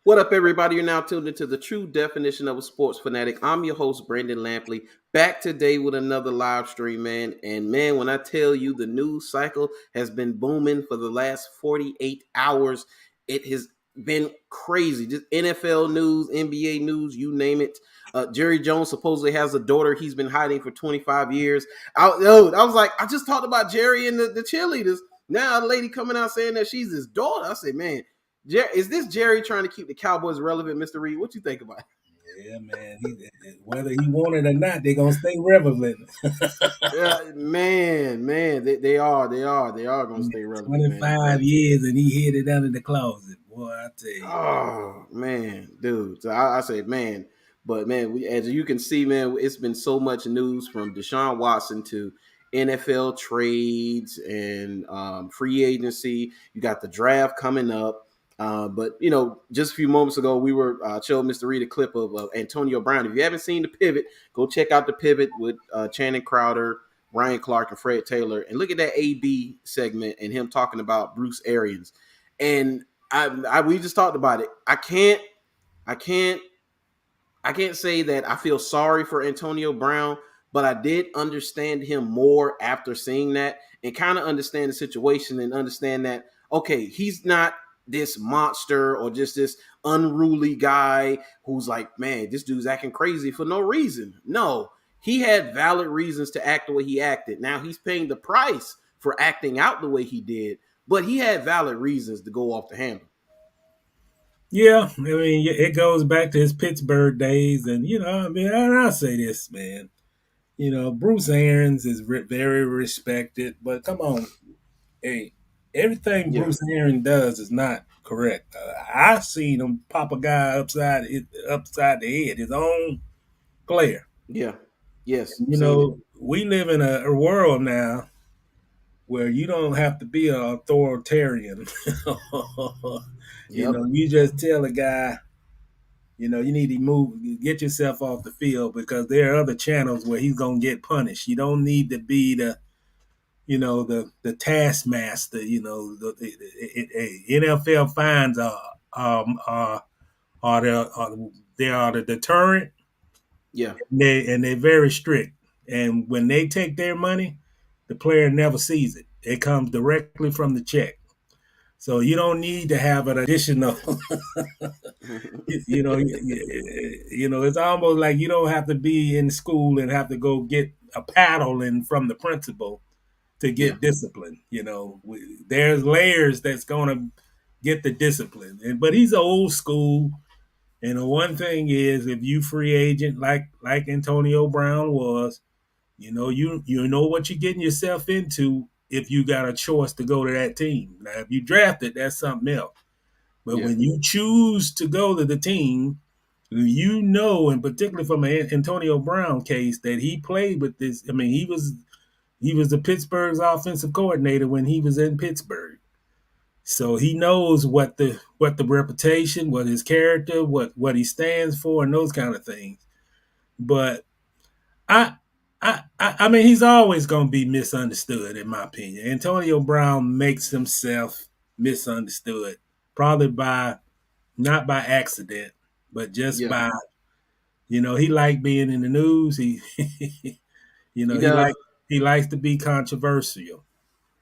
What up, everybody? You're now tuned into the true definition of a sports fanatic. I'm your host, Brandon Lampley, back today with another live stream, man. And man, when I tell you the news cycle has been booming for the last 48 hours, it has been crazy. Just NFL news, NBA news, you name it. Jerry Jones supposedly has a daughter he's been hiding for 25 years. I was like, I just talked about Jerry and the cheerleaders. Now a lady coming out saying that she's his daughter. I say, man. Is this Jerry trying to keep the Cowboys relevant, Mr. Reed? What you think about it? Yeah, man. Whether he wanted or not, they're gonna stay relevant. Man, they are gonna stay relevant, man. 25 years and he hid it under the closet. Boy, I tell you. Oh man, dude. So I say, man, but man, as you can see, man, it's been so much news from Deshaun Watson to NFL trades and free agency. You got the draft coming up. But just a few moments ago, we were showing Mr. Reed a clip of Antonio Brown. If you haven't seen the pivot, go check out the pivot with Channing Crowder, Ryan Clark, and Fred Taylor, and look at that AB segment and him talking about Bruce Arians. And we just talked about it. I can't say that I feel sorry for Antonio Brown, but I did understand him more after seeing that and kind of understand the situation and understand that, okay, he's not this monster or just this unruly guy who's like, man, this dude's acting crazy for no reason. No, he had valid reasons to act the way he acted. Now he's paying the price for acting out the way he did, but he had valid reasons to go off the handle. Yeah, I mean, it goes back to his Pittsburgh days, and and I'll say this, man. Bruce Arians is very respected, but come on, hey, everything Yeah. Bruce Arians does is not correct. I've seen him pop a guy upside the head, his own player. Yeah. Yes. And, Seen it. we live in a world now where you don't have to be an authoritarian. Yep. You just tell a guy, you need to get yourself off the field because there are other channels where he's gonna get punished. You don't need to be the taskmaster. The NFL fines they are the deterrent. Yeah. They're very strict. And when they take their money, the player never sees it. It comes directly from the check. So you don't need to have an additional. It's almost like you don't have to be in school and have to go get a paddle and from the principal to get discipline. There's layers that's gonna get the discipline. But he's old school. And the one thing is, if you free agent like Antonio Brown was, you know what you're getting yourself into if you got a choice to go to that team. Now, if you drafted, that's something else. But when you choose to go to the team, and particularly from an Antonio Brown case, that he played with this. I mean, he was the Pittsburgh's offensive coordinator when he was in Pittsburgh. So he knows what the reputation, what his character, what he stands for, and those kind of things. But I mean, he's always going to be misunderstood, in my opinion. Antonio Brown makes himself misunderstood, probably not by accident, but just by he liked being in the news. He likes to be controversial.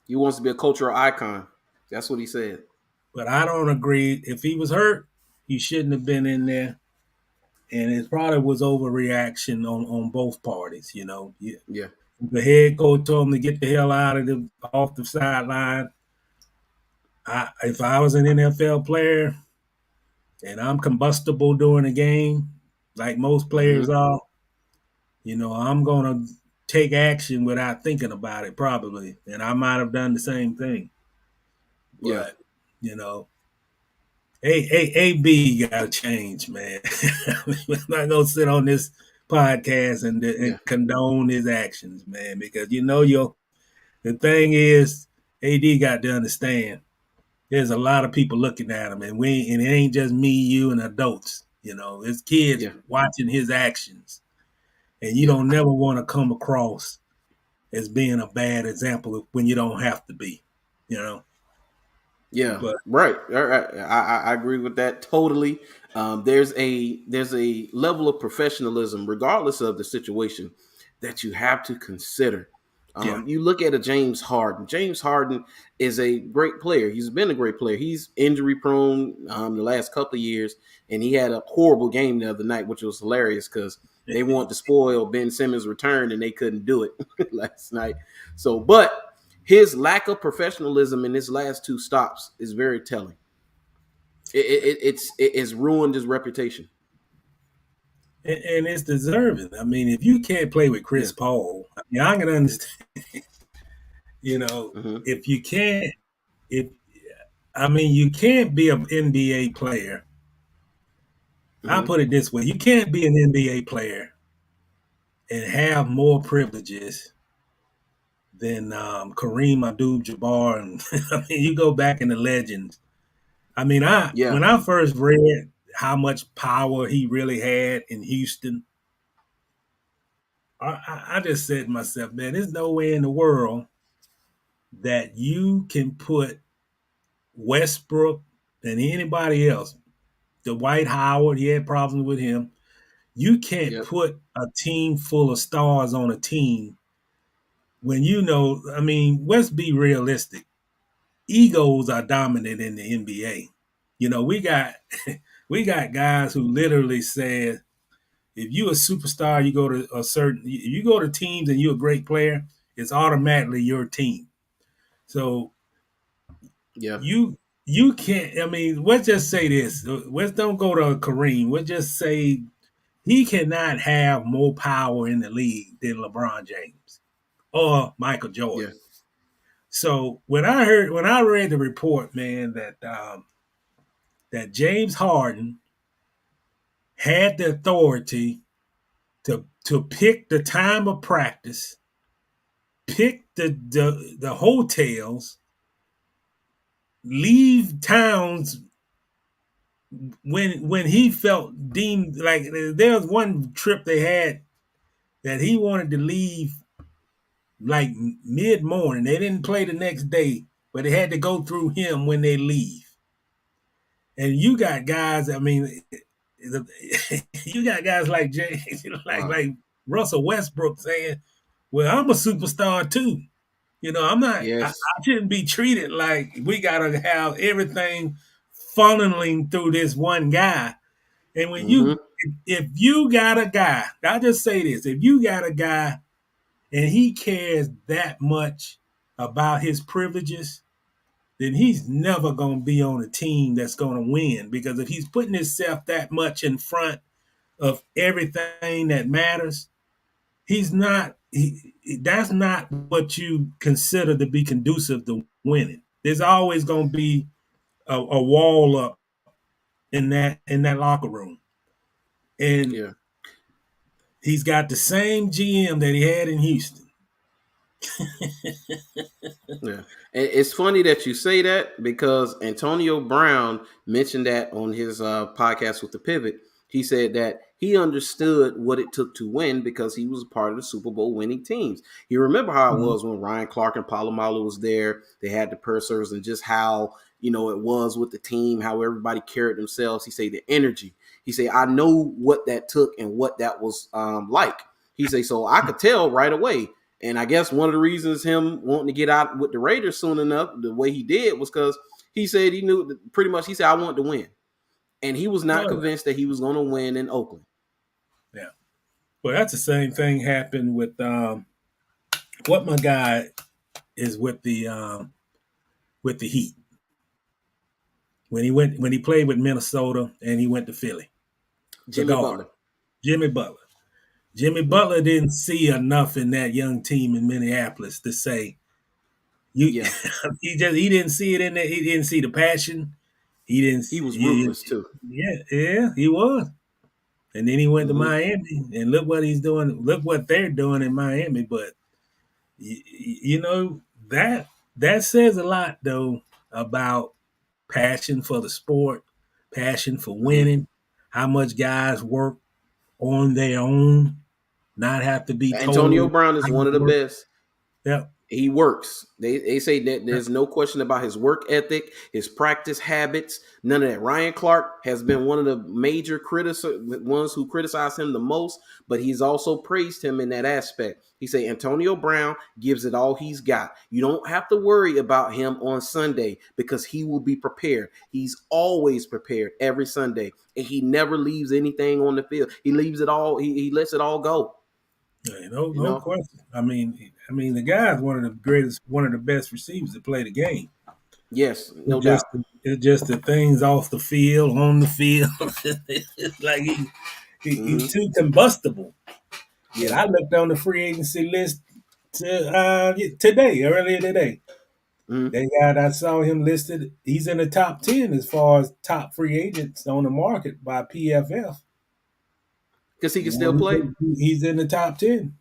He wants to be a cultural icon. That's what he said. But I don't agree. If he was hurt, he shouldn't have been in there. And it probably was overreaction on both parties. Yeah. The head coach told him to get the hell off the sideline. If I was an NFL player and I'm combustible during a game, like most players are, I'm gonna take action without thinking about it, probably, and I might have done the same thing. But AB got to change, man. We're not gonna sit on this podcast and condone his actions, man, because the thing is, AD got to understand. There's a lot of people looking at him, and it ain't just me, you, and adults. It's kids watching his actions, and you don't never want to come across as being a bad example when you don't have to be. Yeah, But right. All right. I agree with that totally. There's a level of professionalism, regardless of the situation, that you have to consider. yeah, You look at a James Harden. James Harden is a great player. He's been a great player. He's injury prone the last couple of years, and he had a horrible game the other night, which was hilarious because they wanted to spoil Ben Simmons' return and they couldn't do it last night. So, but his lack of professionalism in his last two stops is very telling. It's ruined his reputation. and it's deserving. I mean, if you can't play with Yeah. Chris Paul, I mean, I can understand. Mm-hmm. If you can't, if I mean, you can't be an NBA player. I'll Mm-hmm. put it this way: you can't be an NBA player and have more privileges than Kareem Abdul-Jabbar. And I mean, you go back in the legends. I mean, I Yeah. when I first read how much power he really had in Houston, I just said to myself, man, there's no way in the world that you can put Westbrook and anybody else, Dwight Howard, he had problems with him. You can't Yep. put a team full of stars on a team when I mean, let's be realistic. Egos are dominant in the NBA. We got we got guys who literally said, if you a superstar, you go to teams and you're a great player, it's automatically your team. So Yeah. you can't. I mean, let's just say this. Let's don't go to Kareem. Let's just say he cannot have more power in the league than LeBron James or Michael Yeah. Jordan. So when I read the report, man, that James Harden had the authority to pick the time of practice, pick the hotels, leave towns when he felt deemed like there was one trip they had that he wanted to leave like mid morning. They didn't play the next day, but they had to go through him when they leave. And you got guys, I mean, you got guys like Wow. like Russell Westbrook saying, "Well, I'm a superstar too. I'm not. I Yes. shouldn't be treated like we gotta have everything funneling through this one guy." And Mm-hmm. if you got a guy, I'll just say this: if you got a guy and he cares that much about his privileges, then he's never going to be on a team that's going to win. Because if he's putting himself that much in front of everything that matters, he's not. That's not what you consider to be conducive to winning. There's always going to be a wall up in that locker room, and Yeah. he's got the same GM that he had in Houston. Yeah. It's funny that you say that because Antonio Brown mentioned that on his podcast with the Pivot. He said that he understood what it took to win because he was a part of the Super Bowl winning teams. You remember how it Mhm. was when Ryan Clark and Palomalu was there. They had the Pursers and just how it was with the team, how everybody carried themselves. He said the energy. He said I know what that took and what that was like. He said so I could tell right away. And I guess one of the reasons him wanting to get out with the Raiders soon enough, the way he did, was because he said he knew pretty much. He said I want to win, and he was not Oh yeah, convinced that he was going to win in Oakland. yeah. Well, that's the same thing happened with what my guy is with the Heat when he played with Minnesota and he went to Philly. The Jimmy guard, Butler. Jimmy Butler. Jimmy Yeah, Butler didn't see enough in that young team in Minneapolis to say you. yeah. He didn't see it in there. He didn't see the passion. He didn't. He was ruthless too. Yeah, he was. And then he went to Mm-hmm. Miami, and look what he's doing. Look what they're doing in Miami. But you know that says a lot though about passion for the sport, passion for Mm-hmm. winning, how much guys work on their own, not have to be Antonio told Brown is how one to of the work. best. Yep. He works. They say that there's no question about his work ethic, his practice habits, none of that. Ryan Clark has been one of the major ones who criticize him the most, but he's also praised him in that aspect. He say Antonio Brown gives it all he's got. You don't have to worry about him on Sunday because he will be prepared. He's always prepared every Sunday, and he never leaves anything on the field. He leaves it all. He lets it all go. No, You no know. question. I mean, the guy's one of the greatest, one of the best receivers to play the game. Yes, no It's doubt. just, it's just the things off the field, on the field. It's like he's Mm-hmm. too combustible. And Yeah. I looked on the free agency list today, earlier today. Mm-hmm. They got, I saw him listed. He's in the top 10 as far as top free agents on the market by PFF. Because he can You still know, play. he's in the top 10.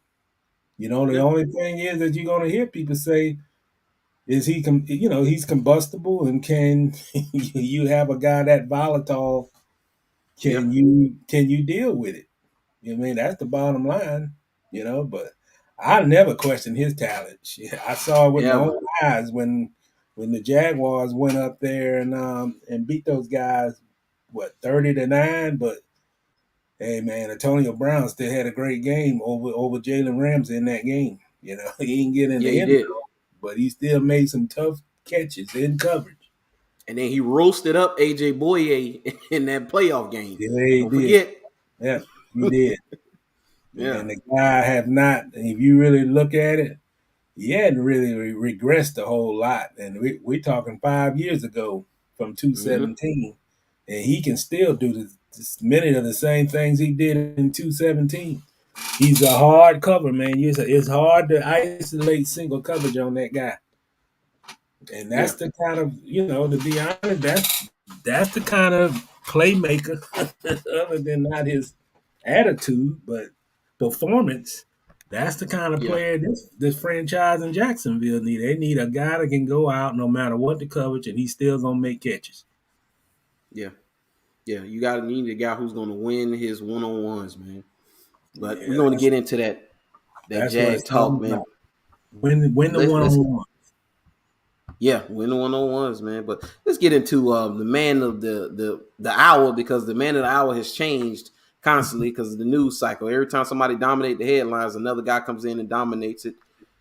You know, the Yeah. only thing is that you're going to hear people say, is he, he's combustible, and can you have a guy that volatile? Yeah. Can you deal with it? I mean, that's the bottom line, But I never questioned his talent. Shit, I saw it with my Ever. own eyes when the Jaguars went up there and beat those guys, what, 30-9. But hey, man, Antonio Brown still had a great game over Jalen Ramsey in that game. He didn't get in Yeah, the he end did. zone, but he still made some tough catches in coverage. And then he roasted up AJ Boye in that playoff game. Yeah, he Don't did. forget. Yeah, he did. Yeah. And the guy have not, if you really look at it, he hadn't really regressed a whole lot. And we're talking 5 years ago from Mm-hmm. 217. And he can still do many of the same things he did in 217. He's a hard cover, man. It's hard to isolate single coverage on that guy. And Yeah. that's the kind of, to be honest, that's the kind of playmaker, other than not his attitude, but performance. That's the kind of Yeah. player this franchise in Jacksonville need. They need a guy that can go out no matter what the coverage, and he's still gonna make catches. Yeah. Yeah. You need a guy who's gonna win his one-on-ones, man. But we're Yeah, gonna that's get into that that's what Jag it's all talk, about. man. Win the one Let's on one. Yeah, win the one-on-ones, man. But let's get into the man of the hour, because the man of the hour has changed constantly because of the news cycle. Every time somebody dominates the headlines, another guy comes in and dominates it.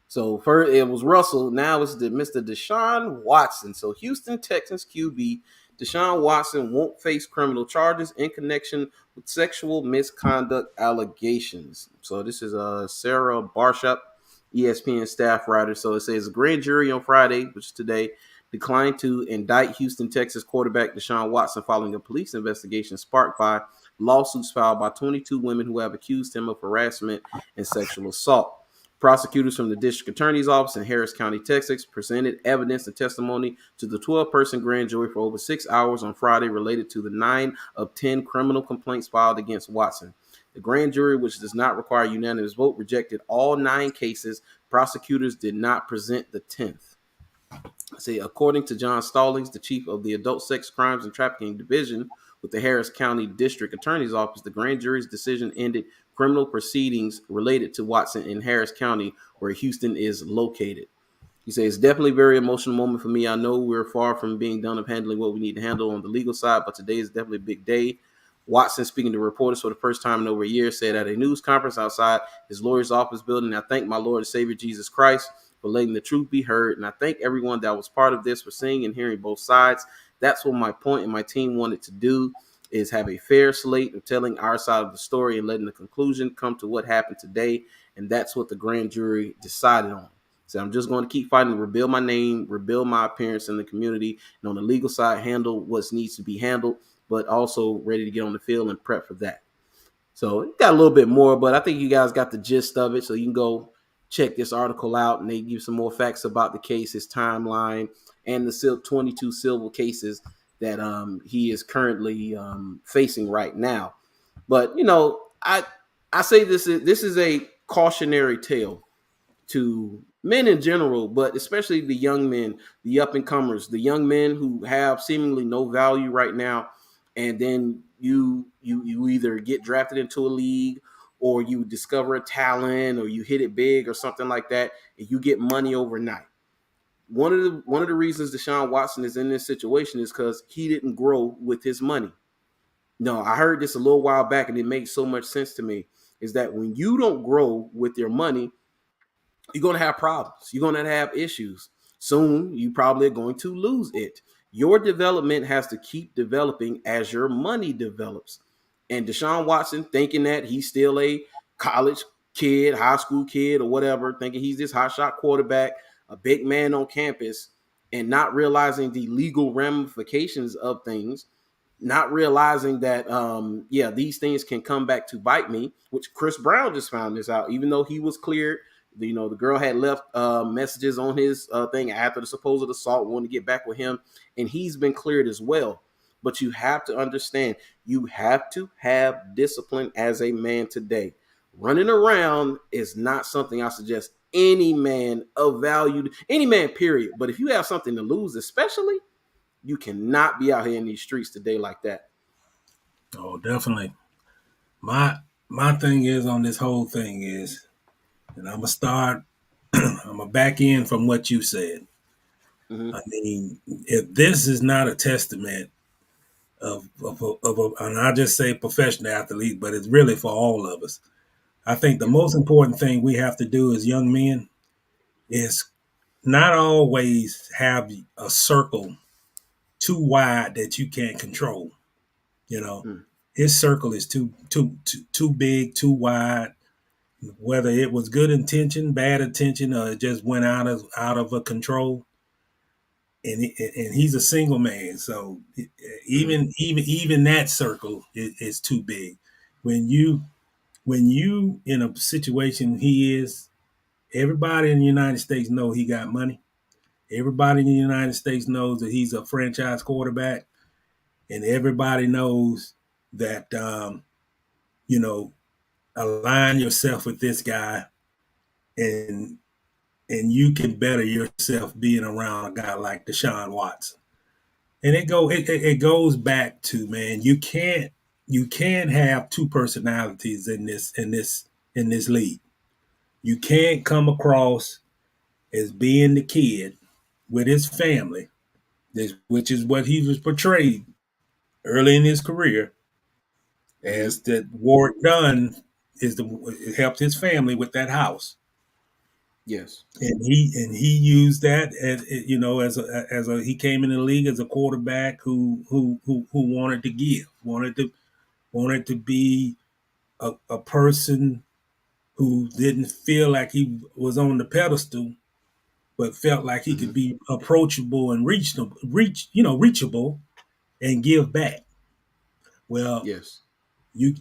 So first it was Russell, now it's the Mr. Deshaun Watson. So Houston Texans QB Deshaun Watson won't face criminal charges in connection with sexual misconduct allegations. So this is Sarah Barshop, ESPN staff writer. So it says a grand jury on Friday, which is today, declined to indict Houston, Texas quarterback Deshaun Watson following a police investigation sparked by lawsuits filed by 22 women who have accused him of harassment and sexual assault. Prosecutors from the district attorney's office in Harris County, Texas, presented evidence and testimony to the 12-person grand jury for over 6 hours on Friday related to the 9 of 10 criminal complaints filed against Watson. The grand jury, which does not require unanimous vote, rejected all 9 cases. Prosecutors did not present the 10th. See, according to John Stallings, the chief of the Adult Sex Crimes and Trafficking Division with the Harris County District Attorney's Office, the grand jury's decision ended criminal proceedings related to Watson in Harris County, where Houston is located. He says, it's definitely a very emotional moment for me. I know we're far from being done of handling what we need to handle on the legal side, but today is definitely a big day. Watson, speaking to reporters for the first time in over a year, said at a news conference outside his lawyer's office building, I thank my Lord and Savior Jesus Christ for letting the truth be heard. And I thank everyone that was part of this for seeing and hearing both sides. That's what my point and my team wanted to do, is have a fair slate of telling our side of the story and letting the conclusion come to what happened today. And that's what the grand jury decided on. So I'm just going to keep fighting to rebuild my name, rebuild my appearance in the community, and on the legal side, handle what needs to be handled, but also ready to get on the field and prep for that. So it got a little bit more, but I think you guys got the gist of it. So you can go check this article out, and they give some more facts about the case, his timeline, and the 22 civil cases that he is currently facing right now. But I say this is a cautionary tale to men in general, but especially the young men, the up and comers, the young men who have seemingly no value right now, and then you either get drafted into a league or you discover a talent, or you hit it big, or something like that, and you get money overnight. One of the reasons Deshaun Watson is in this situation is because he didn't grow with his money. No, I heard this a little while back, and it makes so much sense to me. Is that when you don't grow with your money, you're going to have problems. You're going to have issues. Soon, you probably are going to lose it. Your development has to keep developing as your money develops. And Deshaun Watson, thinking that he's still a college kid, high school kid, or whatever, thinking he's this hotshot quarterback, a big man on campus, and not realizing the legal ramifications of things, not realizing that these things can come back to bite me, which Chris Brown just found this out. Even though he was cleared, the girl had left messages on his thing after the supposed assault, wanting to get back with him, and he's been cleared as well. But you have to understand, you have to have discipline as a man today. Running around is not something I suggest any man of value, any man, period. But if you have something to lose, especially, you cannot be out here in these streets today like that. Oh, definitely. My thing is on this whole thing is, and I'm gonna back in from what you said. Mm-hmm. I mean, if this is not a testament and I just say professional athlete, but it's really for all of us. I think the Yeah. most important thing we have to do as young men is not always have a circle too wide that you can't control. You know, Mm. his circle is too big, too wide. Whether it was good intention, bad intention, or it just went out of a control. And he's a single man, so Mm-hmm. even that circle is too big. When you in a situation he is, everybody in the United States know he got money. Everybody in the United States knows that he's a franchise quarterback, and everybody knows that you know align yourself with this guy, and you can better yourself being around a guy like Deshaun Watson. And it goes back to, man, you can't have two personalities in this league. You can't come across as being the kid with his family, which is what he was portrayed early in his career, Mm-hmm. as that Warwick Dunn helped his family with that house. Yes. And he used that as he came in the league as a quarterback who wanted to give, wanted to be a person who didn't feel like he was on the pedestal, but felt like he Mm-hmm. could be approachable and reachable and give back. Well, Yes. you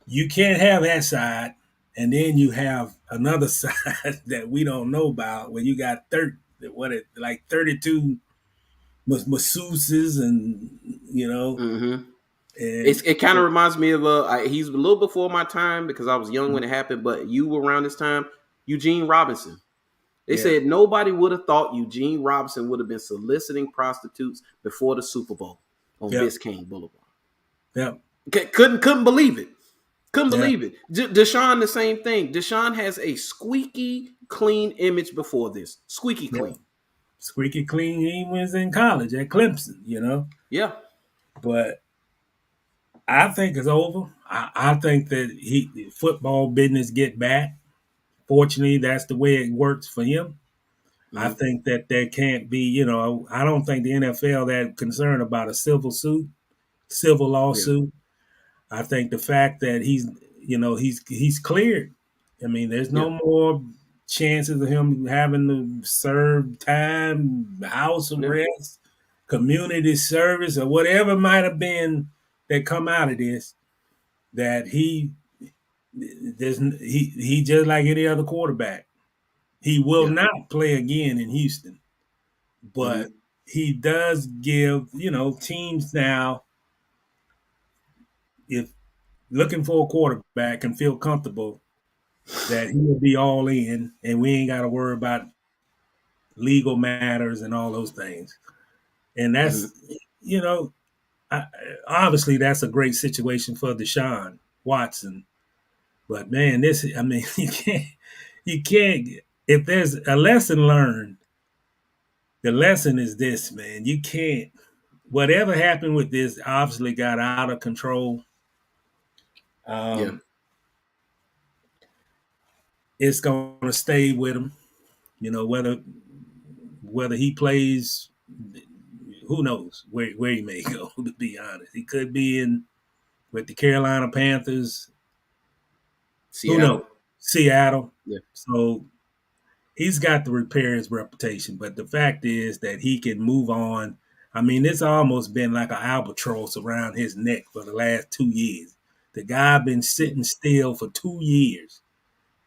you can't have that side, and then you have another side that we don't know about, where you got 32 masseuses, and Mm-hmm. and It kind of reminds me of he's a little before my time because I was young when it happened, but you were around this time. Eugene Robinson. They yeah, said nobody would have thought Eugene Robinson would have been soliciting prostitutes before the Super Bowl on yep, Biscayne Boulevard. yep, Couldn't believe it. Couldn't yeah, believe it. Deshaun, the same thing. Deshaun has a squeaky clean image before this. Squeaky yep. clean. Squeaky clean. He was in college at Clemson. Yeah. But I think it's over. I think that football business get back. Fortunately, that's the way it works for him. I Mm-hmm. think that there can't be, I don't think the NFL that concerned about a civil Yeah. lawsuit. I think the fact that he's cleared. I mean, there's Yeah. no more chances of him having to serve time, house Yeah. arrest, community service, or whatever might have been that come out of this. That he just like any other quarterback. He will Yeah. not play again in Houston, but Mm-hmm. he does give teams now, if looking for a quarterback, can feel comfortable that he will be all in, and we ain't got to worry about legal matters and all those things. And Mm-hmm. that's you know I, obviously that's a great situation for Deshaun Watson. But man, I mean, you can't. If there's a lesson learned, the lesson is this, man. You can't. Whatever happened with this obviously got out of control. Yeah. Um, it's going to stay with him. You know, whether he plays, who knows where he may go. To be honest, he could be in with the Carolina Panthers. Who knows? Seattle. Seattle. Yeah. So he's got to repair his reputation. But the fact is that he can move on. I mean, it's almost been like an albatross around his neck for the last 2 years. The guy been Yeah. sitting still for 2 years.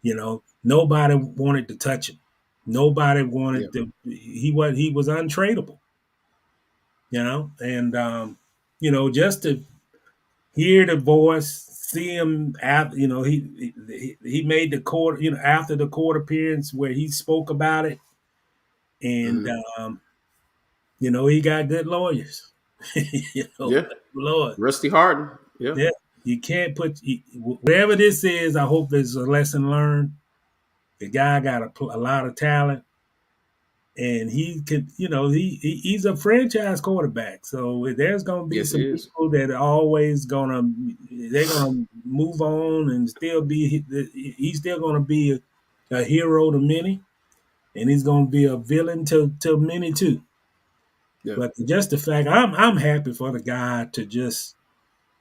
You know, nobody wanted to touch him. Nobody Yeah. wanted to. He was untradeable. You know, and just to hear the voice, see him after, he made the court, after the court appearance where he spoke about it, and Hmm. he got good lawyers. Yeah. Lord, Rusty Harden. Yeah. yeah, you can't whatever this is. I hope it's a lesson learned. The guy got a lot of talent, and he could, he's a franchise quarterback. So there's going to be Yes, some it is. people that are always they're gonna move on and still be. He's still going to be a hero to many, and he's going to be a villain to many too. Yeah. But just the fact, I'm happy for the guy to just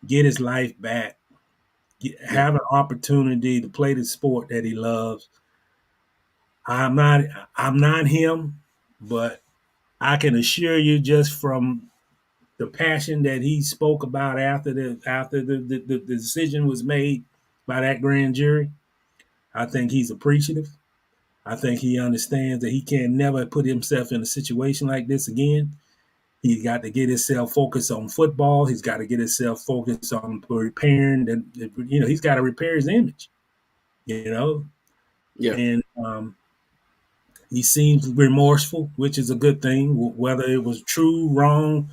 get his life back, Yeah. have an opportunity to play the sport that he loves. I'm not I'm not him, but I can assure you, just from the passion that he spoke about after the decision was made by that grand jury, I think he's appreciative. I think he understands that he can never put himself in a situation like this again. He's got to get himself focused on football. He's got to get himself focused on repairing, and he's got to repair his image. You know, Yeah. and he seems remorseful, which is a good thing. Whether it was true, wrong,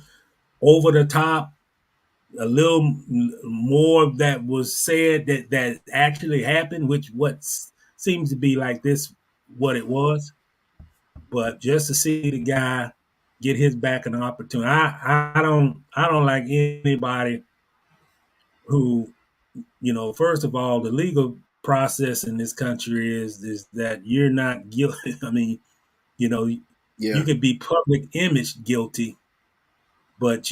over the top, a little more that was said that actually happened, which seems to be like this, what it was. But just to see the guy get his back an opportunity, I don't like anybody who, first of all, the legal process in this country is that you're not guilty. I mean, you know, you Yeah. could be public image guilty, but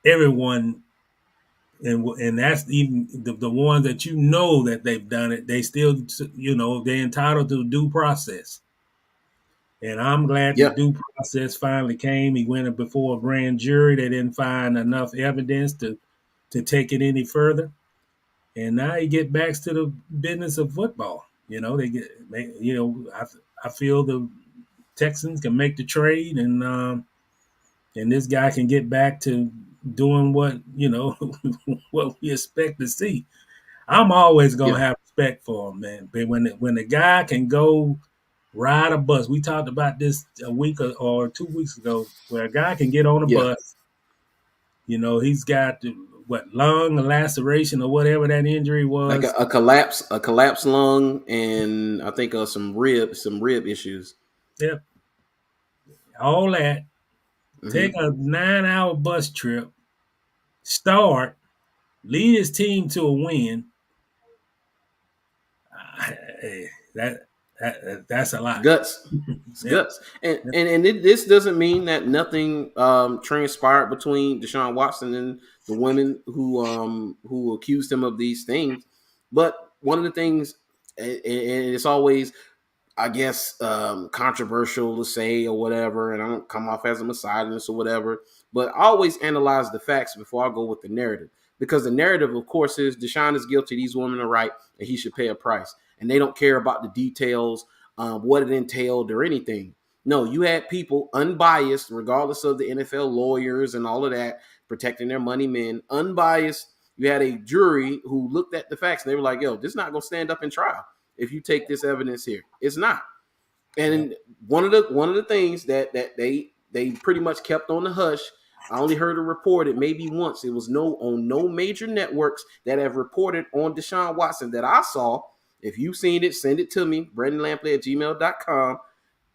everyone, and that's even the ones that that they've done it, they still, they're entitled to due process. And I'm glad the Yeah. due process finally came. He went before a grand jury. They didn't find enough evidence to take it any further. And now he get back to the business of football. I feel the Texans can make the trade, and this guy can get back to doing what what we expect to see. I'm always Yeah. gonna have respect for him, man. But when the guy can go ride a bus, we talked about this a week or 2 weeks ago, where a guy can get on a Yeah. bus. He's got lung laceration or whatever that injury Like was. a collapsed lung, and I think some rib issues. Yep, all that. Take Hmm. a 9-hour bus trip, start, lead his team to a win. That, that's a lot. Guts. It's Yep. guts. And Yep. this doesn't mean that nothing transpired between Deshaun Watson and the women who accused him of these things. But one of the things, and it's always, I guess, controversial to say or whatever, and I don't come off as a misogynist or whatever, but I always analyze the facts before I go with the narrative. Because the narrative, of course, is Deshaun is guilty, these women are right, and he should pay a price. And they don't care about the details, what it entailed or anything. No, you had people unbiased, regardless of the NFL lawyers and all of that, protecting their money men, unbiased. You had a jury who looked at the facts and they were like, yo, this is not going to stand up in trial if you take this evidence here. It's not. Yep. And one of the things that they pretty much kept on the hush I only heard it reported maybe once. It was no major networks that have reported on Deshaun Watson that I saw. If you've seen it, send it to me, BrendanLampley@gmail.com.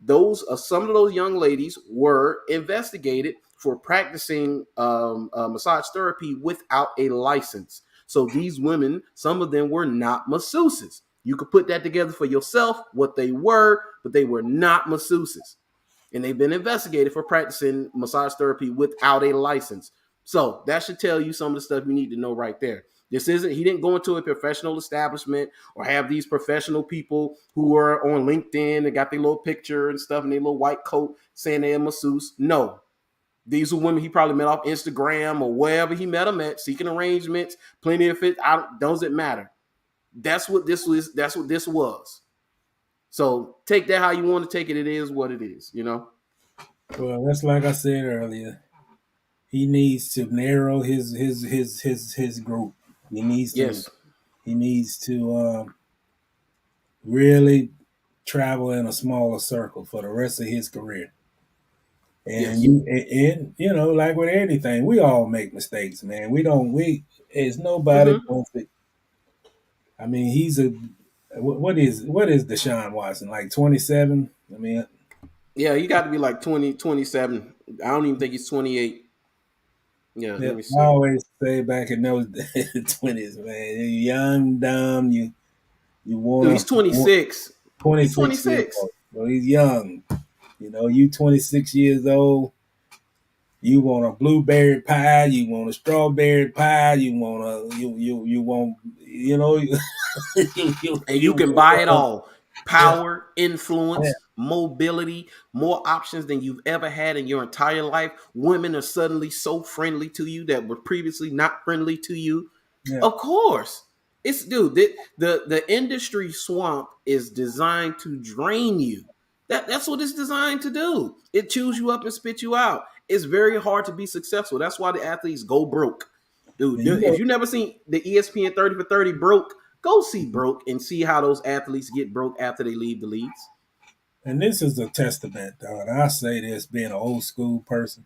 Those some of those young ladies were investigated for practicing massage therapy without a license. So these women, some of them were not masseuses. You could put that together for yourself, what they were, but they were not masseuses. And they've been investigated for practicing massage therapy without a license. So that should tell you some of the stuff you need to know right there. He didn't go into a professional establishment or have these professional people who are on LinkedIn and got their little picture and stuff and their little white coat saying they're a masseuse. No, these are women he probably met off Instagram or wherever he met them at, seeking arrangements, plenty of it. Doesn't matter. That's what this was. That's what this was. So take that how you want to take it. It is what it is, you know? Well, that's like I said earlier. He needs to narrow his group. He needs to Yes. really travel in a smaller circle for the rest of his career. And Yes. you know, like with anything, we all make mistakes, man. It's nobody Mm-hmm. perfect. I mean, what is Deshaun Watson, like 27? I mean, Yeah, he got to be like 20, 27. I don't even think he's 28. Yeah, yeah, let me I see. always say back in those 20s, man, you're young, dumb, you Dude, he's want to 26. He's 26 years 26. old. So he's young. You know, you 26 years old. You want a blueberry pie. You want a strawberry pie. You want you want you know And you you can buy it want all. yeah, Power, yeah, influence, mobility, more options than you've ever had in your entire life. Women are suddenly so friendly to you that were previously not friendly to you. yeah. Of course. It's dude, the industry swamp is designed to drain you. That's what it's designed to do. It chews you up and spit you out. It's very hard to be successful. That's why the athletes go broke. Dude, And you if know, you never seen the ESPN 30 for 30 broke, go see broke and see how those athletes get broke after they leave the leagues. and this is a testament, though, and I say this being an old school person.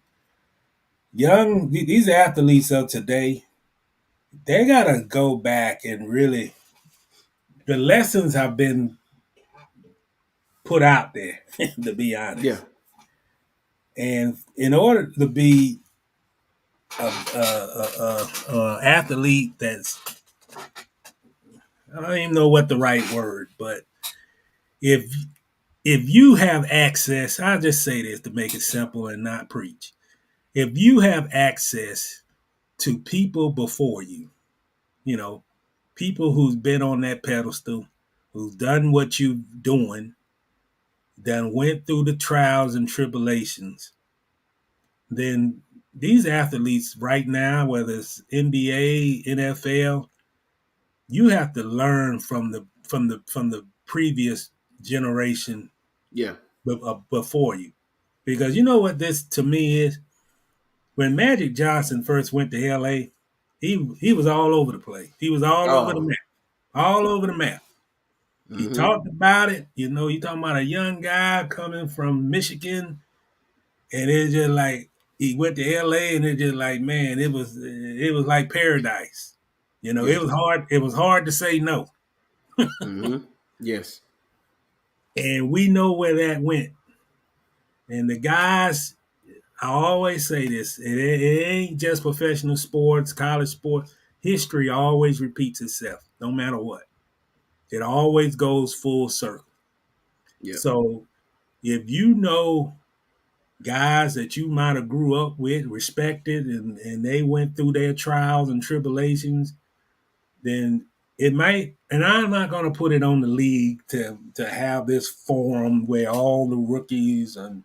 These athletes of today, they gotta go back and really. The lessons have been put out there, to be Yeah. honest. And in order to be a athlete that's, I don't even know what the right word, but if if you have access, I'll just say this to make it simple and not preach. If you have access to people before you, you know, people who's been on that pedestal, who's done what you're doing, done went through the trials and tribulations, then these athletes right now, whether it's NBA, NFL, you have to learn from the previous generation Yeah. before you, because you know what this to me is. When Magic Johnson first went to LA, he was all over the place. He was all over the Oh. map, all over the map. He Mm-hmm. talked about it. You know, you talking about a young guy coming from Michigan, and it's just like he went to LA, and it's just like, man, it was like paradise. You know, Yeah. it was hard. It was hard to say no, Mm-hmm. Yes. and we know where that went. And the guys, I always say this: it ain't just professional sports, college sports. History always repeats itself, no matter what. It always goes full circle. Yeah. So if you know guys that you might have grew up with, respected, and they went through their trials and tribulations, then it might. And I'm not going to put it on the league to have this forum where all the rookies and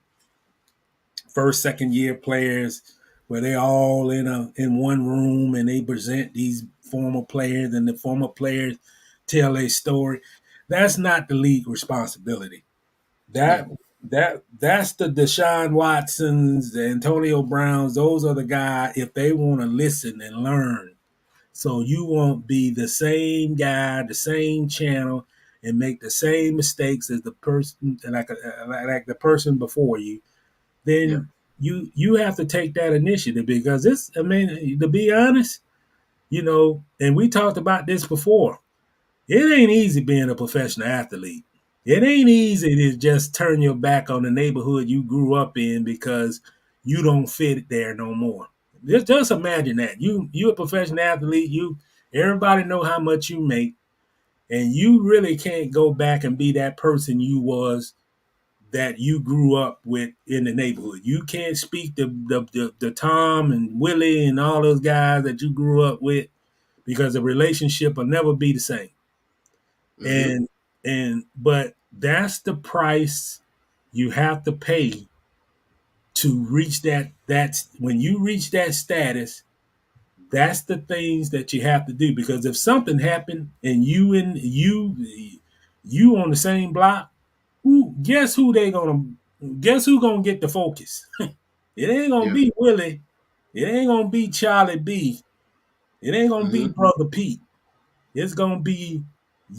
first, second year players, where they all in one room and they present these former players and the former players tell a story. That's not the league responsibility. Yeah. That's the Deshaun Watsons, the Antonio Browns. Those are the guys if they want to listen and learn. So you won't be the same guy, the same channel, and make the same mistakes as the person like the person before you. Yeah. Then you have to take that initiative because it's. I mean, to be honest, and we talked about this before. It ain't easy being a professional athlete. It ain't easy to just turn your back on the neighborhood you grew up in because you don't fit there no more. Just imagine that you a professional athlete. Everybody know how much you make, and you really can't go back and be that person you was that you grew up with in the neighborhood. You can't speak the Tom and Willie and all those guys that you grew up with because the relationship will never be the same. Mm-hmm. But that's the price you have to pay to reach that's when you reach that status. That's the things that you have to do because if something happened and you on the same block, guess who gonna get the focus? It ain't gonna Yeah. be Willie. It ain't gonna be Charlie B. It ain't gonna be Mm-hmm. Brother Pete. It's gonna be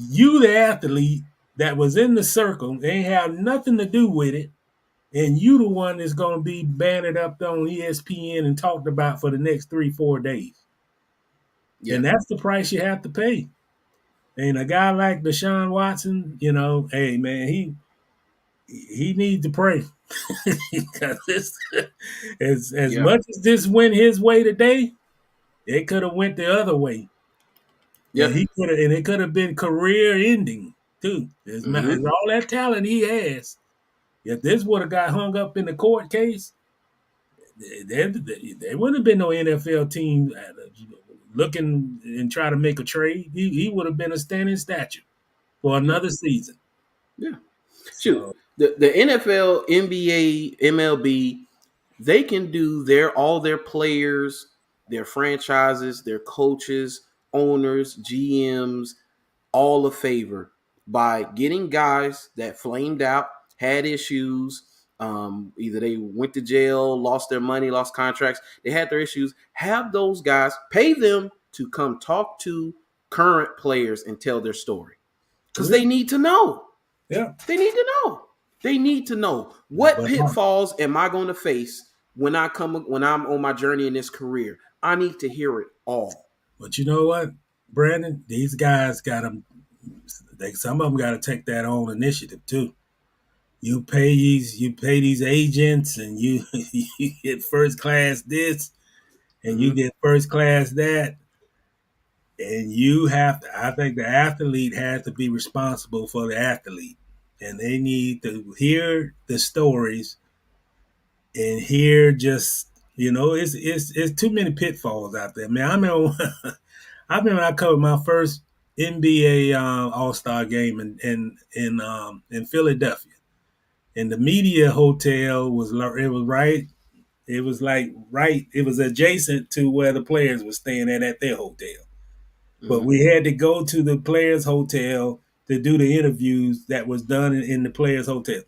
you, the athlete that was in the circle. They ain't have nothing to do with it, and you, the one that's gonna be banded up on ESPN and talked about for the next 3-4 days. Yeah. And that's the price you have to pay. And a guy like Deshaun Watson, hey man, he needs to pray because as Yeah. much as this went his way today, it could have went the other way, Yeah. and it could have been career ending too. As Mm-hmm. all that talent he has, if this would have got hung up in the court case, there wouldn't have been no NFL team looking and try to make a trade. He would have been a standing statue for Yeah. another season. Yeah. Shoot. So The NFL, NBA, MLB, they can do all their players, their franchises, their coaches, owners, GMs, all a favor by getting guys that flamed out, had issues. Either they went to jail, lost their money, lost contracts. They had their issues. Have those guys, pay them to come talk to current players and tell their story because yeah, they need to know. yeah. They need to know. They need to know what But pitfalls am I going to face when I'm on my journey in this career. I need to hear it all. you know what, Brandon? These guys got them. Some of them got to take that own initiative too. You pay these agents, and you you get first class this, and you Mm-hmm. get first class that, and you have to. I think the athlete has to be responsible for the athlete, and they need to hear the stories and hear just it's too many pitfalls out there, man. I remember I covered my first NBA All Star game in Philadelphia, and the media hotel it was adjacent to where the players were staying at their hotel. But Mm-hmm. we had to go to the players' hotel to do the interviews that was done in the players' hotel.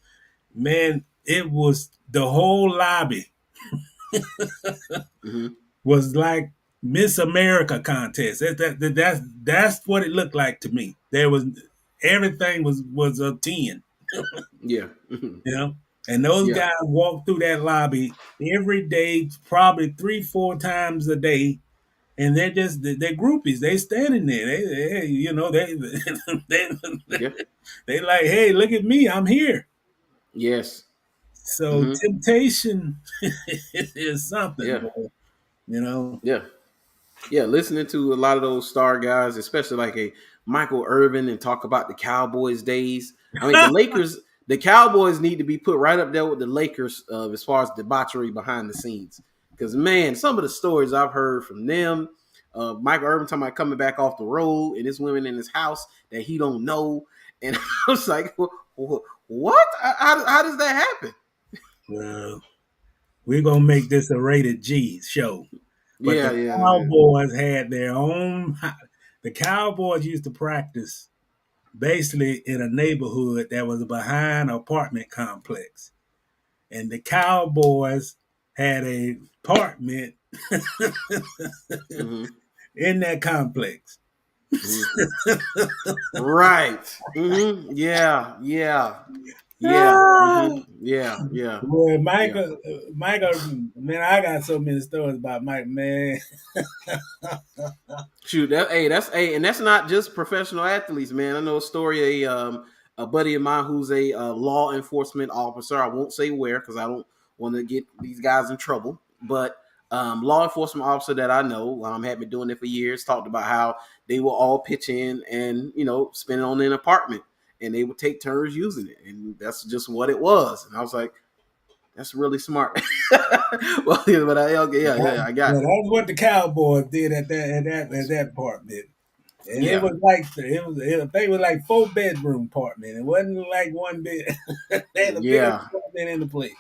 Man, it was the whole lobby Mm-hmm. was like Miss America contest. That's what it looked like to me. There was everything was a 10, Yeah. Mm-hmm. you know. And those Yeah. guys walk through that lobby every day, probably 3-4 times a day, and they're groupies. They standing there. They Yeah. they like, hey, look at me, I'm here. Yes. So Mm-hmm. temptation is something, Yeah. boy. You know. Yeah. Yeah. Listening to a lot of those star guys, especially like a Michael Irvin, and talk about the Cowboys days. I mean, the Cowboys need to be put right up there with the Lakers as far as debauchery behind the scenes. Because man, some of the stories I've heard from them, Michael Irvin talking about coming back off the road and this women in his house that he don't know, and I was like, what? How does that happen? Well, we're gonna make this a rated G show. But Yeah, yeah, yeah. Cowboys had their own. The Cowboys used to practice basically in a neighborhood that was behind an apartment complex, and the Cowboys had a apartment Mm-hmm. in that complex. Mm-hmm. Right. Mm-hmm. Yeah, yeah. Yeah. Yeah. Yeah. Boy, Yeah. Michael, man, I got so many stories about Mike, man. Shoot, and that's not just professional athletes, man. I know a story a buddy of mine who's a law enforcement officer. I won't say where because I don't want to get these guys in trouble. But law enforcement officer that I know had been doing it for years. Talked about how they will all pitch in and spend it on an apartment, and they would take turns using it, and that's just what it was. And I was like, that's really smart. Well, yeah, but I got Yeah, it. that's what the Cowboys did at that apartment. And it Yeah, was like I think it was like 4-bedroom apartment. It wasn't like one bed. They had the biggest yeah. apartment in the place.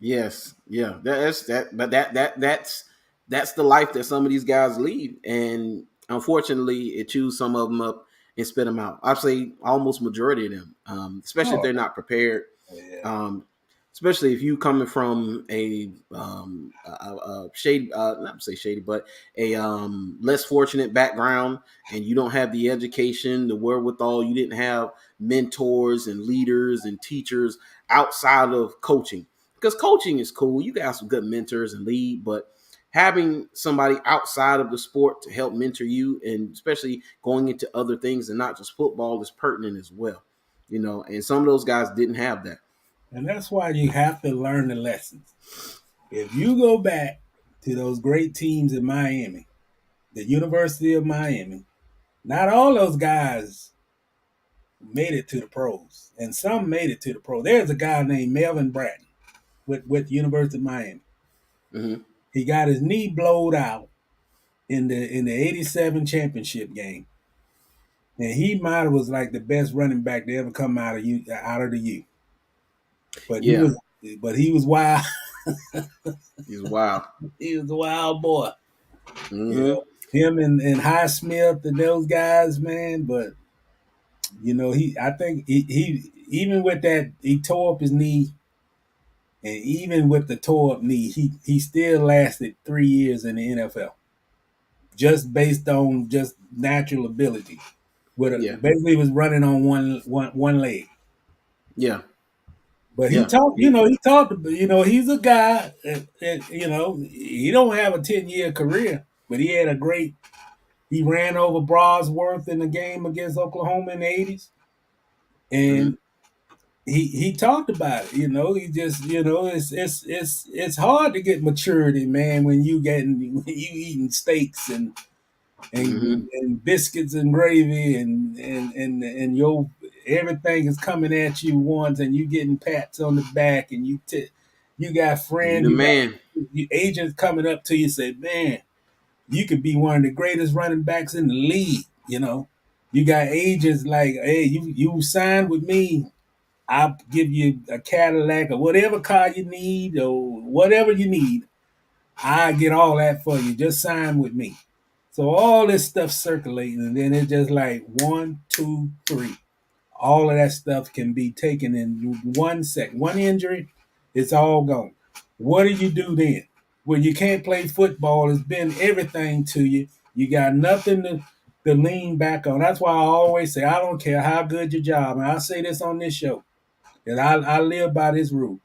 Yes, yeah, but that's the life that some of these guys lead, and unfortunately, it chews some of them up and spit them out. I'd say almost majority of them, especially if Oh, they're not prepared. yeah. Um, Especially if you coming from a shady, not to say shady, but a less fortunate background, and you don't have the education, the wherewithal, you didn't have mentors and leaders and teachers outside of coaching. Because coaching is cool, you got some good mentors and lead, but having somebody outside of the sport to help mentor you, and especially going into other things and not just football, is pertinent as well. And some of those guys didn't have that. And that's why you have to learn the lessons. If you go back to those great teams in Miami, the University of Miami, not all those guys made it to the pros, and some made it to the pro. There's a guy named Melvin Bratton with University of Miami. Mm-hmm. He got his knee blowed out in the '87 championship game, and he might have was like the best running back to ever come out of the U. But he Yeah, was but he was wild. he's wild. He was a wild boy. You Mm-hmm. know, him and Highsmith and those guys, man. But I think he even with that he tore up his knee, and even with the tore up knee, he still lasted 3 years in the NFL, just based on just natural ability. Yeah, Basically was running on one leg. yeah, But he yeah, talked, yeah. he talked, he's a guy, he don't have a 10-year career, but he ran over Brosworth in the game against Oklahoma in the '80s. Mm-hmm. And he talked about it, he just, it's hard to get maturity, man, when you eating steaks Mm-hmm. and biscuits and gravy and your everything is coming at you once, and you getting pats on the back, and you got You friends, the man. agents coming up to you, say, man, you could be one of the greatest running backs in the league. You got agents like, hey, you signed with me, I'll give you a Cadillac or whatever car you need or whatever you need. I get all that for you. Just sign with me. So all this stuff circulating, and then it's just like 1, 2, 3. All of that stuff can be taken in 1 second. One injury, it's all gone. What do you do then? When you can't play football, it's been everything to you. You got nothing to lean back on. That's why I always say, I don't care how good your job. And I say this on this show, and I live by this rule.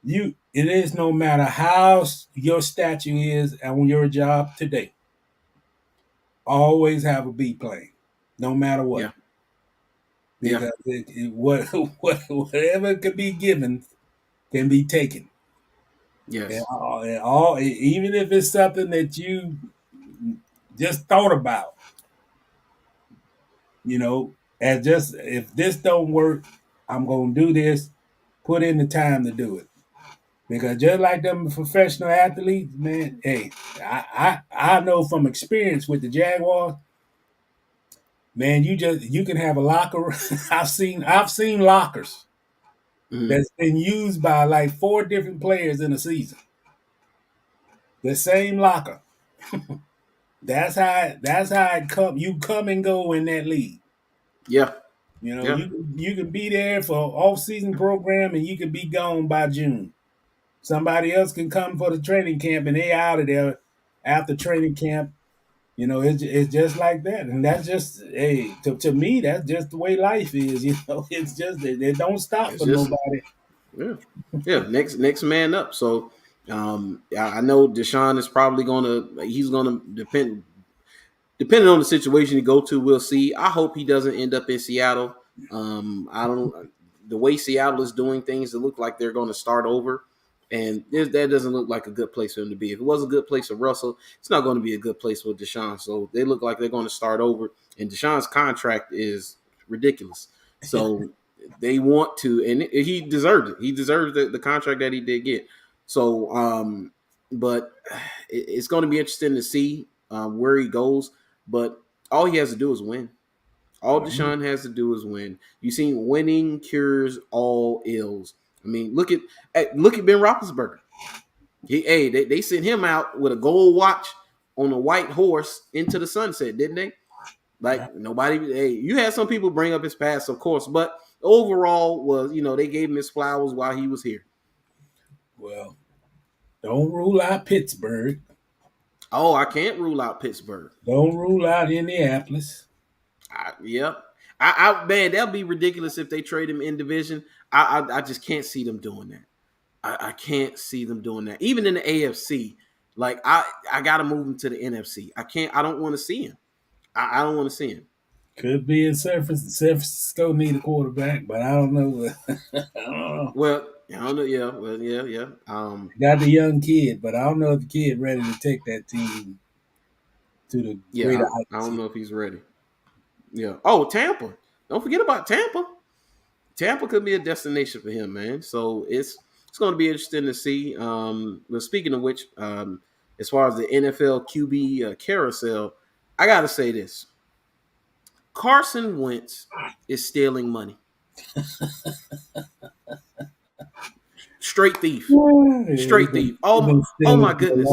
It is no matter how your statue is on your job today. Always have a B plan, no matter what, Yeah, yeah, because whatever can be given can be taken, yes, even if it's something that you just thought about, and just if this don't work, I'm gonna do this. Put in the time to do it. Because just like them professional athletes, man, hey, I know from experience with the Jaguars, man, you can have a locker. I've seen lockers mm-hmm. that's been used by like 4 different players in a season. The same locker. That's how it come. You come and go in that league. Yeah, yeah, You can be there for off season program, and you can be gone by June. Somebody else can come for the training camp, and they out of there after training camp. It's just like that, and that's just to me that's just the way life is. It's just it don't stop It's for just nobody. yeah, yeah. Next man up. So I know Deshaun is probably he's gonna depending on the situation he go to, we'll see. I hope he doesn't end up in Seattle. I don't. The way Seattle is doing things, it look like they're going to start over, and that doesn't look like a good place for him to be. If it was a good place for Russell, it's not going to be a good place for Deshaun. So they look like they're going to start over, and Deshaun's contract is ridiculous. So they want to, and he deserved it. He deserves the contract that he did get. So, but it's going to be interesting to see where he goes. But all he has to do is win. All Deshaun has to do is win. You seen winning cures all ills. I mean, look at Ben Roethlisberger. They sent him out with a gold watch on a white horse into the sunset, didn't they? Yeah. Like nobody. Hey, you had some people bring up his past, of course, but overall was they gave him his flowers while he was here. Well, don't rule out Pittsburgh. Oh, I can't rule out Pittsburgh. Don't rule out Indianapolis. Yeah. Man, that'll be ridiculous if they trade him in division. I just can't see them doing that. I can't see them doing that. Even in the AFC, like I gotta move him to the NFC. I don't want to see him. I don't want to see him. Could be in San Francisco. San Francisco need a quarterback, but I don't know. I don't know. Well, I don't know. Yeah. Well, yeah. Got the young kid, but I don't know if the kid ready to take that team to the greater I heights. don't know if he's ready. Yeah. Oh, Tampa. Don't forget about Tampa. Tampa could be a destination for him, man. So it's going to be interesting to see. But speaking of which, as far as the NFL QB carousel, I got to say this: Carson Wentz is stealing money. Straight thief. Straight thief. Oh my goodness.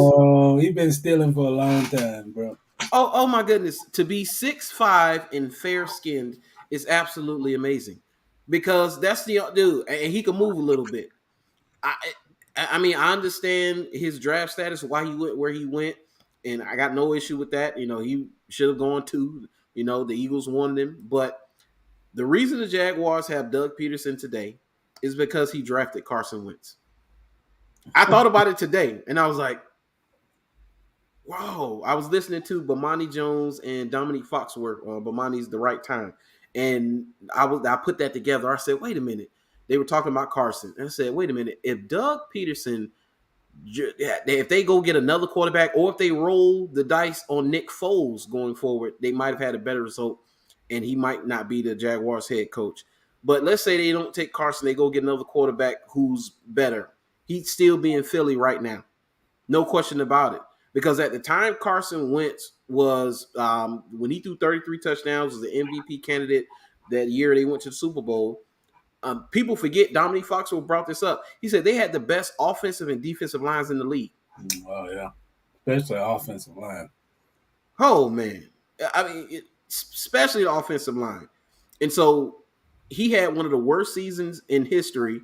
He's been stealing for a long time, bro. Oh my goodness. To be 6'5" and fair skinned is absolutely amazing. Because that's the dude, and he can move a little bit. I mean, I understand his draft status, why he went where he went, and I got no issue with that. He should have gone to. The Eagles wanted him, but the reason the Jaguars have Doug Peterson today is because he drafted Carson Wentz. I thought about it today, and I was like, "Whoa!" I was listening to Bomani Jones and Dominique Foxworth on Bomani's The Right Time, and I put that together. I said, "Wait a minute." They were talking about Carson, and I said, "Wait a minute. If Doug Peterson, if they go get another quarterback, or if they roll the dice on Nick Foles going forward, they might have had a better result, and he might not be the Jaguars head coach. But let's say they don't take Carson, they go get another quarterback who's better. He'd still be in Philly right now, no question about it. Because at the time Carson Wentz was when he threw 33 touchdowns, was the MVP candidate that year they went to the Super Bowl. People forget Dominique Foxworth brought this up. He said they had the best offensive and defensive lines in the league. Oh yeah, especially offensive line. Oh man, I mean, especially the offensive line. And so he had one of the worst seasons in history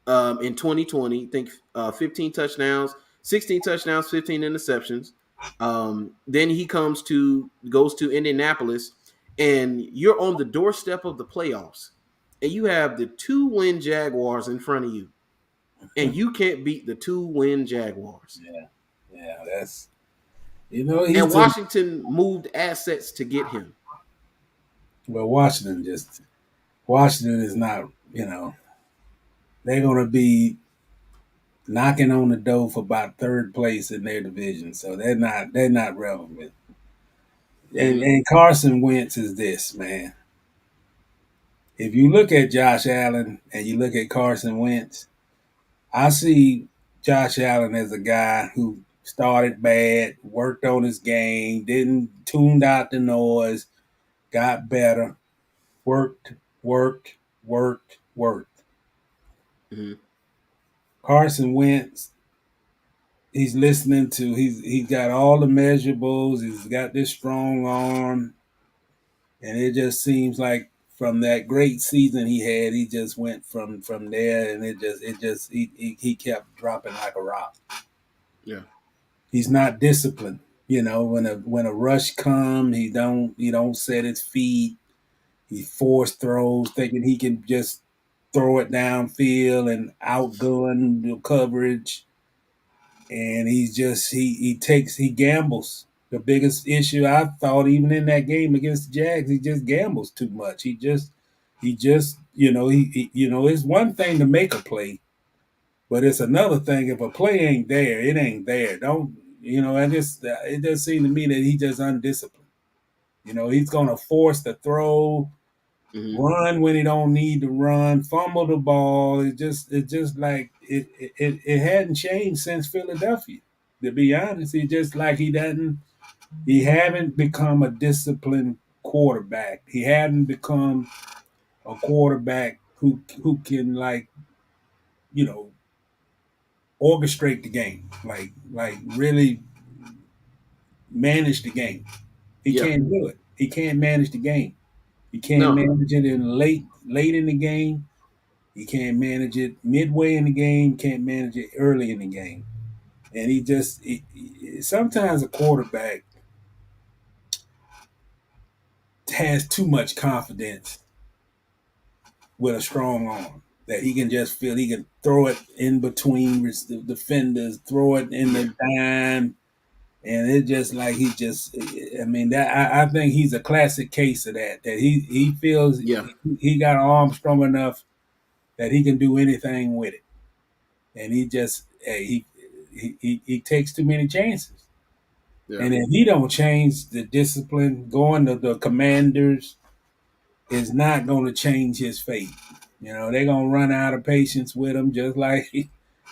in 2020. I think 15 touchdowns, 16 touchdowns, 15 interceptions. Then he goes to Indianapolis, and you're on the doorstep of the playoffs, and you have the 2-win Jaguars in front of you, and you can't beat the 2-win Jaguars. Yeah, that's and Washington moved assets to get him. Well, Washington is not. They're going to be knocking on the door for about third place in their division, so they're not relevant. And Carson Wentz is this, man. If you look at Josh Allen and you look at Carson Wentz, I see Josh Allen as a guy who started bad, worked on his game, didn't tuned out the noise, got better, worked. Mm-hmm. Carson Wentz, he's got all the measurables, he's got this strong arm, and it just seems like from that great season he had, he just went from there, and he kept dropping like a rock. Yeah, he's not disciplined. You know, when a rush come, he don't set his feet. He force throws, thinking he can just throw it downfield and outgun the coverage. And he gambles. The biggest issue I thought, even in that game against the Jags, he just gambles too much. He just it's one thing to make a play, but it's another thing if a play ain't there, it ain't there. Don't I just it does seem to me that he just undisciplined. He's gonna force the throw, Hmm. run when he don't need to run, fumble the ball. It just like it hadn't changed since Philadelphia. To be honest, he just like he haven't become a disciplined quarterback. He hadn't become a quarterback who can like you know orchestrate the game, like really manage the game. He Yeah. can't do it. He can't manage the game. He can't No. manage it in late in the game. He can't manage it midway in the game. Can't manage it early in the game. And sometimes a quarterback has too much confidence with a strong arm that he can just feel he can throw it in between the defenders, throw it in Yeah. the dime, and it just like he just. I mean, that I think he's a classic case of that. That he feels Yeah. he got an arm strong enough that he can do anything with it, and he takes too many chances. Yeah. And if he don't change the discipline, going to the Commanders is not going to change his fate. They're going to run out of patience with him, just like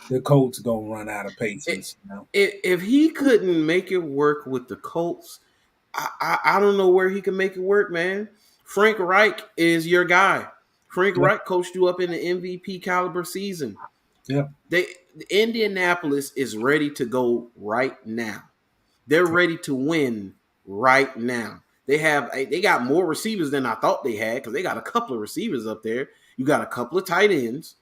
the Colts going to run out of It, patience. if he couldn't make it work with the Colts, I don't know where he can make it work, man. Frank Reich is your guy. Frank Yep, Reich coached you up in the MVP caliber season. yep, They Indianapolis is ready to go right now. They're ready to win right now. They got more receivers than I thought they had because they got a couple of receivers up there. You got a couple of tight ends.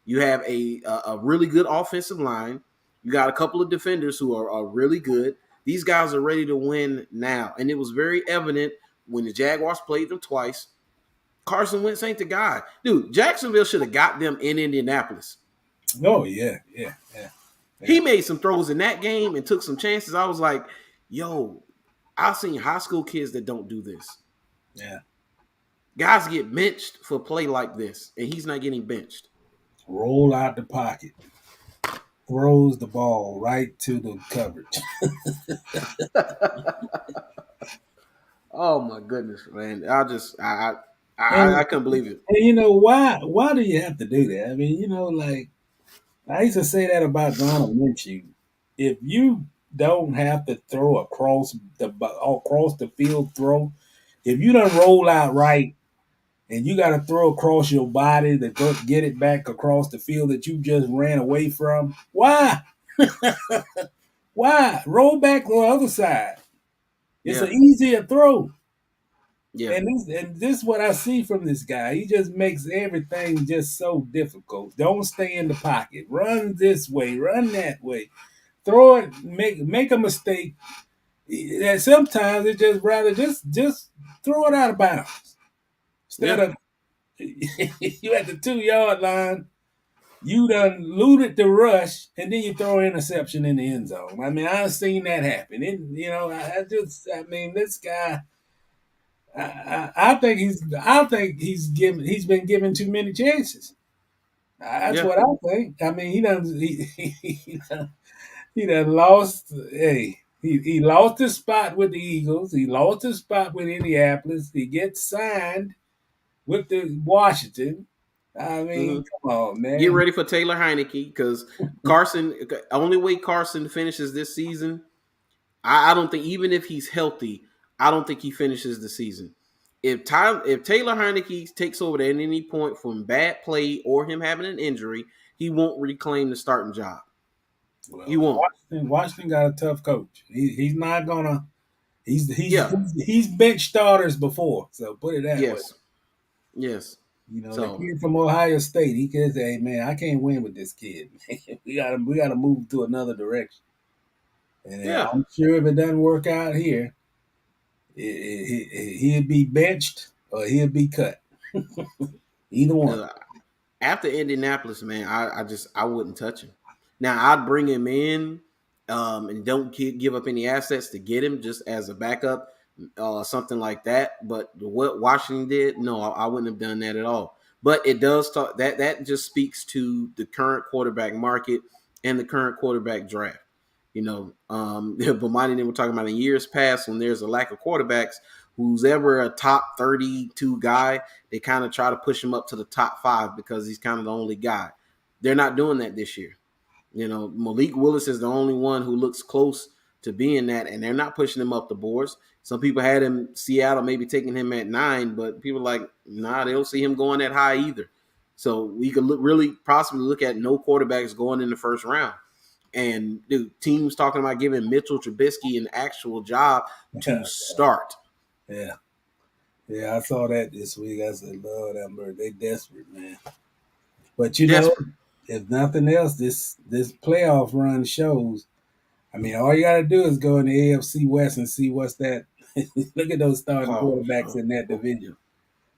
You have a really good offensive line. You got a couple of defenders who are really good. These guys are ready to win now, and it was very evident when the Jaguars played them twice. Carson Wentz ain't the guy, dude. Jacksonville should have got them in Indianapolis. oh yeah, yeah, yeah, yeah, He made some throws in that game and took some chances. I was like, yo, I've seen high school kids that don't do this. yeah. Guys get benched for play like this, and he's not getting benched. Roll out the pocket, throws the ball right to the coverage. Oh my goodness, man! I And, couldn't believe it. and why do you have to do that? I mean, like I used to say that about Donald Minshew. If you don't have to throw across the field throw, if you don't roll out right and you got to throw across your body to get it back across the field that you just ran away from, why? Why roll back to the other side? It's Yeah, an easier throw. yeah, And this is what I see from this guy. He just makes everything just so difficult. Don't stay in the pocket. Run this way. Run that way. Throw it. Make a mistake. And sometimes it just rather just throw it out of bounds instead yeah, of you at the 2 yard line. You done looted the rush, and then you throw an interception in the end zone. I mean, I've seen that happen. And, I mean, this guy. I think he's been given too many chances. That's yeah, what I think. I mean, he done lost. Hey, he lost his spot with the Eagles. He lost his spot with Indianapolis. He gets signed with the Washington. I hmm. mean, come on, Get man. ready for Taylor Heineke because Carson. Only way Carson finishes this season, I don't think even if he's healthy, I don't think he finishes the season. If Taylor Heineke takes over at any point from bad play or him having an injury, he won't reclaim the starting job. He Well, won't. Washington got a tough coach. He's not gonna. Yeah. He's bench starters before, so put it that way. Yes. Yes. The So kid from Ohio State, he could say, "Hey, man, I can't win with this kid. We gotta move to another direction." And Yeah. I'm sure if it doesn't work out here, he'll be benched or he'll be cut. Either one. After Indianapolis, man, I wouldn't touch him. Now I'd bring him in, and don't give up any assets to get him just as a backup, something like that. But what Washington did, no, I wouldn't have done that at all. But it does talk that just speaks to the current quarterback market and the current quarterback draft. But mine and them were talking about in years past when there's a lack of quarterbacks. Who's ever a top 32 guy, they kind of try to push him up to the top 5 because he's kind of the only guy. They're not doing that this year. Malik Willis is the only one who looks close to being that, and they're not pushing him up the boards. Some people had him, Seattle maybe taking him at 9, but people are like, nah, they don't see him going that high either. So we could really possibly look at no quarterbacks going in the first round. And dude, teams talking about giving Mitchell Trubisky an actual job to start. Yeah. Yeah, I saw that this week. I said, Lord have mercy, they desperate, man. But know, if nothing else, this playoff run shows. I mean, all you got to do is go in the AFC West and see what's that. Look at those starting quarterbacks in that division.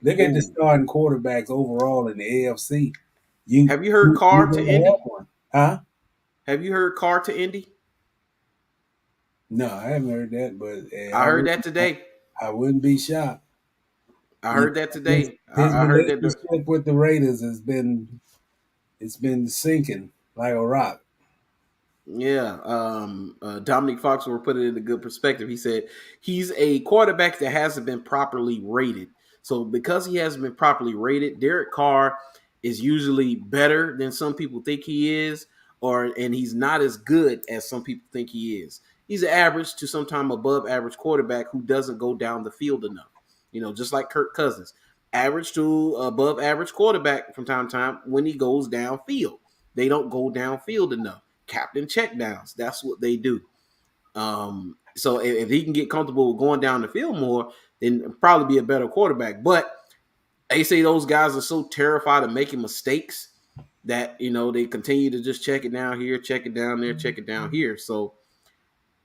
Look at the starting quarterbacks overall in the AFC. Have you heard Carr to Indy? Huh? Have you heard Carr to Indy? No, I haven't heard that, but I heard that today. I wouldn't be shocked. I heard that today. His I heard that relationship with the Raiders has been sinking like a rock. Yeah. Dominic Foxworth put it in a good perspective. He said he's a quarterback that hasn't been properly rated. So because he hasn't been properly rated, Derek Carr is usually better than some people think he is, and he's not as good as some people think he is. He's an average to sometime above average quarterback who doesn't go down the field enough. Just like Kirk Cousins. Average to above average quarterback from time to time when he goes downfield. They don't go downfield enough. Captain checkdowns. That's what they do. So if he can get comfortable with going down the field more, then it'll probably be a better quarterback. But they say those guys are so terrified of making mistakes that, they continue to just check it down here, check it down there, check it down here. So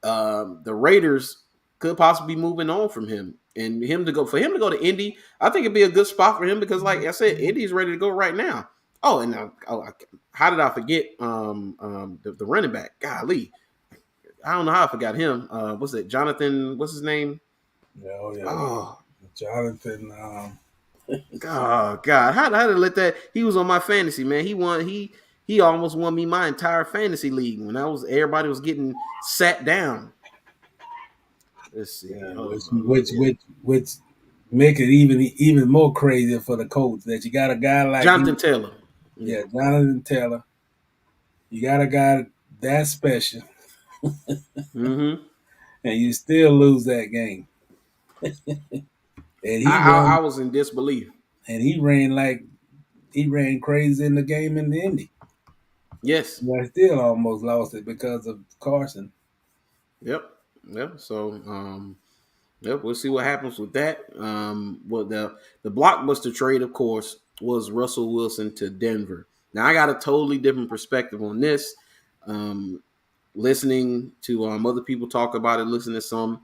the Raiders could possibly be moving on from him. And for him to go to Indy, I think it'd be a good spot for him because, like I said, Indy's ready to go right now. Oh, and how did I forget the running back? Golly, I don't know how I forgot him. What's it? Jonathan? What's his name? Jonathan. Oh God, how did I let that? He was on my fantasy, man. He won. He almost won me my entire fantasy league when everybody was getting sat down. Let's see. Yeah, which make it even more crazy for the coach that you got a guy like Jonathan Taylor. Yeah, Jonathan Taylor. You got a guy that special, mm-hmm. and you still lose that game. And I was in disbelief. And he ran crazy in the game in the Indy. Yes, but I still almost lost it because of Carson. Yep. So, we'll see what happens with that. Well, the blockbuster trade, of course, was Russell Wilson to Denver. Now, I got a totally different perspective on this. Listening to other people talk about it, listening to some.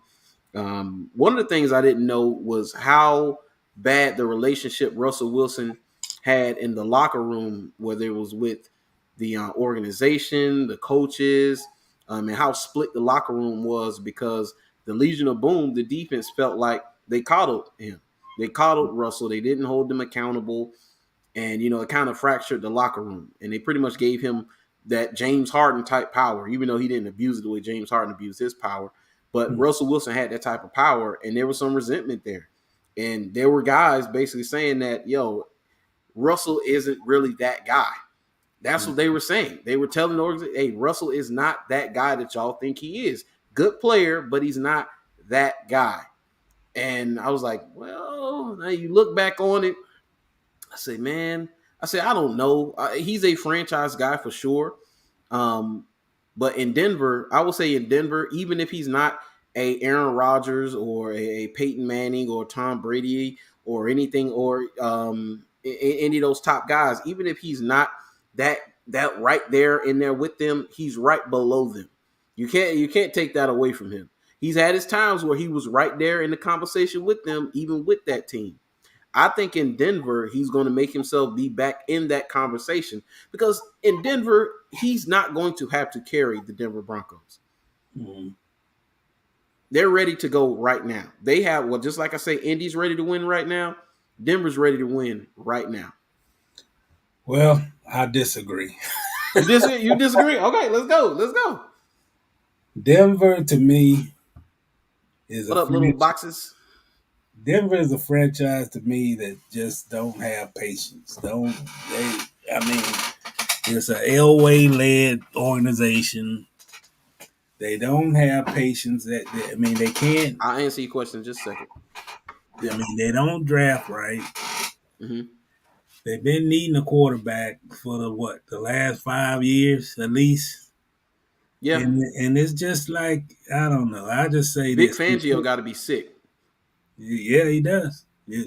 One of the things I didn't know was how bad the relationship Russell Wilson had in the locker room, whether it was with the organization, the coaches, and how split the locker room was because the Legion of Boom, the defense felt like they coddled him. They coddled Russell. They didn't hold him accountable. And, it kind of fractured the locker room. And they pretty much gave him that James Harden type power, even though he didn't abuse it the way James Harden abused his power. But Russell Wilson had that type of power, and there was some resentment there. And there were guys basically saying that, Russell isn't really that guy. That's what they were saying. They were telling the organization, hey, Russell is not that guy that y'all think he is. Good player, but he's not that guy. And I was like, well, now you look back on it. I say, I don't know. He's a franchise guy for sure. But in Denver, I would say in Denver, even if he's not a Aaron Rodgers or a Peyton Manning or Tom Brady or anything, or any of those top guys, even if he's not that right there in there with them, he's right below them. You can't take that away from him. He's had his times where he was right there in the conversation with them, even with that team. I think in Denver, he's going to make himself be back in that conversation because in Denver, he's not going to have to carry the Denver Broncos. Mm-hmm. They're ready to go right now. They have, well, just like I say, Indy's ready to win right now. Denver's ready to win right now. Well, I disagree. You disagree? Okay, let's go. Let's go. Denver, to me, is What up, little boxes? Denver is a franchise to me that just don't have patience. It's an Elway led organization. They don't have patience. They can't. I'll answer your question in just a second. Yeah. They don't draft right. Mm-hmm. They've been needing a quarterback for the last 5 years at least. Yeah. And it's just like, I don't know. I just say Vic this. Fangio got to be sick. Yeah, he does.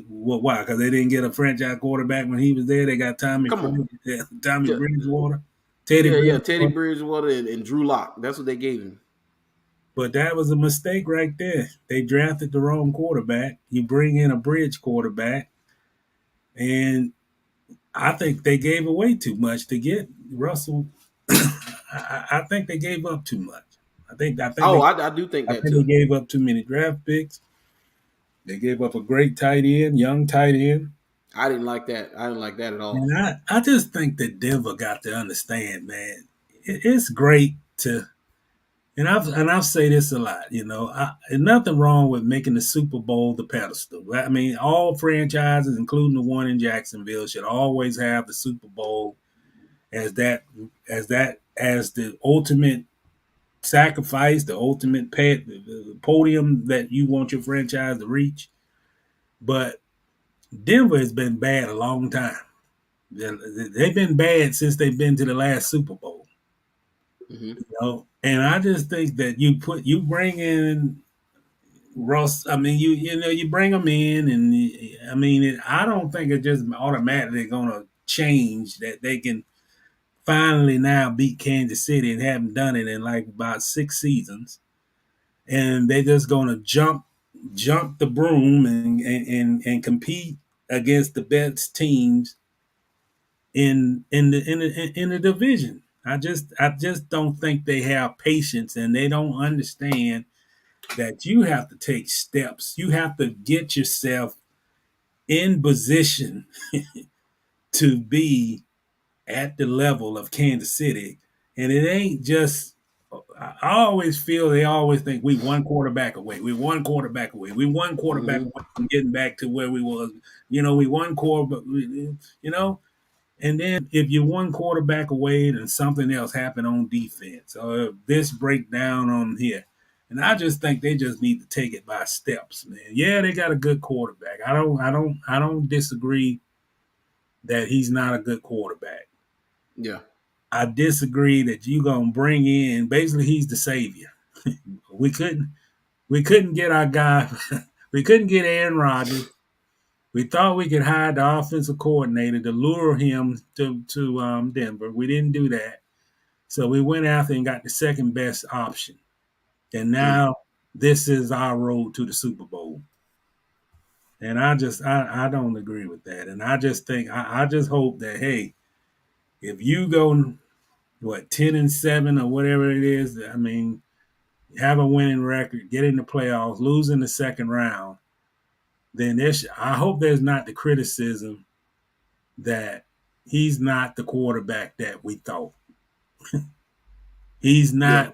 Why? Because they didn't get a franchise quarterback when he was there. They got Tommy Bridgewater, Teddy Bridgewater and Drew Lock. That's what they gave him. But that was a mistake right there. They drafted the wrong quarterback. You bring in a bridge quarterback, and I think they gave away too much to get Russell. I think they gave up too much. I do think that too. They gave up too many draft picks. They gave up a great tight end, young tight end. I didn't like that. I didn't like that at all. And I just think that Denver got to understand, man. It's great to, and I've say this a lot, there's nothing wrong with making the Super Bowl the pedestal. I mean, all franchises, including the one in Jacksonville, should always have the Super Bowl as the ultimate sacrifice, the ultimate the podium that you want your franchise to reach. But Denver has been bad a long time. They've been bad since they've been to the last Super Bowl. Mm-hmm. And I just think that you bring in Russ. I mean, you bring them in, and I don't think it's just automatically going to change that they can finally now beat Kansas City and haven't done it in like about 6 seasons, and they're just going to jump the broom and compete against the best teams in the division. I just don't think they have patience, and they don't understand that you have to take steps. You have to get yourself in position to be at the level of Kansas City. And it ain't just, I always feel they always think we one quarterback away. We one quarterback away. We one quarterback away from getting back to where we was. We one quarterback, and then if you're one quarterback away, then something else happened on defense, or this breakdown on here. And I just think they just need to take it by steps, man. Yeah, they got a good quarterback. I don't disagree that he's not a good quarterback. Yeah. I disagree that you're gonna bring in, basically he's the savior. we couldn't get our guy. We couldn't get Aaron Rodgers. We thought we could hire the offensive coordinator to lure him to Denver. We didn't do that. So we went after and got the second best option. And now this is our road to the Super Bowl. And I don't agree with that. And I just think, I just hope that, hey, if you go, 10-7 or whatever it is, have a winning record, get in the playoffs, lose in the second round, then I hope there's not the criticism that he's not the quarterback that we thought. He's not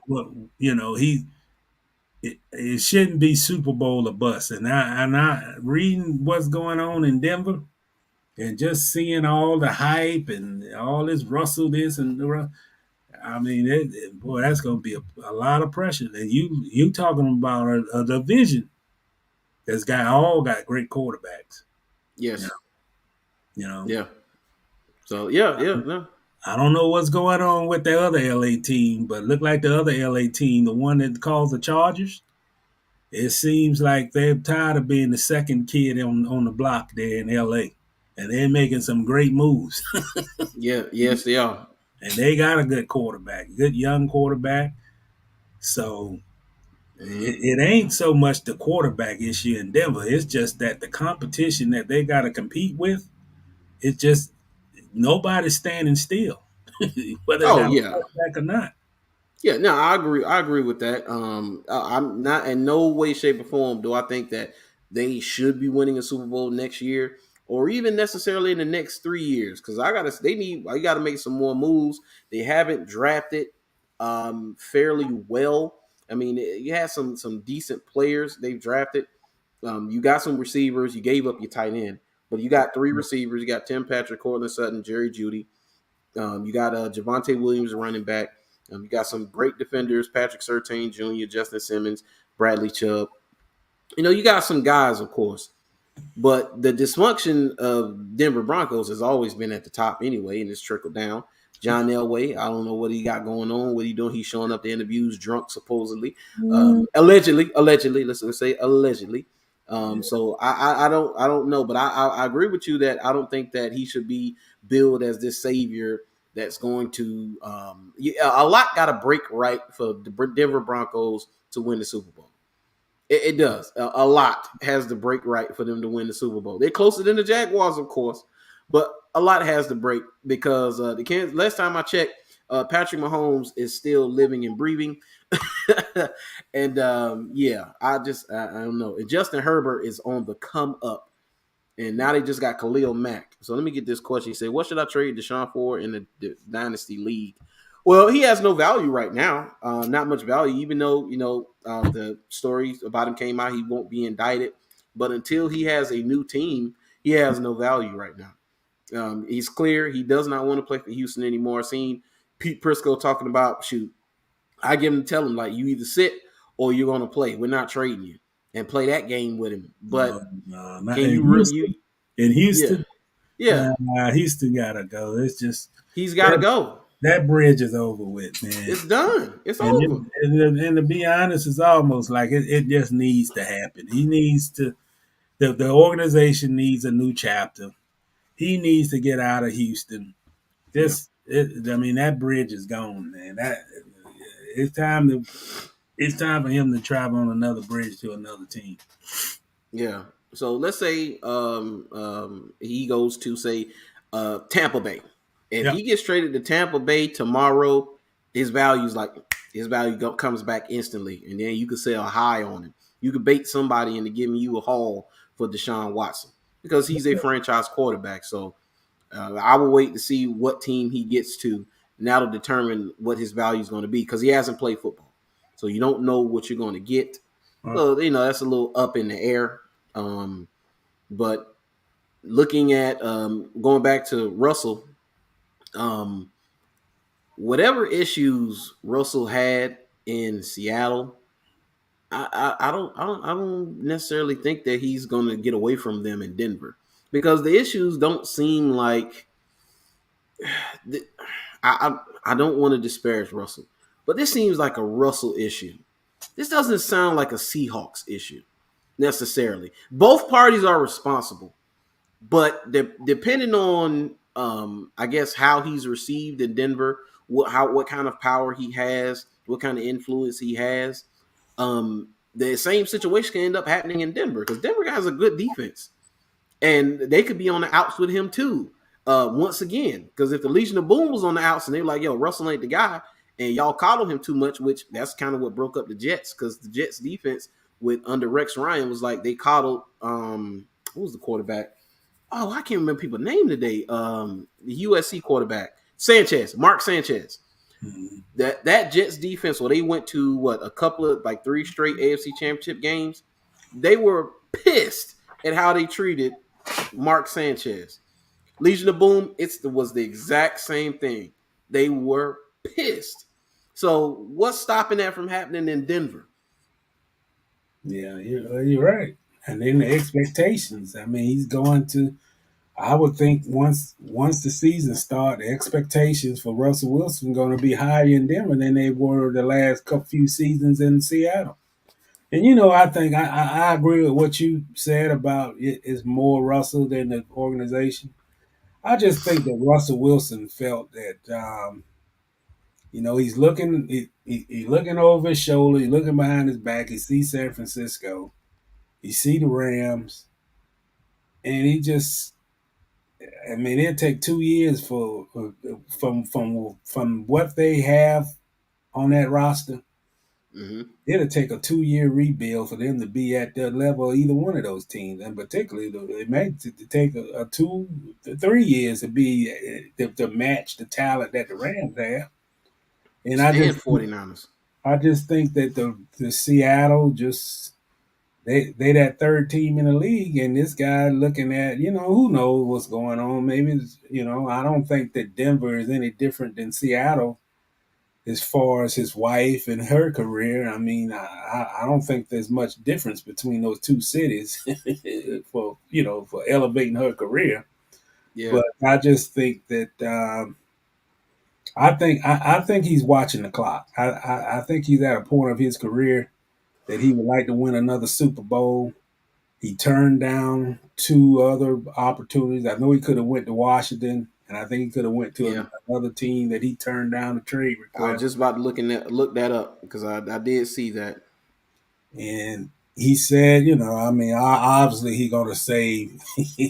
it shouldn't be Super Bowl or bust. And I reading what's going on in Denver and just seeing all the hype and all this Russell this and boy, that's going to be a lot of pressure. And you talking about a division that's got great quarterbacks. Yes. Yeah. So no. I don't know what's going on with the other LA team, but look like the other LA team, the one that calls the Chargers, it seems like they're tired of being the second kid on the block there in LA. And they're making some great moves. Yes, they are. And they got a good quarterback, good young quarterback. So it ain't so much the quarterback issue in Denver. It's just that the competition that they got to compete with, it's just nobody's standing still, whether they Oh got a yeah, quarterback or not. yeah. No, I agree. I agree with that. I'm not in no way, shape, or form do I think that they should be winning a Super Bowl next year, or even necessarily in the next 3 years. Because I gotta make some more moves. They haven't drafted fairly well. I mean, you had some decent players they've drafted. You got some receivers. You gave up your tight end, but you got three receivers. You got Tim Patrick, Cortland Sutton, Jerry Judy. You got Javonte Williams, running back. You got some great defenders: Patrick Surtain Jr., Justin Simmons, Bradley Chubb. You got some guys, of course, but the dysfunction of Denver Broncos has always been at the top anyway, and it's trickled down. John Elway, I don't know what he got going on. What he doing? He's showing up to interviews drunk, supposedly, allegedly. Let's say allegedly. So I don't know, but I agree with you that I don't think that he should be billed as this savior that's going to. A lot got to break right for the Denver Broncos to win the Super Bowl. It does. A lot has to break right for them to win the Super Bowl. They're closer than the Jaguars, of course, but a lot has to break because last time I checked, Patrick Mahomes is still living and breathing. And yeah, I don't know. And Justin Herbert is on the come up. And now they just got Khalil Mack. So let me get this question. He said, what should I trade Deshaun for in the Dynasty League? Well, he has no value right now. Not much value, even though, the stories about him came out, he won't be indicted. But until he has a new team, he has no value right now. He's clear. He does not want to play for Houston anymore. I've seen Pete Prisco talking about, shoot, I give him to tell him, like, you either sit or you're going to play. We're not trading you. And play that game with him. But Not can in you Houston. In yeah. Houston, Yeah. Houston gotta go. It's just He's got to go. that bridge is over with, man. It's done. It's And, over. and to be honest, it's almost like it just needs to happen. He needs to. The organization needs a new chapter. He needs to get out of Houston. I mean, that bridge is gone, man. It's time to. It's time for him to travel on another bridge to another team. Yeah. So let's say he goes to, say, Tampa Bay. If Yep. he gets traded to Tampa Bay tomorrow, his value comes back instantly, and then you could sell high on him. You could bait somebody into giving you a haul for Deshaun Watson because he's a franchise quarterback. So I will wait to see what team he gets to, and that'll determine what his value is going to be because he hasn't played football. So you don't know what you're going to get. So, that's a little up in the air. But looking at going back to Russell, whatever issues Russell had in Seattle, I don't necessarily think that he's going to get away from them in Denver because the issues don't seem like. I don't want to disparage Russell, but this seems like a Russell issue. This doesn't sound like a Seahawks issue necessarily. Both parties are responsible, but depending on, I guess, how he's received in Denver, what kind of power he has, what kind of influence he has, the same situation can end up happening in Denver because Denver has a good defense, and they could be on the outs with him too. Once again, because if the Legion of Boom was on the outs and they're like, "Yo, Russell ain't the guy," and y'all coddle him too much, which that's kind of what broke up the Jets because the Jets defense under Rex Ryan was like they coddled. Who was the quarterback? Oh, I can't remember people's name today. The USC quarterback, Mark Sanchez. Mm-hmm. That Jets defense, they went to a couple of like 3 straight AFC Championship games. They were pissed at how they treated Mark Sanchez. Legion of Boom, was the exact same thing. They were pissed. So what's stopping that from happening in Denver? Yeah, you're right. And then the expectations. I mean, he's going to. I would think once the season starts, the expectations for Russell Wilson are going to be higher in Denver than they were the last few seasons in Seattle. And I think I agree with what you said about it is more Russell than the organization. I just think that Russell Wilson felt that He's looking he looking over his shoulder, he's looking behind his back, he sees San Francisco, he see the Rams, and he just I mean it'll take 2 years for from what they have on that roster. Mm-hmm. It'll take a 2 year rebuild for them to be at that level of either one of those teams, and particularly it may take a 2 to 3 years to be to match the talent that the Rams have. And And 49ers. I just think that the Seattle just they that third team in the league, and this guy looking at who knows what's going on. Maybe I don't think that Denver is any different than Seattle as far as his wife and her career. I mean, I don't think there's much difference between those two cities for elevating her career. Yeah. But I just think that I think he's watching the clock. I think he's at a point of his career that he would like to win another Super Bowl. He turned down two other opportunities. I know he could have went to Washington, and I think he could have went to another team that he turned down the trade I request. was just about to look that up because I did see that. And he said, I mean, obviously he's going to say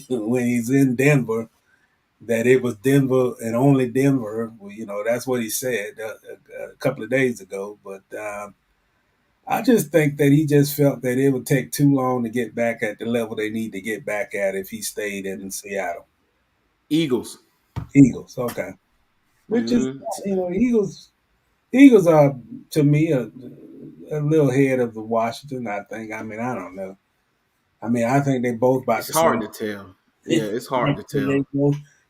when he's in Denver that it was Denver and only Denver. Well, that's what he said a couple of days ago. But I just think that he just felt that it would take too long to get back at the level they need to get back at if he stayed in Seattle. Eagles. Okay. Which is, Mm-hmm. Eagles are, to me, a little ahead of the Washington, I think. I mean, I don't know. I mean, I think they both about It's the hard same. to tell. Yeah, it's hard to tell.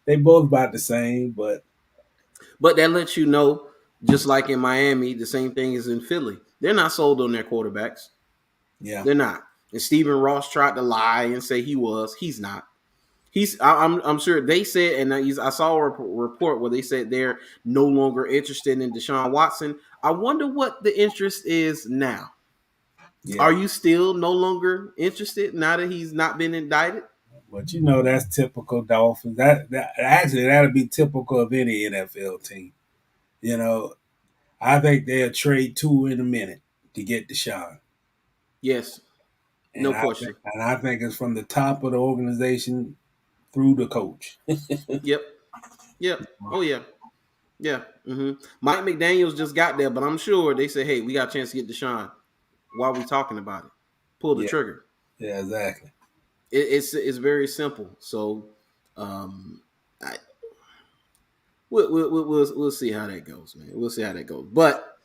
They both about the same, but that lets you know, just like in Miami, the same thing is in Philly. They're not sold on their quarterbacks. yeah, They're not. And Stephen Ross tried to lie and say he was. He's not. I'm sure they said, and I saw a report where they said they're no longer interested in Deshaun Watson. I wonder what the interest is now. yeah. Are you still no longer interested now that he's not been indicted? But that's typical Dolphins. That actually that'll be typical of any NFL team. You know, I think they'll trade two in a minute to get Deshaun. Yes, And no question. I think it's from the top of the organization through the coach. Yep, yep. Oh yeah, yeah. Mike McDaniel's just got there, but I'm sure they said, "Hey, we got a chance to get Deshaun. Why are we talking about it? Pull the Yeah, trigger." yeah, exactly. It's very simple. So, I, we'll see how that goes, man. We'll see how that goes. But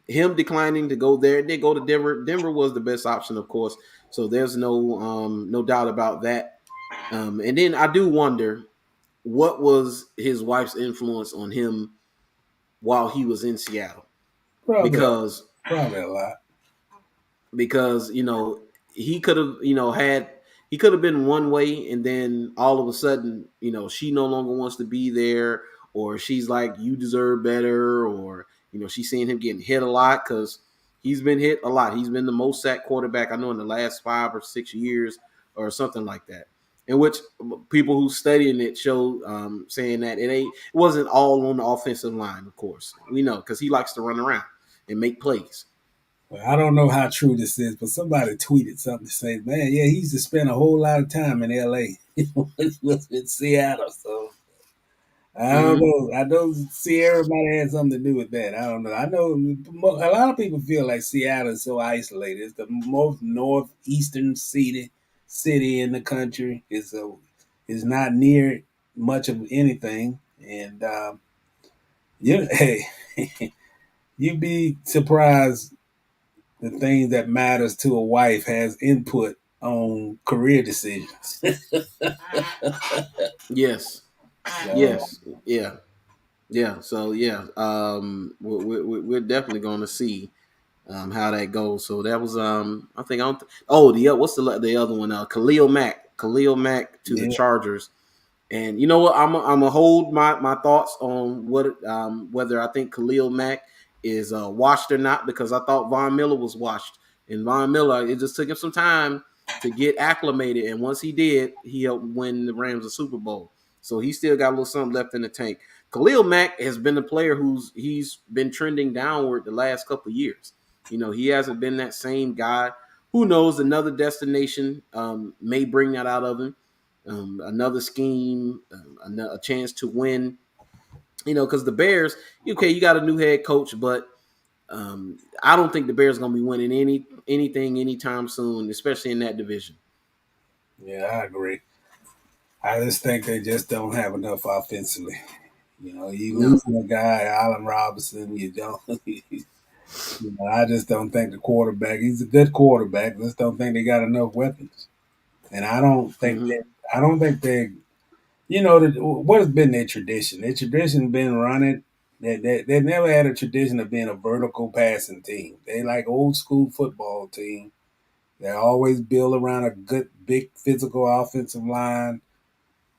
him declining to go there, they go to Denver. Denver was the best option, of course. So there's no doubt about that. And then I do wonder what was his wife's influence on him while he was in Seattle, Probably, because probably a lot. he could have had he could have been one way, and then all of a sudden she no longer wants to be there, or she's like, you deserve better, or she's seeing him getting hit a lot because he's been hit a lot. He's been the most sacked quarterback I know in the last 5 or 6 years or something like that, in which people who studying it show saying that it wasn't all on the offensive line. Of course we know, because he likes to run around and make plays. Well, I don't know how true this is, but somebody tweeted something to say, man, yeah, he used to spend a whole lot of time in LA. He was in Seattle. So I don't Mm-hmm. know. I know Sierra might have had something to do with that. I don't know. I know a lot of people feel like Seattle is so isolated. It's the most northeastern city in the country. It's not near much of anything. And hey, you'd be surprised the things that matters to a wife has input on career decisions. Yes. So, Yes. Yeah. Yeah. So yeah, we're definitely going to see how that goes. So that was I think I don't. Oh, what's the other one? Khalil Mack to the yeah, Chargers. And you know what? I'm gonna hold my thoughts on whether I think Khalil Mack is washed or not, because I thought Von Miller was washed, and Von Miller, it just took him some time to get acclimated, and once he did, he helped win the Rams a Super Bowl. So he still got a little something left in the tank. Khalil Mack has been a player he's been trending downward the last couple of years. He hasn't been that same guy. Who knows? Another destination may bring that out of him. Another scheme, a chance to win. Because the Bears, okay, you got a new head coach, but I don't think the Bears are going to be winning anything anytime soon, especially in that division. Yeah, I agree. I just think they just don't have enough offensively. You No. losing a guy, Allen Robinson, you don't. I just don't think the quarterback. He's a good quarterback. Just don't think they got enough weapons, and I don't think Mm-hmm. that. I don't think they. What has been their tradition? Their tradition been running. They never had a tradition of being a vertical passing team. They like old school football team. They always build around a good, big physical offensive line.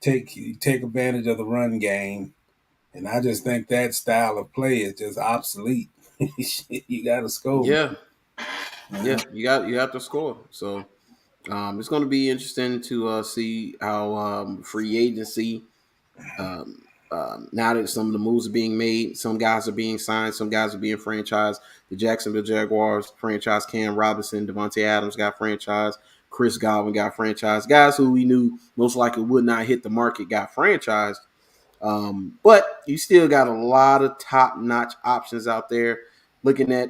Take advantage of the run game, and I just think that style of play is just obsolete. You got to score. Yeah, Man. yeah, you have to score. So it's going to be interesting to see how free agency. Now that some of the moves are being made, some guys are being signed, some guys are being franchised. The Jacksonville Jaguars franchise Cam Robinson, Devontae Adams got franchised. Chris Godwin got franchised. Guys who we knew most likely would not hit the market got franchised. But you still got a lot of top-notch options out there. Looking at,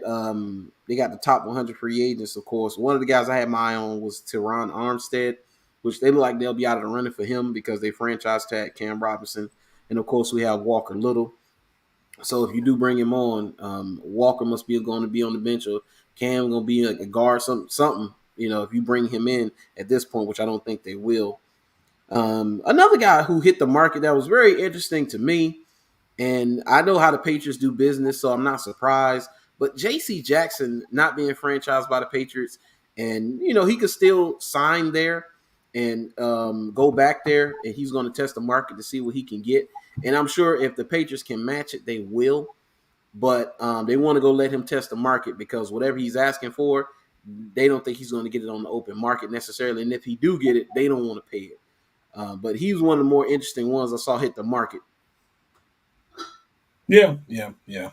they got the top 100 free agents, of course. One of the guys I had my eye on was Teron Armstead, which they look like they'll be out of the running for him because they franchise tag Cam Robinson. And, of course, we have Walker Little. So if you do bring him on, Walker must be going to be on the bench, or Cam going to be like a guard, something. If you bring him in at this point, which I don't think they will. Another guy who hit the market that was very interesting to me, and I know how the Patriots do business, so I'm not surprised. But J.C. Jackson not being franchised by the Patriots, and he could still sign there and go back there, and he's going to test the market to see what he can get. And I'm sure if the Patriots can match it, they will. But they want to go let him test the market because whatever he's asking for, they don't think he's going to get it on the open market necessarily. And if he do get it, they don't want to pay it. But he was one of the more interesting ones I saw hit the market. Yeah, yeah, yeah,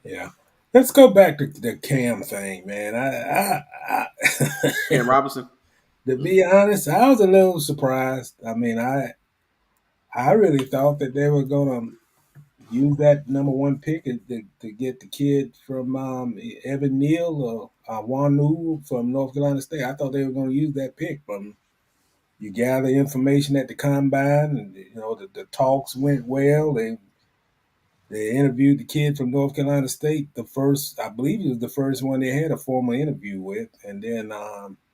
yeah. Let's go back to the Cam thing, man. Cam Robinson. To be honest, I was a little surprised. I mean, I really thought that they were gonna use that number one pick to get the kid from Evan Neal or Wanu from North Carolina State. I thought they were going to use that pick from. You gather information at the combine, and the talks went well. They interviewed the kid from North Carolina State. The first, I believe, it was the first one they had a formal interview with, and then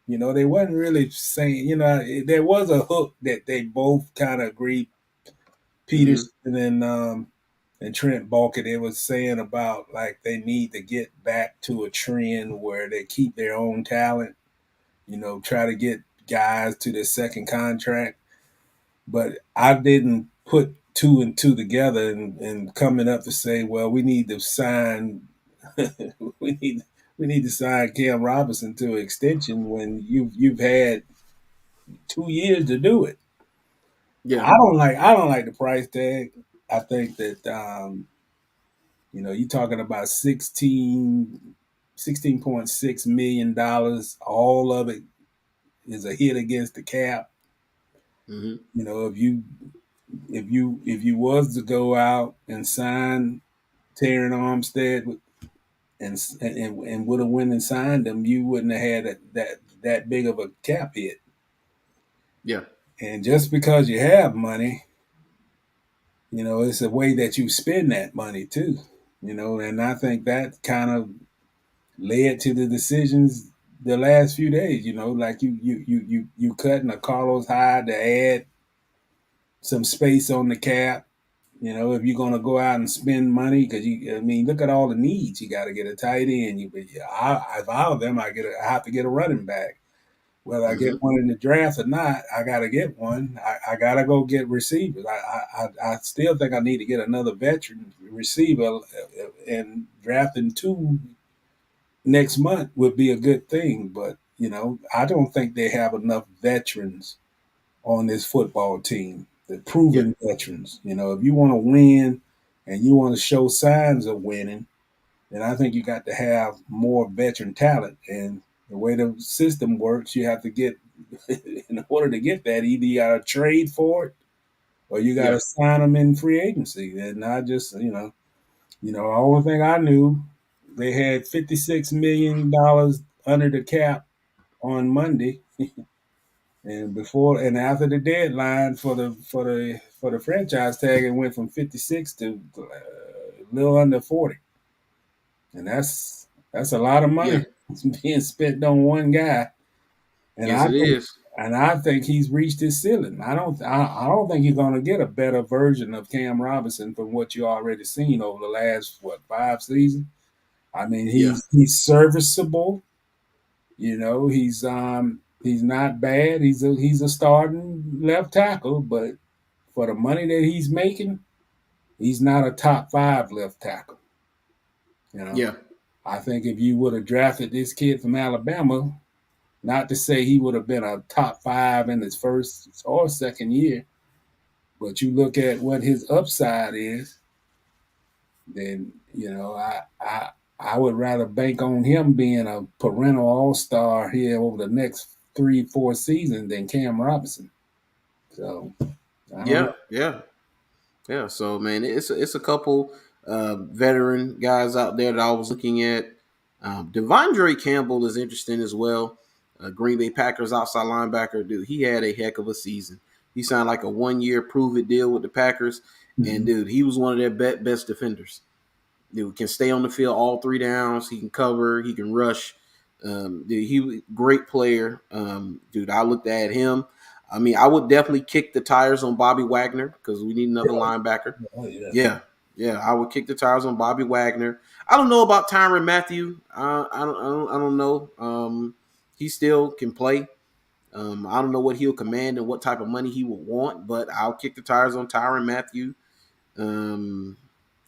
they wasn't really saying. There was a hook that they both kind of agreed. Mm-hmm. Peterson and Trent Baalke, they was saying about like they need to get back to a trend where they keep their own talent. Try to get guys to their second contract. But I didn't put two and two together and coming up to say, well, we need to sign we need to sign Cam Robinson to an extension when you've had 2 years to do it. Yeah. I don't like the price tag. I think that you're talking about $16.6 million. All of it is a hit against the cap. Mm-hmm. If you was to go out and sign Terran Armstead and would have went and signed him, you wouldn't have had that big of a cap hit. Yeah. And just because you have money, it's a way that you spend that money too. And I think that kind of led to the decisions the last few days. Like you cutting a Carlos Hyde to add some space on the cap. If you're gonna go out and spend money, because look at all the needs. You got to get a tight end. If I were them, I have to get a running back. Whether I get Mm-hmm. one in the draft or not, I got to get one. I got to go get receivers. I still think I need to get another veteran receiver, and drafting two next month would be a good thing. But I don't think they have enough veterans on this football team. the Yeah. proven veterans. You know, if you want to win and you want to show signs of winning, then I think you got to have more veteran talent. And the way the system works, you have to get in order to get that, either you got to trade for it or you got Yeah. to sign them in free agency. And I just, the only thing I knew, they had $56 million under the cap on Monday, and before and after the deadline for the franchise tag, it went from 56 to a little under 40, and that's a lot of Yeah. money being spent on one guy. And Yes, I it think is. and I think he's reached his ceiling. I don't think you're going to get a better version of Cam Robinson from what you already seen over the last 5 seasons. I mean, Yeah. he's serviceable. He's not bad. He's a starting left tackle, but for the money that he's making, he's not a top five left tackle. You know, Yeah. I think if you would have drafted this kid from Alabama, not to say he would have been a top five in his first or second year, but you look at what his upside is, then I would rather bank on him being a perennial all star here over the next 3-4 seasons than Cam Robinson. So I don't Yeah. know. Yeah. Yeah. So man, it's a couple veteran guys out there that I was looking at. Devondre Campbell is interesting as well. Green Bay Packers outside linebacker, dude. He had a heck of a season. He signed like a 1 year prove it deal with the Packers, and Mhm. dude, he was one of their best defenders. Dude can stay on the field all three downs. He can cover. He can rush. Dude, he was a great player. Dude, I looked at him. I mean, I would definitely kick the tires on Bobby Wagner because we need another linebacker. Oh yeah. Yeah, yeah, I would kick the tires on Bobby Wagner. I don't know about Tyrann Mathieu. I don't know. He still can play. I don't know what he'll command and what type of money he will want, but I'll kick the tires on Tyrann Mathieu. Um,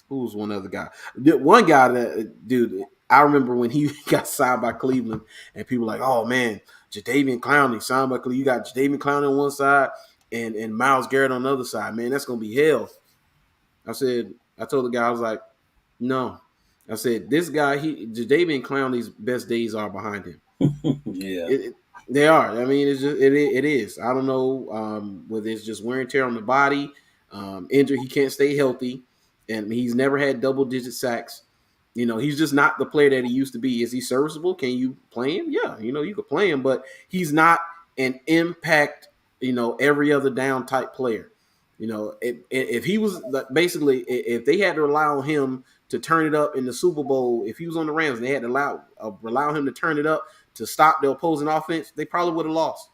who was one other guy? One guy that, dude, I remember when he got signed by Cleveland, and people were like, oh man, Jadeveon Clowney signed by Cleveland. You got Jadeveon Clowney on one side and Myles Garrett on the other side. Man, that's gonna be hell. I told the guy, I was like, no. I said, this guy, Jadeveon Clowney's best days are behind him. Yeah. They are. I mean, it is. I don't know whether it's just wear and tear on the body, injury. He can't stay healthy, and he's never had double digit sacks. He's just not the player that he used to be. Is he serviceable? Can you play him? Yeah, you could play him, but he's not an impact. Every other down type player. If he was basically, if they had to rely on him to turn it up in the Super Bowl, if he was on the Rams, and they had to rely on him to turn it up to stop the opposing offense, they probably would have lost.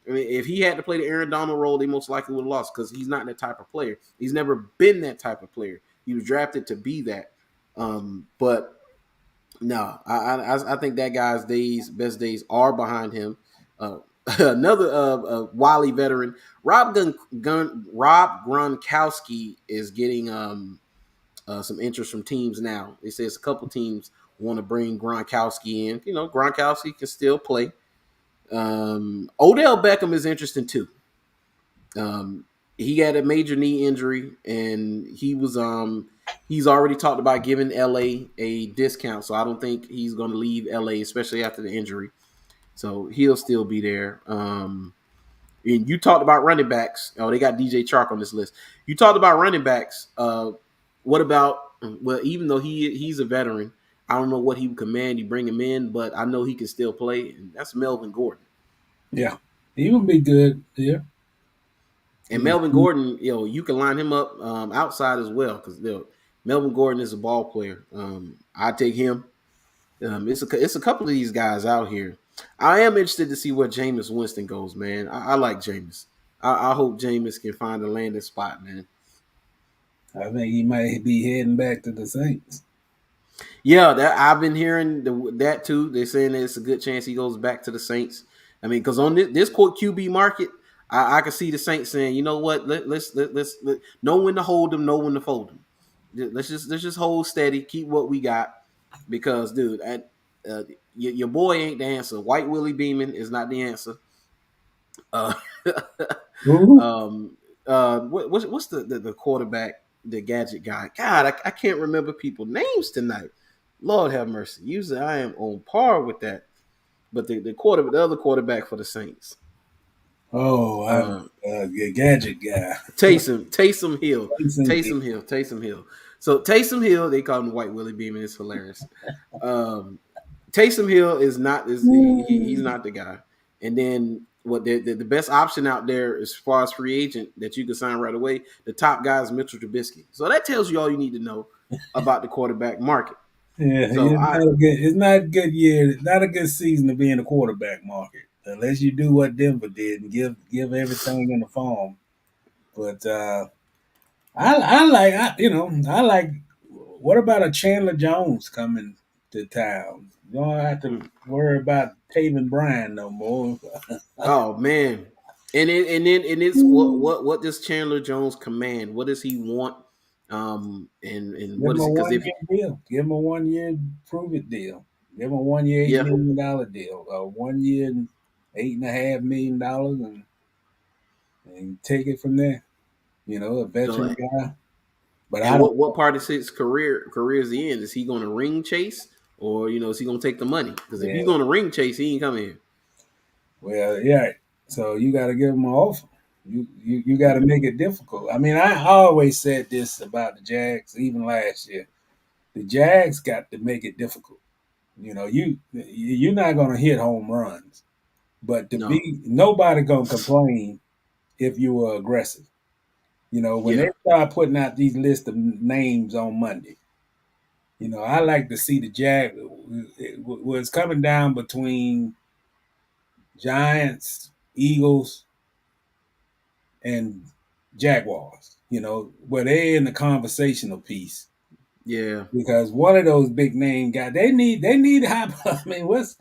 I mean, if he had to play the Aaron Donald role, they most likely would have lost because he's not that type of player. He's never been that type of player. He was drafted to be that. But no, I think that guy's best days are behind him. Another Wily veteran, Rob Gronkowski is getting some interest from teams now. It says a couple teams want to bring Gronkowski in. Gronkowski can still play. Odell Beckham is interesting too. He had a major knee injury, and he's already talked about giving LA a discount. So I don't think he's going to leave LA, especially after the injury. So he'll still be there. And you talked about running backs. Oh, they got DJ Chark on this list. You talked about running backs. What about? Well, even though he's a veteran, I don't know what he would command. You bring him in, but I know he can still play, and that's Melvin Gordon. Yeah. He would be good. Yeah. And Yeah. Melvin Gordon, you can line him up outside as well because Melvin Gordon is a ball player. I take him. It's a couple of these guys out here. I am interested to see where Jameis Winston goes, man. I like Jameis. I hope Jameis can find a landing spot, man. I think he might be heading back to the Saints. Yeah, that I've been hearing that too. They're saying that it's a good chance he goes back to the Saints. I mean, because on this quote QB market, I can see the Saints saying, you know what, let's know when to hold them, know when to fold them. Let's just hold steady, keep what we got, because dude, your boy ain't the answer. White Willie Beeman is not the answer. Uh, Who? um, What's the quarterback, the gadget guy? God, I can't remember people names tonight. Lord have mercy. Usually I am on par with that, but the other quarterback for the Saints, Oh, I'm uh, a gadget guy. Taysom Hill, Jason Taysom Hill, Taysom Hill. So Taysom Hill, they call him White Willie Beeman. It's hilarious. Um, Taysom Hill he's Hill. not the guy. And then what the best option out there as far as free agent that you can sign right away, the top guy is Mitchell Trubisky. So that tells you all you need to know about the quarterback market. Yeah, So it's not a good year. It's not a good season to be in the quarterback market unless you do what Denver did and give everything in the farm. But I like. What about a Chandler Jones coming to town? You don't have to worry about Taven Bryan no more. oh man. And it's what does Chandler Jones command? What does he want? And Give what him is a it? Because 1 year deal. Give him a 1 year prove it deal. Give him a 1 year $8 yeah, million deal. A 1 year $8.5 million and take it from there. A so veteran guy. But I and don't. what part of his career is he in? Is he going to ring chase, or is he going to take the money? Because if he's Yeah. going to ring chase, he ain't coming here. Well, yeah. So you got to give him an offer. You got to make it difficult. I mean, I always said this about the Jags, even last year. The Jags got to make it difficult. You're not going to hit home runs, but No, nobody going to complain if you were aggressive. When they yeah, start putting out these lists of names on Monday, I like to see the Jag was coming down between Giants, Eagles, and Jaguars. Where they're in the conversational piece yeah, because one of those big name guys they need high. I mean, West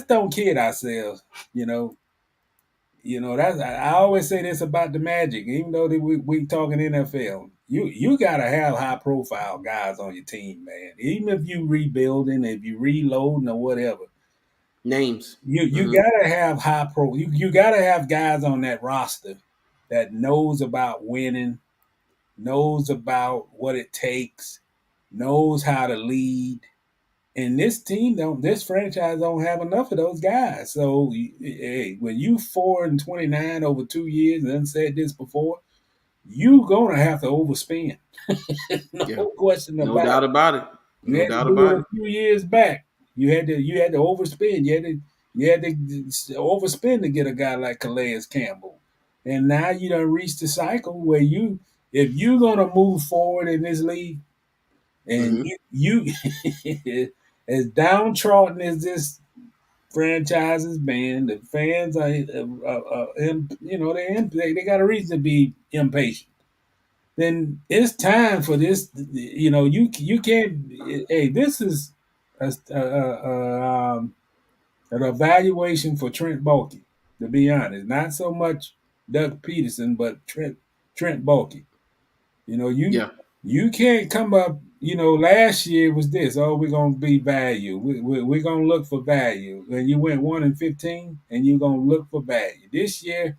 don't kid ourselves. You know, that's I always say this about the Magic. Even though we talking NFL, you gotta have high profile guys on your team, man. Even if you rebuilding, if you reloading or whatever, names. you Hmm. gotta have you gotta have guys on that roster that knows about winning, knows about what it takes, knows how to lead. And this franchise don't have enough of those guys. So, hey, when you 4-29 over 2 years, and I said this before, you gonna have to overspend. No Yeah, question no about doubt it. about it. You No had to doubt do it about a it. few years back. You had to overspend. You had to overspend to get a guy like Calais Campbell. And now you done reached the cycle where if you're gonna move forward in this league, and Hmm. as downtrodden as this franchise has been, the fans they got a reason to be impatient. Then it's time for this. You can't. Hey, this is an evaluation for Trent Baalke. To be honest, not so much Doug Peterson, but Trent Baalke. You know, you Yeah, you can't come up. Last year was this. Oh, we're gonna be value. We're gonna look for value. And you went 1-15, and you're gonna look for value. This year,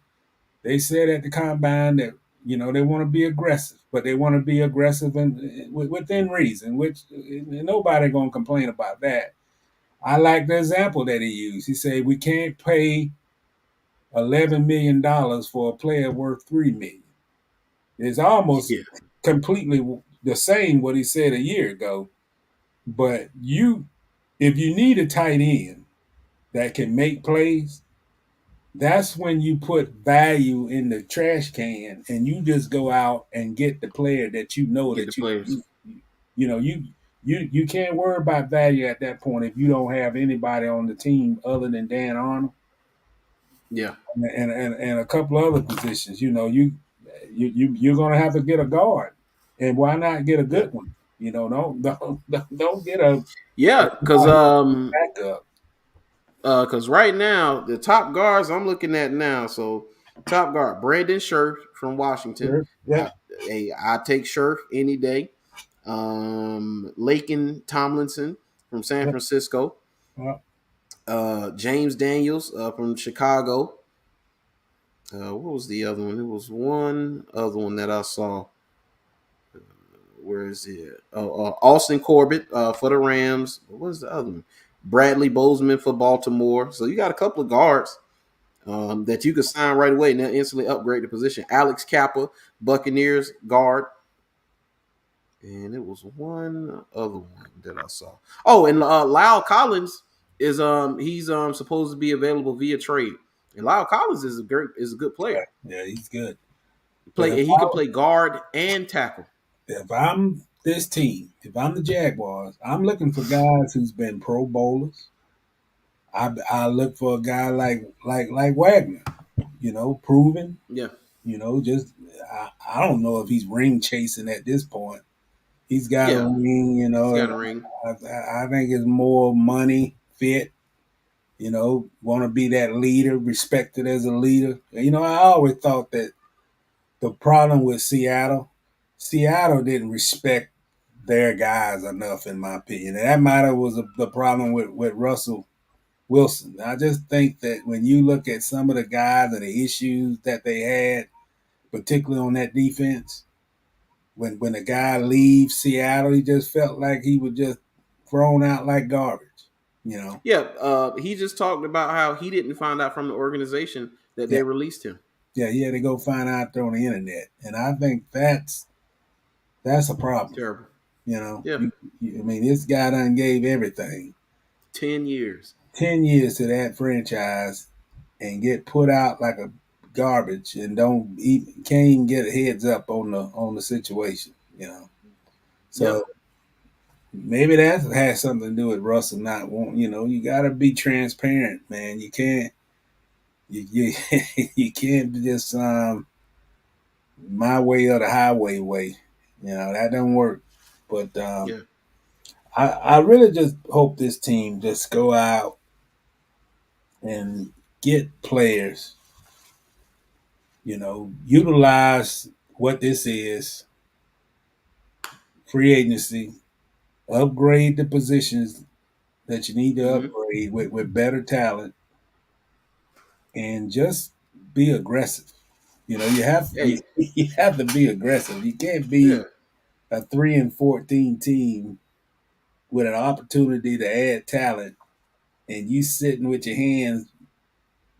they said at the combine that they want to be aggressive, but they want to be aggressive and within reason. Which nobody gonna complain about that. I like the example that he used. He said we can't pay $11 million for a player worth $3 million. It's almost yeah, completely the same what he said a year ago. But if you need a tight end that can make plays, that's when you put value in the trash can and you just go out and get the player that you know get the that players. you know you can't worry about value at that point if you don't have anybody on the team other than Dan Arnold Yeah, and a couple other positions. You're gonna have to get a guard, and why not get a yeah, good one? Don't get a yeah. backup. Because right now the top guards I'm looking at now. So top guard Brandon Scherf from Washington. Sure. Yeah. I, I take Scherf any day. Lakin Tomlinson from San Yeah. Francisco. Yeah. James Daniels from Chicago. What was the other one? There was one other one that I saw. Where is it? Austin Corbett for the Rams. What was the other one? Bradley Bozeman for Baltimore. So you got a couple of guards that you could sign right away and then instantly upgrade the position. Alex Kappa, Buccaneers guard. And it was one other one that I saw. Oh, and Lyle Collins is he's supposed to be available via trade. And Lyle Collins is a good player. Yeah, he's good. He can play guard and tackle. If I'm this team, if I'm the Jaguars, I'm looking for guys who's been Pro Bowlers. I look for a guy like Wagner, proven. Yeah. Just I don't know if he's ring chasing at this point. He's got a ring, He's got a ring. I think it's more money fit. Want to be that leader, respected as a leader. I always thought that the problem with Seattle didn't respect their guys enough, in my opinion. And that might have was the problem with Russell Wilson. I just think that when you look at some of the guys and the issues that they had, particularly on that defense, when a guy leaves Seattle, he just felt like he was just thrown out like garbage. Yeah, he just talked about how he didn't find out from the organization that they released him. Yeah, he had to go find out there on the internet, and I think that's a problem. Terrible. Yeah. I mean, this guy done gave everything. 10 years. 10 years to that franchise, and get put out like a garbage, and can't even get a heads up on the situation. So. Maybe that has something to do with Russell not wanting. You got to be transparent, man. You can't. You can't just my way or the highway way. That doesn't work. But I really just hope this team just go out and get players. Utilize what this is, free agency. Upgrade the positions that you need to upgrade with better talent, and just be aggressive. You have you have to be aggressive. You can't be a 3-14 team with an opportunity to add talent, and you sitting with your hands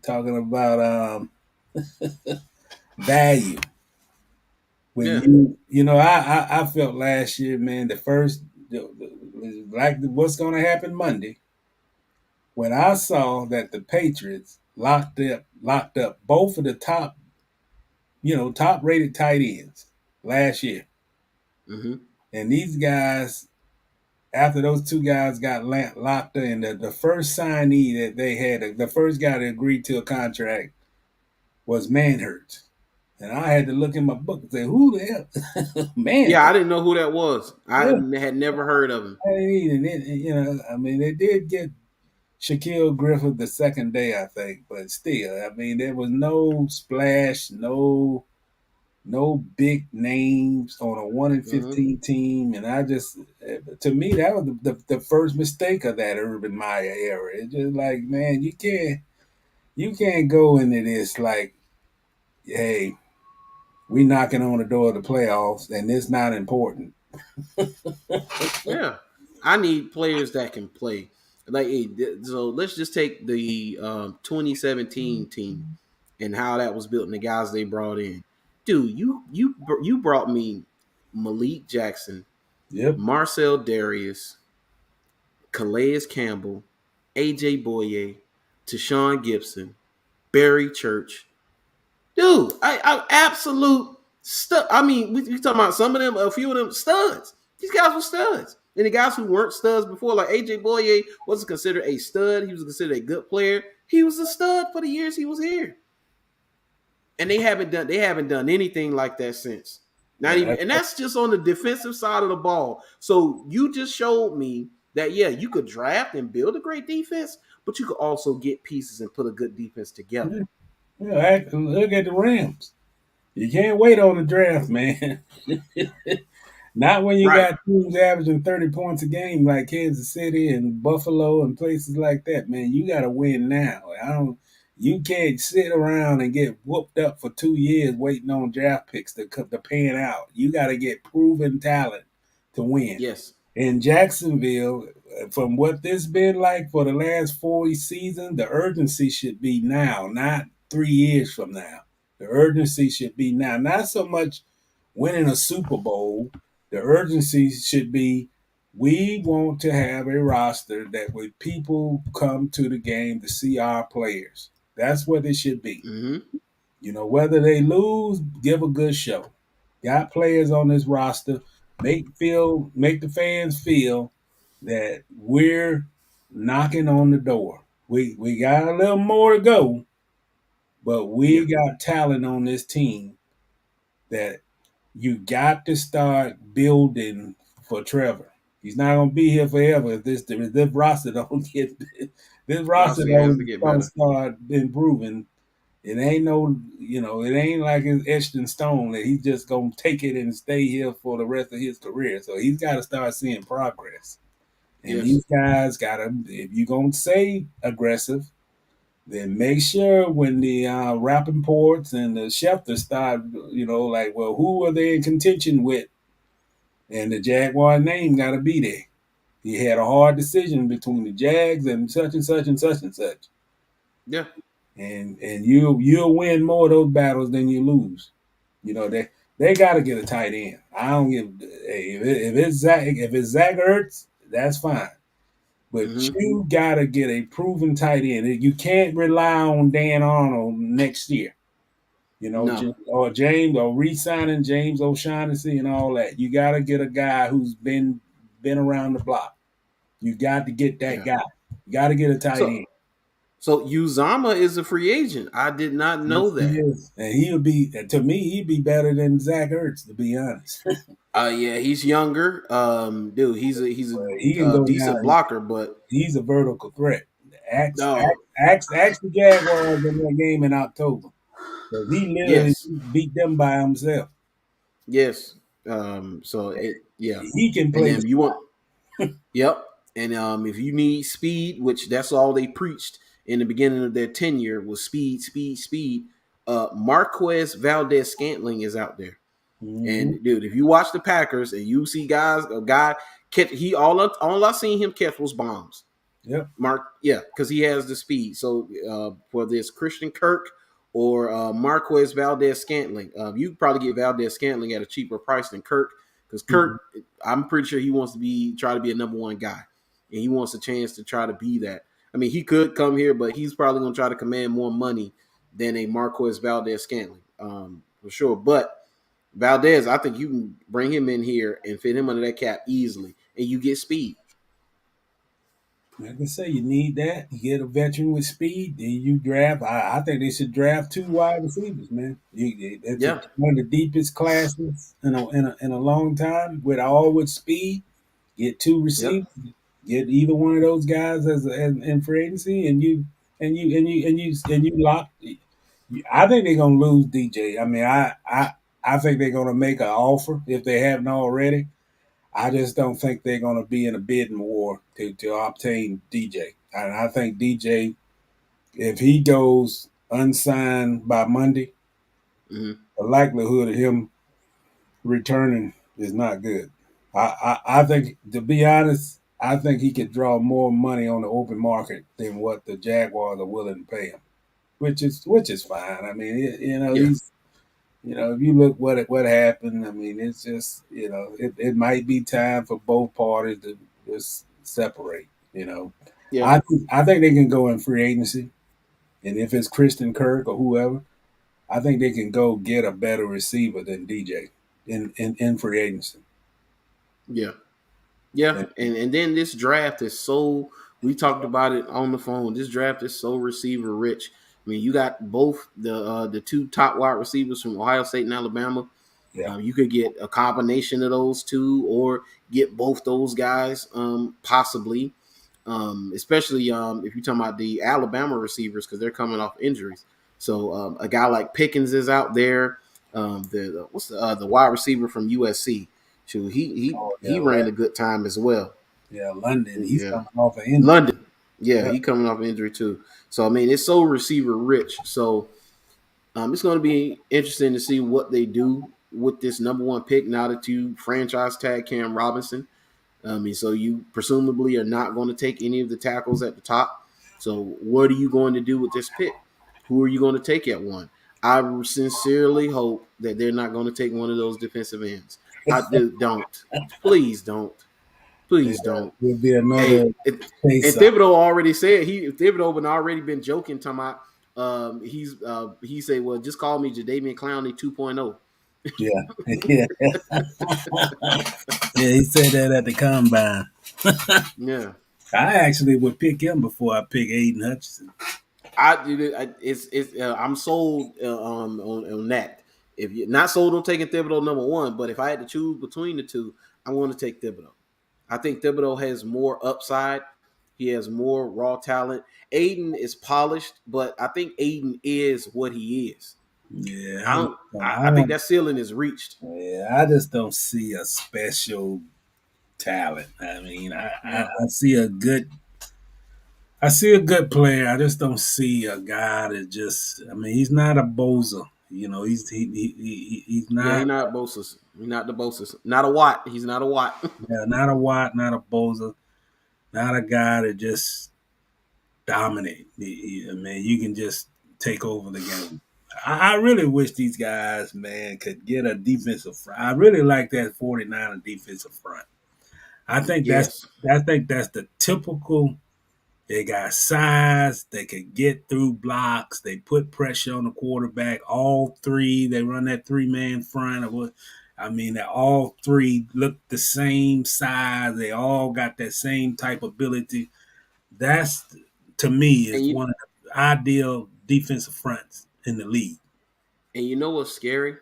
talking about value. When I felt last year, man, the first like what's going to happen Monday, when I saw that the Patriots locked up both of the top rated tight ends last year. Mm-hmm. And these guys, after those two guys got locked in, the first signee that they had, the first guy that agreed to a contract was Manhurts. And I had to look in my book and say, who the hell? Man. Yeah, I didn't know who that was. I had never heard of him. I mean, they did get Shaquille Griffith the second day, I think, but still, I mean, there was no splash, no big names on a 1-15 team, and to me, that was the first mistake of that Urban Meyer era. It's just like, man, you can't go into this like, hey, we knocking on the door of the playoffs, and it's not important. Yeah, I need players that can play. Like, so let's just take the 2017 team and how that was built and the guys they brought in. Dude, you brought me Malik Jackson, Marcel Darius, Calais Campbell, AJ Boye, Tashawn Gibson, Barry Church. Dude, I absolute stud. I mean, we talking about some of them, a few of them studs. These guys were studs. And the guys who weren't studs before, like AJ Boye, wasn't considered a stud. He was considered a good player. He was a stud for the years he was here. And they haven't done anything like that since. And that's just on the defensive side of the ball. So you just showed me that you could draft and build a great defense, but you could also get pieces and put a good defense together. Yeah, look at the Rams. You can't wait on the draft, man. Not when you got teams averaging 30 points a game like Kansas City and Buffalo and places like that, man. You got to win now. You can't sit around and get whooped up for 2 years waiting on draft picks to pan out. You got to get proven talent to win. Yes. In Jacksonville, from what this been like for the last 40 seasons, the urgency should be now, not 3 years from now. The urgency should be now. Not so much winning a Super Bowl. The urgency should be we want to have a roster that when people come to the game to see our players. That's what it should be. Mm-hmm. Whether they lose, give a good show. Got players on this roster, make the fans feel that we're knocking on the door. We got a little more to go, but Yeah. we got talent on this team that you got to start building for Trevor. He's not gonna be here forever if this roster don't get this roster Rossi has to get don't better. start improving. It ain't no, it ain't like it's etched in stone that he's just gonna take it and stay here for the rest of his career. So he's got to start seeing progress. And Yes. these guys gotta, if you're gonna say aggressive, then make sure when the Rappaports and the Schefters start, like, well, who are they in contention with? And the Jaguar name gotta be there. He had a hard decision between the Jags and such and such and such and such. Yeah. And you'll win more of those battles than you lose. They got to get a tight end. I don't give if it's Zach Ertz, that's fine. But Mm-hmm. you got to get a proven tight end. You can't rely on Dan Arnold next year. No. Or James, or re-signing James O'Shaughnessy and all that. You got to get a guy who's been around the block. You got to get that Yeah. guy. You got to get a tight So end. so Uzama is a free agent. I did not know Yes, he that. is. And he'll be, to me, he'd be better than Zach Ertz, to be honest. Yeah, he's younger. Dude, he's But a he can go decent down. blocker, but He's a vertical threat. Ask, no. ask, ask the Jaguars in that game in October. Because he literally Yes. beat them by himself. Yes. So it yeah. He can And play then the if you want yep. And if you need speed, which that's all they preached in the beginning of their tenure was speed, speed, speed. Marquez Valdez Scantling is out there. mm-hmm. And dude, if you watch the Packers and you see a guy catch, all I seen him catch was bombs. Yep. Mark, yeah, because he has the speed. So whether it's Christian Kirk or Marquez Valdez Scantling, you could probably get Valdez Scantling at a cheaper price than Kirk, because Mm-hmm. Kirk, I'm pretty sure he wants to try to be a number one guy, and he wants a chance to try to be that. I mean, he could come here, but he's probably going to try to command more money than a Marquez Valdez Scantling, for sure. But Valdez, I think you can bring him in here and fit him under that cap easily, and you get speed. Like I say, you need that. You get a veteran with speed, then you draft. I think they should draft 2 wide receivers, man. It's Yeah. one of the deepest classes in a long time with speed. Get two Yep. receivers. Get either one of those guys as in free agency, and you lock. I think they're gonna lose DJ. I mean, I think they're gonna make an offer if they haven't already. I just don't think they're going to be in a bidding war to obtain DJ. And I think DJ, if he goes unsigned by Monday, Mm-hmm. the likelihood of him returning is not good. I think, to be honest, I think he could draw more money on the open market than what the Jaguars are willing to pay him, which is fine. I mean, Yeah. he's if you look what happened, I mean, it's just it might be time for both parties to just separate. Yeah. I think they can go in free agency, and if it's Christian Kirk or whoever, I think they can go get a better receiver than DJ in free agency. Yeah. Yeah. And, And then this draft is so we talked about it on the phone. This draft is so receiver rich. I mean, you got both the two top wide receivers from Ohio State and Alabama. yeah, You could get a combination of those two, or get both those guys, possibly. Especially if you're talking about the Alabama receivers, because they're coming off injuries. So a guy like Pickens is out there. What's the wide receiver from USC? Shoot, he oh he yeah, ran a good time as well. yeah, London. He's Yeah, coming off an injury. London. Yeah, Yep. he coming off injury too. So I mean, it's so receiver rich. So it's going to be interesting to see what they do with this number one pick now that you franchise tag Cam Robinson. I mean, so you presumably are not going to take any of the tackles at the top. So what are you going to do with this pick? Who are you going to take at one? I sincerely hope that they're not going to take one of those defensive ends. Don't. Please don't. Yeah, Please don't. will be another Hey, and face up. Thibodeau already said Thibodeau been already been joking talking about he said, well, just call me Jadeveon Clowney 2.0. Yeah, yeah, yeah. He said that at the combine. Yeah. I actually would pick him before I pick Aiden Hutchinson. I'm sold on that. If you're not sold on taking Thibodeau number one, but if I had to choose between the two, I want to take Thibodeau. I think Thibodeau has more upside. He has more raw talent. Aiden is polished, but I think Aiden is what he is. Yeah, I I just don't. don't. I think that ceiling is reached. Yeah, I just don't see a special talent. I mean, Yeah. I see a good. I see a good player. I just don't see a guy that just. I mean, he's not a Boza. You know, he's Yeah, not. he's not Bosa's. He's not the Bosa's. Not a Watt. He's not a Watt. Yeah, not a Watt, not a Boza, not a guy that just dominate. I mean, you can just take over the game. I really wish these guys, man, could get a defensive front. I really like that 49er defensive front. I think that's Yes. I think that's the typical. They got size. They could get through blocks. They put pressure on the quarterback. All three. They run that 3-man front. I mean, that all three look the same size. They all got that same type of ability. That's, to me, And is you one of the ideal defensive fronts in the league. and you know what's scary?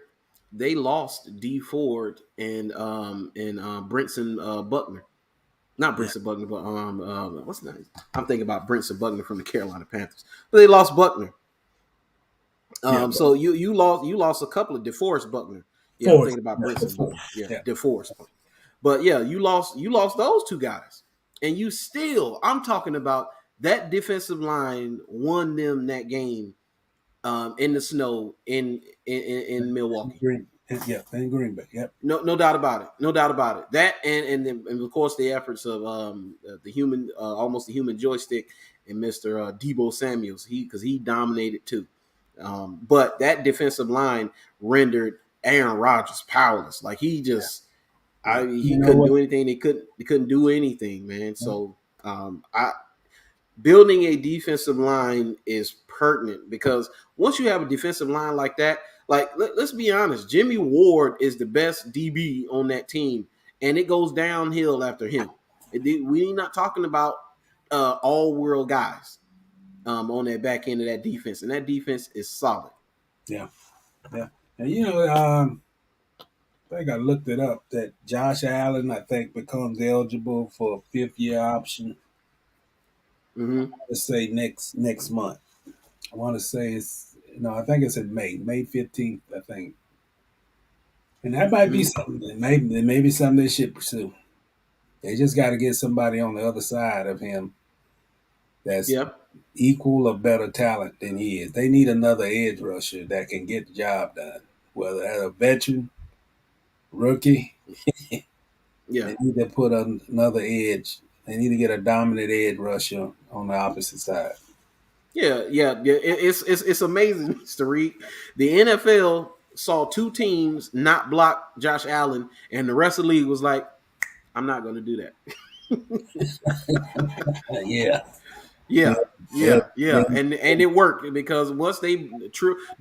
They lost D Ford and Brinson Buckner. Not Yeah, Brinson Buckner, but what's the name? I'm thinking about Brinson Buckner from the Carolina Panthers. But they lost Buckner. yeah. So you lost a couple of DeForest Buckner. Yeah, I'm Force, thinking about yeah, Brinson force. Buckner. Yeah, Yeah, DeForest. But yeah, you lost those two guys, and you still. I'm talking about that defensive line won them that game in the snow in Milwaukee. Green. Yeah, and Green Bay. Yep. No doubt about it. No doubt about it. That and of course the efforts of the human almost the human joystick and Mr. Debo Samuels. He dominated too. But that defensive line rendered Aaron Rodgers powerless. Like Yeah. You he know couldn't what? do anything. They couldn't do anything, man. So I building a defensive line is pertinent because once you have a defensive line like that, like let's be honest, Jimmy Ward is the best DB on that team, and it goes downhill after him. We're not talking about all world guys on that back end of that defense, and that defense is solid. Yeah, yeah. And I think I looked it up that Josh Allen, I think, becomes eligible for a 5th-year option. Mm-hmm. Let's say next month. I want to say it's no, I think it's in May 15th, I think. And that might be Mm-hmm. something. Maybe something they should pursue. They just got to get somebody on the other side of him that's Yeah. equal or better talent than he is. They need another edge rusher that can get the job done. Whether as a veteran, rookie, Yeah. they need to put another edge. They need to get a dominant edge rusher on the opposite side. Yeah. It's amazing, Mr. Reed. The NFL saw two teams not block Josh Allen, and the rest of the league was like, "I'm not going to do that." Yeah, yeah, Yeah, yeah, yeah, yeah. and it worked because once they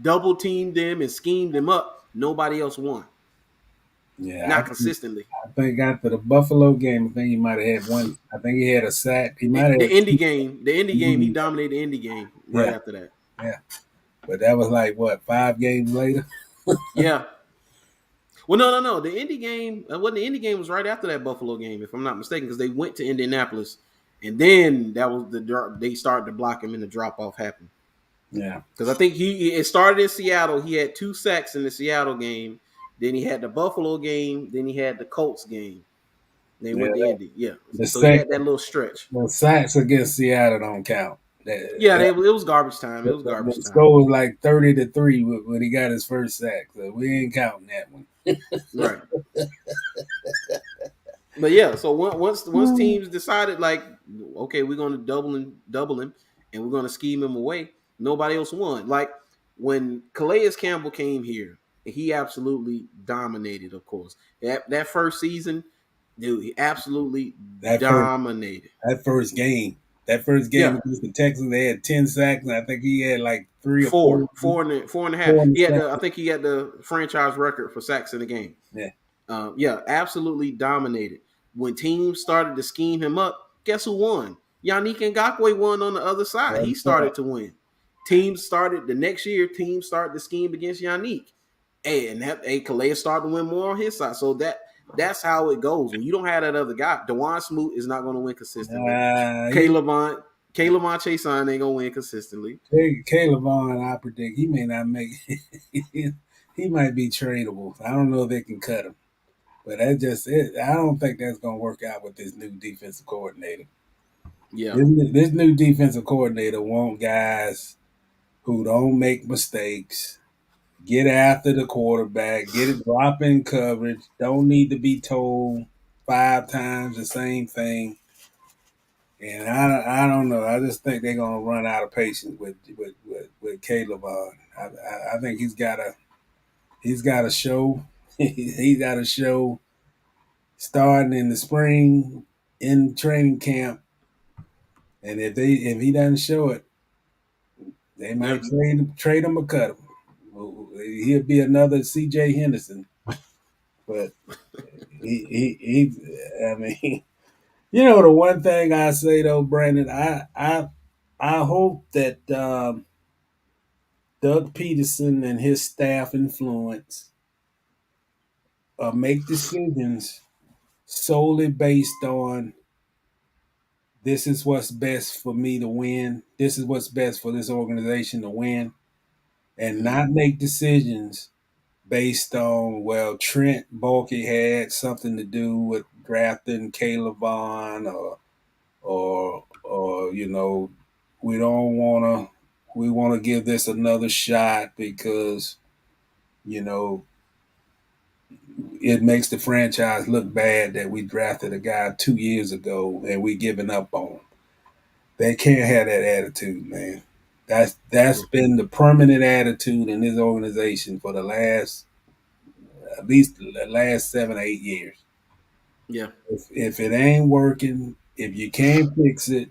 double teamed them and schemed them up, nobody else won. Yeah, Not consistently. I think after the Buffalo game, I think he might have had one. I think he had a sack. He might have The had indie two. game, he dominated the indie game right Yeah, after that. yeah. But that was like what 5 games later. Yeah. Well, no. The indie game, wasn't the indie game was right after that Buffalo game, if I'm not mistaken, because they went to Indianapolis, and then that was they started to block him, and the drop off happened. Yeah, Because I think it started in Seattle. He had 2 sacks in the Seattle game. Then he had the Buffalo game. Then he had the Colts game. They Yeah, went to Indy. Yeah. the So he sack, had that little stretch. the sacks against Seattle don't count. Yeah, it was garbage time. It was The garbage time. score was like 30-3 when he got his first sack. So we ain't counting that one. Right. But yeah, so once teams decided like, okay, we're gonna double him, and we're gonna scheme him away. Nobody else won. Like when Calais Campbell came here, he absolutely dominated. Of course, that first season, dude, he absolutely That first dominated. that first game. That first game Yeah, against the Texans, they had 10 sacks, and I think he had like three or four, four, four and a half. four in the He had sack. I think he had the franchise record for sacks in the game. Yeah. Yeah, absolutely dominated. When teams started to scheme him up, guess who won? Yannick Ngakoue won on the other side. He started to win. Teams started the next year. Teams started to scheme against Yannick, and Calais started to win more on his side. So that's how it goes. When you don't have that other guy, Dewan Smoot is not going to win consistently. Caleb Chason ain't gonna win consistently. Caleb Vaughn, I predict he may not make. He might be tradable. I don't know if they can cut him, but I don't think that's going to work out with this new defensive coordinator. Yeah, This new defensive coordinator want guys who don't make mistakes, get after the quarterback, get it drop in coverage, don't need to be told 5 times the same thing. And I don't know. I just think they're gonna run out of patience with Caleb on. I think he's got a show. He's got a show starting in the spring in training camp. And if he doesn't show it, they yeah, might trade him or cut him. He'll be another C.J. Henderson, but I mean, the one thing I say though, Brandon, I hope that Doug Peterson and his staff influence make decisions solely based on this is what's best for me to win. This is what's best for this organization to win, and not make decisions based on Trent Baalke had something to do with drafting Caleb Vaughn or we don't want to we want to give this another shot because you know it makes the franchise look bad that we drafted a guy 2 years ago and we giving up on him. They can't have that attitude, man. That's been the permanent attitude in this organization for at least the last 7 or 8 years. yeah, If it ain't working, if you can't fix it,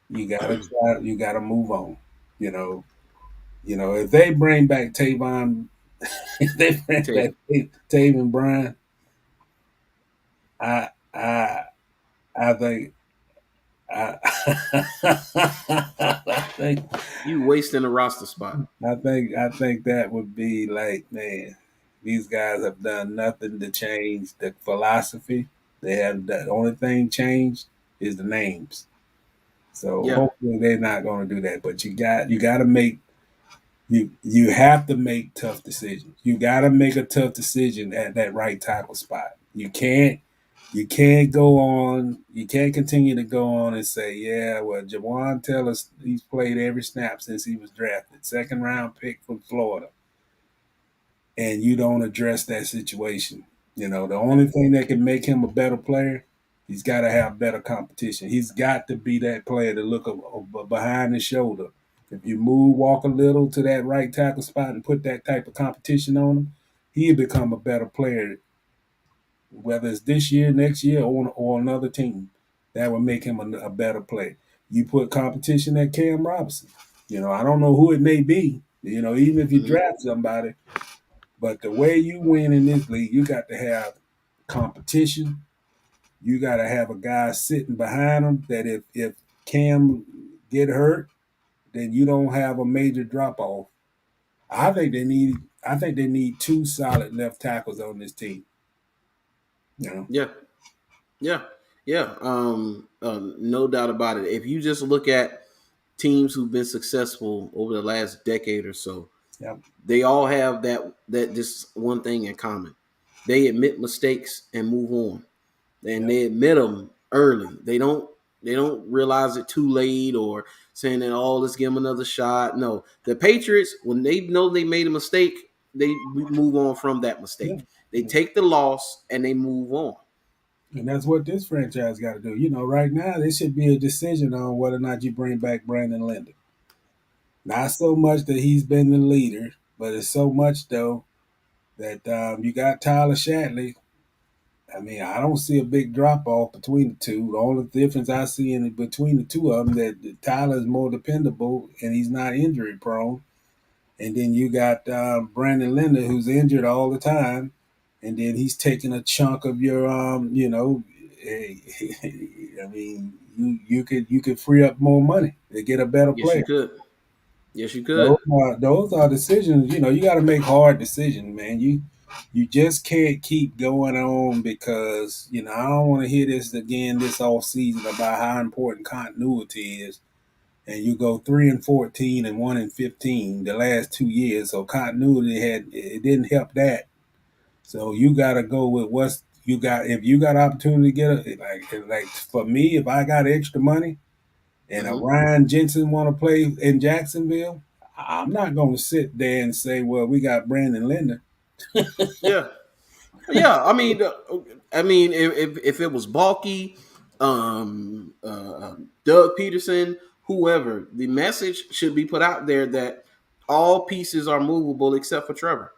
you gotta try. You gotta move on. You know. If they bring back Tavon, if they bring back Tatum. Taven Bryan, I I I think I, I think You wasting a roster spot. I think that would be like, man, these guys have done nothing to change the philosophy. They have the only thing changed is the names. So Yeah. hopefully they're not going to do that. But you got to make you have to make tough decisions. You got to make a tough decision at that right tackle spot. You can't go on. You can't continue to go on and say, yeah, well, Jawan Taylor, he's played every snap since he was drafted, second round pick from Florida, and you don't address that situation. The only thing that can make him a better player, he's got to have better competition. He's got to be that player to look behind his shoulder. If you walk a little to that right tackle spot and put that type of competition on him, he'll become a better player, whether it's this year, next year, or another team. That would make him a better player. You put competition at Cam Robinson. I don't know who it may be. Even if you Mm-hmm. draft somebody, but the way you win in this league, you got to have competition. You got to have a guy sitting behind him that if Cam get hurt, then you don't have a major drop off. I think they need two solid left tackles on this team. Yeah. Yeah. Yeah. No doubt about it. If you just look at teams who've been successful over the last decade or so, Yep. they all have that just one thing in common. They admit mistakes and move on. and Yep. they admit them early. They don't realize it too late or saying that, oh, let's give them another shot. No, the Patriots, when they know they made a mistake, they move on from that Yeah. mistake. They take the loss and they move on. And that's what this franchise got to do. Right now, there should be a decision on whether or not you bring back Brandon Linder. Not so much that he's been the leader, but it's so much, though, that you got Tyler Shatley. I mean, I don't see a big drop off between the two. The only difference I see in between the two of them that Tyler is more dependable and he's not injury prone. And then you got Brandon Linder, who's injured all the time, and then he's taking a chunk of your, I mean, you could free up more money to get a better Yes, you player. could. Yes, you Those could. are, those are decisions. You got to make hard decisions, man. You just can't keep going on because I don't want to hear this again this off season about how important continuity is. And you go 3-14 and 1-15 the last 2 years. So continuity it didn't help that. So you got to go with what's you got. If you got opportunity to get like for me, if I got extra money and a Hmm. Ryan Jensen want to play in Jacksonville, I'm not going to sit there and say, well, we got Brandon Linder. Yeah. Yeah, I mean, if it was Balky, Doug Peterson, whoever, the message should be put out there that all pieces are movable except for Trevor.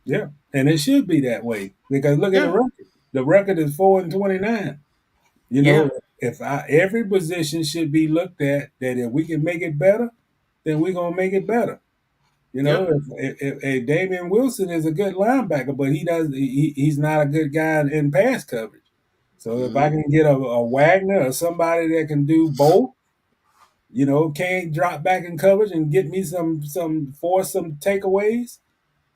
Yeah, and it should be that way because look at the Yeah, record. The record is 4-29. You yeah, know, if every position should be looked at that if we can make it better, then we're gonna make it better. yeah. If Damian Wilson is a good linebacker, but he's not a good guy in pass coverage. So if I Hmm. can get a Wagner or somebody that can do both, can't drop back in coverage and get me some force some takeaways,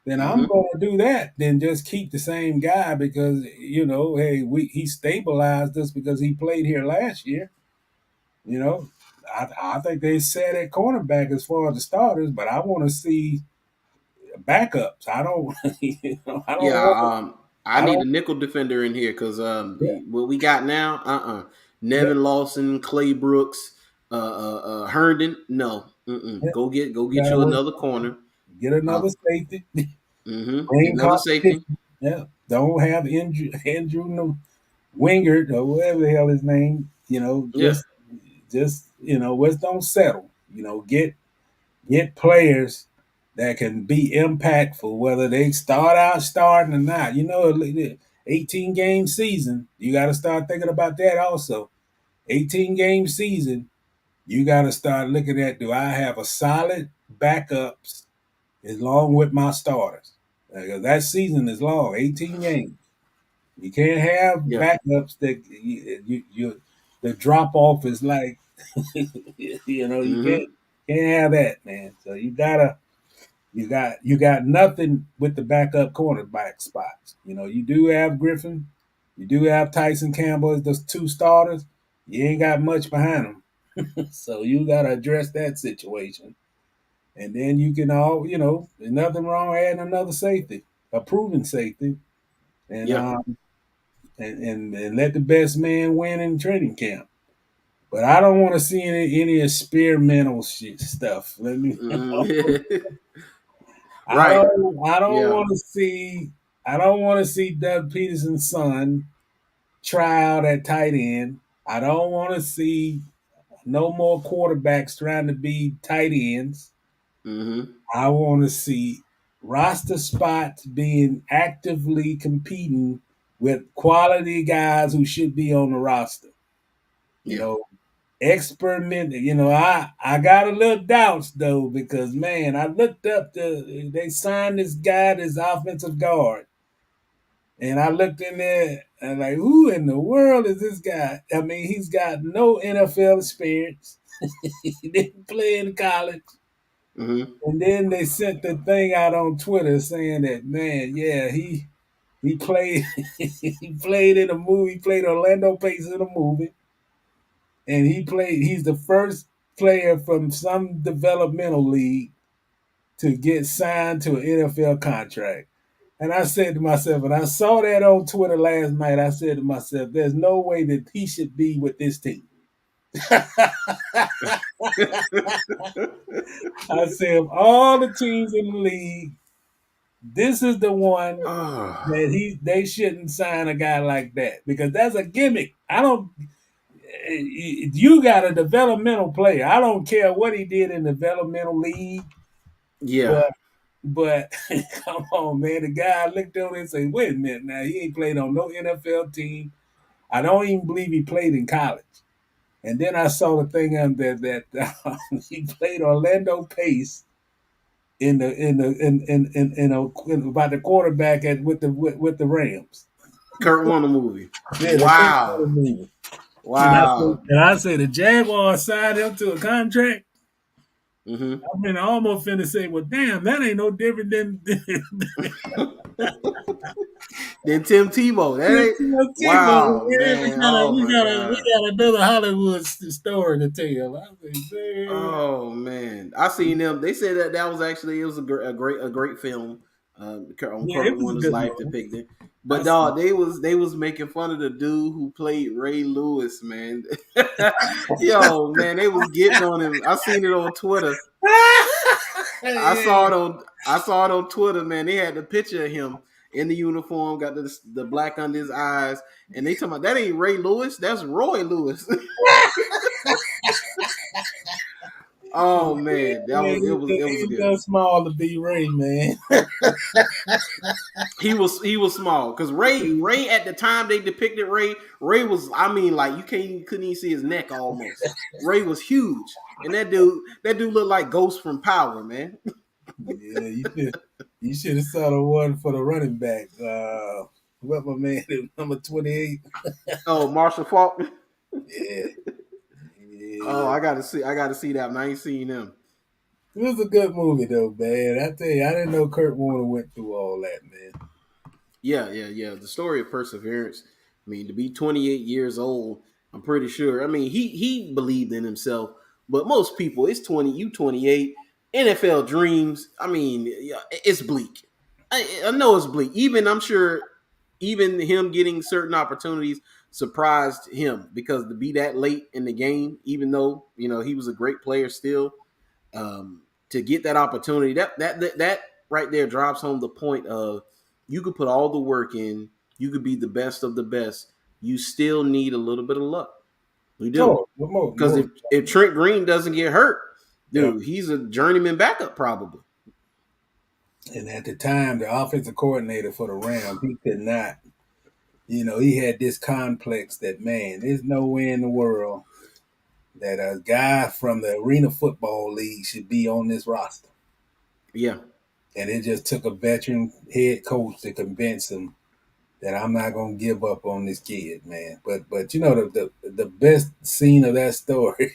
then I'm Hmm. going to do that. Then just keep the same guy because hey, he stabilized us because he played here last year. You know, I think they said at cornerback as far as the starters, but I want to see backups. I don't, I don't Yeah, want. I I need don't. a nickel defender in here because Yeah, what we got now, yeah, Nevin Lawson, Clay Brooks, Herndon, no, yeah. go get Gotta you work. another corner. Get Uh, another safety. Get Bring another safety. competition. Yeah. Don't have Andrew Wingard or whatever the hell his name. Yeah. Just let's don't settle. Get players that can be impactful, whether they start out starting or not. 18-game season, you got to start thinking about that also. 18-game season, you got to start looking at, do I have a solid backups along with my starters? Because that season is long, 18 games. You can't have Yeah. backups that the drop off is like, you Hmm. can't have that, man. So you got nothing with the backup cornerback spots. You do have Griffin, you do have Tyson Campbell as the two starters. You ain't got much behind them, so you got to address that situation. And then you can there's nothing wrong adding another safety, a proven safety, and Yeah. and let the best man win in training camp. But I don't want to see any experimental shit stuff. Let me. Mhm. I Right. don't. I don't Yeah. want to see. I don't want to see Doug Peterson's son try out at tight end. I don't want to see no more quarterbacks trying to be tight ends. Hmm. I want to see roster spots being actively competing with quality guys who should be on the roster. You Yeah. know, experiment. I got a little doubts though because man, I looked up they signed this guy, this offensive guard, and I looked in there and like, who in the world is this guy? I mean, he's got no NFL experience. He didn't play in college. Hmm. And then they sent the thing out on Twitter saying that man, yeah, he played he played in a movie, he played Orlando Pace in a movie, and he's the first player from some developmental league to get signed to an NFL contract. And I said to myself, and I saw that on Twitter last night, I said to myself, there's no way that he should be with this team. I said, of all the teams in the league, this is the one Oh, that they shouldn't sign a guy like that because that's a gimmick. You got a developmental player. I don't care what he did in the developmental league, yeah. but come on, man. The guy looked on it and said, wait a minute now, he ain't played on no NFL team. I don't even believe he played in college. And then I saw the thing on there that he played Orlando Pace about the quarterback with the Rams. Kurt Warner movie. Yeah, Wow. movie. Wow. And I said the Jaguars signed him to a contract. Mm-hmm. I mean, I almost finna say, well, damn, that ain't no different than Then Tim Tebow. That ain't wow, man. Oh my we God. got another Hollywood story to tell. I said, Oh man, I seen them. They said that was actually it was a great film on yeah, it Kurt was a Warner's good life movie. depicted. But dog, they was making fun of the dude who played Ray Lewis, man. Yo, man, they was getting on him. I seen it on Twitter. I saw it on Twitter, man. They had the picture of him in the uniform, got the black under his eyes, and they talking about that ain't Ray Lewis, that's Roy Lewis. Oh man, it was He's good. so small to be Ray, man. He was small because Ray at the time they depicted Ray was, I mean, like couldn't even see his neck almost. Ray was huge, and that dude looked like Ghost from Power, man. Yeah, you should have saw the one for the running back. What my man number 28? Oh, Marshall Faulk. Yeah. Oh, I gotta see that one. I ain't seen him. It was a good movie though, man. I tell you, I didn't know Kurt Warner went through all that, man. Yeah. The story of perseverance. I mean, to be 28 years old, I'm pretty sure. I mean, he believed in himself, but most people, it's 20, 28, NFL dreams. I mean, yeah, it's bleak. I know it's bleak. I'm sure, even him getting certain opportunities surprised him because to be that late in the game, even though he was a great player still, to get that opportunity, that right there drives home the point of you could put all the work in, you could be the best of the best, you still need a little bit of luck. You do. Because if Trent Green doesn't get hurt, dude, he's a journeyman backup probably. And at the time, the offensive coordinator for the Rams, he could not, he had this complex that, man, there's no way in the world that a guy from the Arena Football League should be on this roster. Yeah. And it just took a veteran head coach to convince him that I'm not gonna give up on this kid, man. But the best scene of that story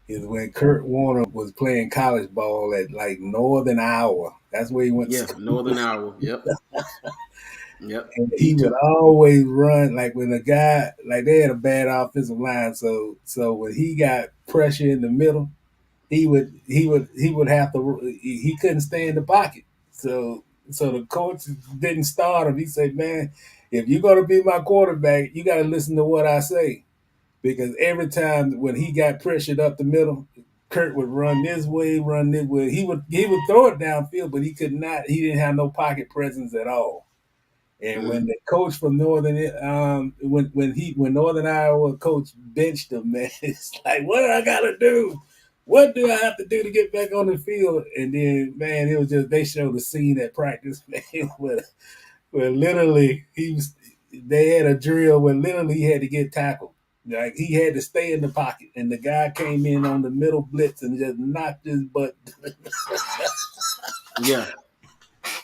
is when Kurt Warner was playing college ball at like Northern Iowa. That's where he went to school. Northern Iowa. Yep. Yep. And he would always run like when a guy like they had a bad offensive line, so when he got pressure in the middle, he would have to he couldn't stay in the pocket. So the coach didn't start him. He said, man, if you're gonna be my quarterback, you gotta listen to what I say. Because every time when he got pressured up the middle, Kurt would run this way, run this way. He would throw it downfield, but he could not. He didn't have no pocket presence at all. And when the coach from Northern, when Northern Iowa coach benched him, man, it's like, what do I gotta do? What do I have to do to get back on the field? And then, man, it was just they showed the scene at practice, man, where literally they had a drill where literally he had to get tackled. Like he had to stay in the pocket, and the guy came in on the middle blitz and just knocked his butt. Yeah,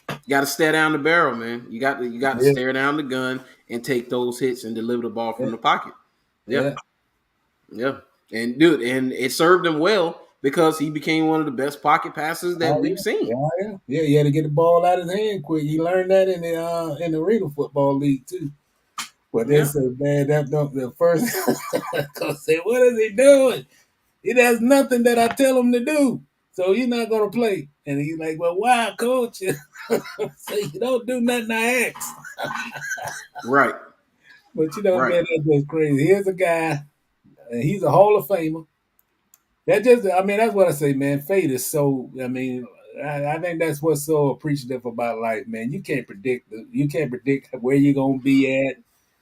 you got to stare down the barrel, man. You got to stare down the gun and take those hits and deliver the ball from the pocket. Yeah, and dude, and it served him well because he became one of the best pocket passers that we've seen. Yeah, he had to get the ball out of his hand quick. He learned that in the Arena Football League too. But they said, man, the first coach said, what is he doing? He does nothing that I tell him to do. so you're not gonna play. And he's like, well, why, coach? So you don't do nothing I ask. Right. But Right. man, that's just crazy. Here's a guy, and he's a Hall of Famer. That's what I say, man. Fate is so. I think that's what's so appreciative about life, man. You can't predict where you're gonna be at,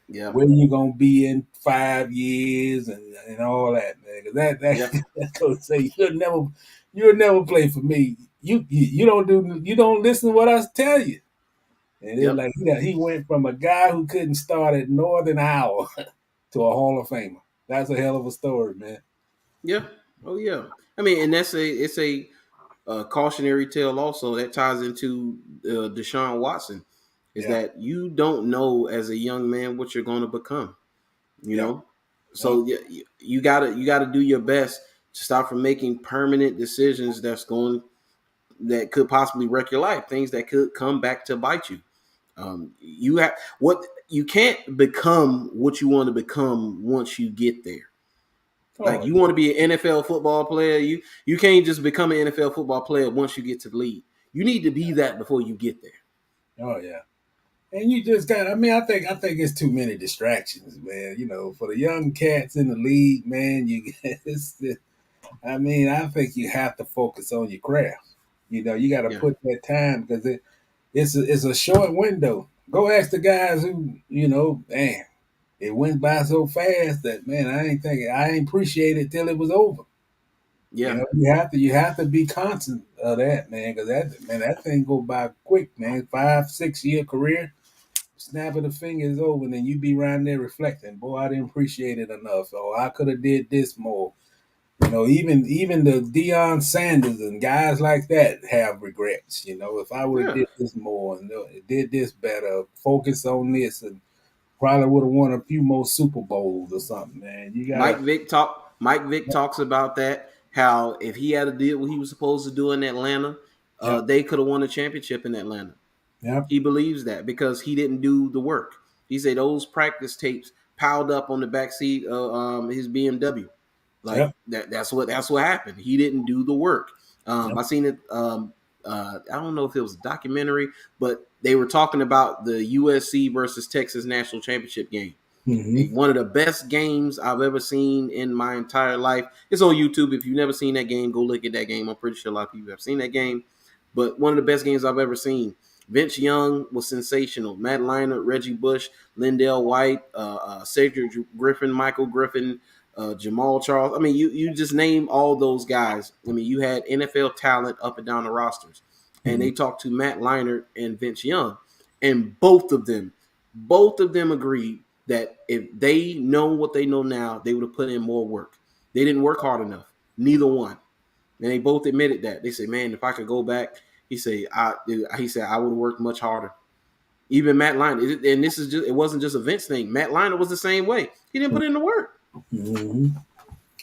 Yeah. where you're gonna be in 5 years, and all that, man. 'Cause Yeah. that's gonna say you'll never play for me. You don't listen to what I tell you. And it's Yep. like he went from a guy who couldn't start at Northern Iowa to a Hall of Famer. That's a hell of a story, man. Yeah. Oh yeah. I mean, and it's a cautionary tale also that ties into Deshaun Watson is Yeah, that you don't know as a young man what you're going to become. You yeah, know, yeah. so you gotta do your best to stop from making permanent decisions that could possibly wreck your life. Things that could come back to bite you. You can't become what you want to become once you get there. Like Oh, you want to be an NFL football player, you can't just become an NFL football player once you get to the league. You need to be that before you get there. oh yeah. And you just got. I think it's too many distractions, man. For the young cats in the league, man. I think you have to focus on your craft. You got to Yeah, put that time because it's a short window. Go ask the guys who, man, it went by so fast that man, I ain't appreciate it till it was over. yeah, You have to be conscious of that, man, because that thing go by quick, man. 5, 6 year career, snap of the finger is over, and then you be around there reflecting, boy, I didn't appreciate it enough, or I could have did this more. Even the Deion Sanders and guys like that have regrets. If I would have yeah. did this more and did this better, focus on this, and probably would have won a few more Super Bowls or something, man. You gotta, Mike Vick talks about that. How if he had to do what he was supposed to do in Atlanta, yep, they could have won a championship in Atlanta. yep, He believes that because he didn't do the work. He said those practice tapes piled up on the back seat of his BMW. Like yep, that's what happened. He didn't do the work. yep. I seen it. I don't know if it was a documentary, but they were talking about the USC versus Texas national championship game. Mm-hmm. One of the best games I've ever seen in my entire life. It's on YouTube. If you've never seen that game, go look at that game. I'm pretty sure a lot of people have seen that game. But one of the best games I've ever seen. Vince Young was sensational. Matt Leinart, Reggie Bush, Lindell White, Cedric Griffin, Michael Griffin, Jamal Charles. I mean, you just name all those guys. I mean, you had NFL talent up and down the rosters. And Mm-hmm. they talked to Matt Leinart and Vince Young. And both of them agreed that if they know what they know now, they would have put in more work. They didn't work hard enough. Neither one. And they both admitted that. They said, "Man, if I could go back," he said I would have worked much harder. Even Matt Leinart, and it wasn't just a Vince thing. Matt Leinart was the same way. He didn't put in the work. Mm-hmm.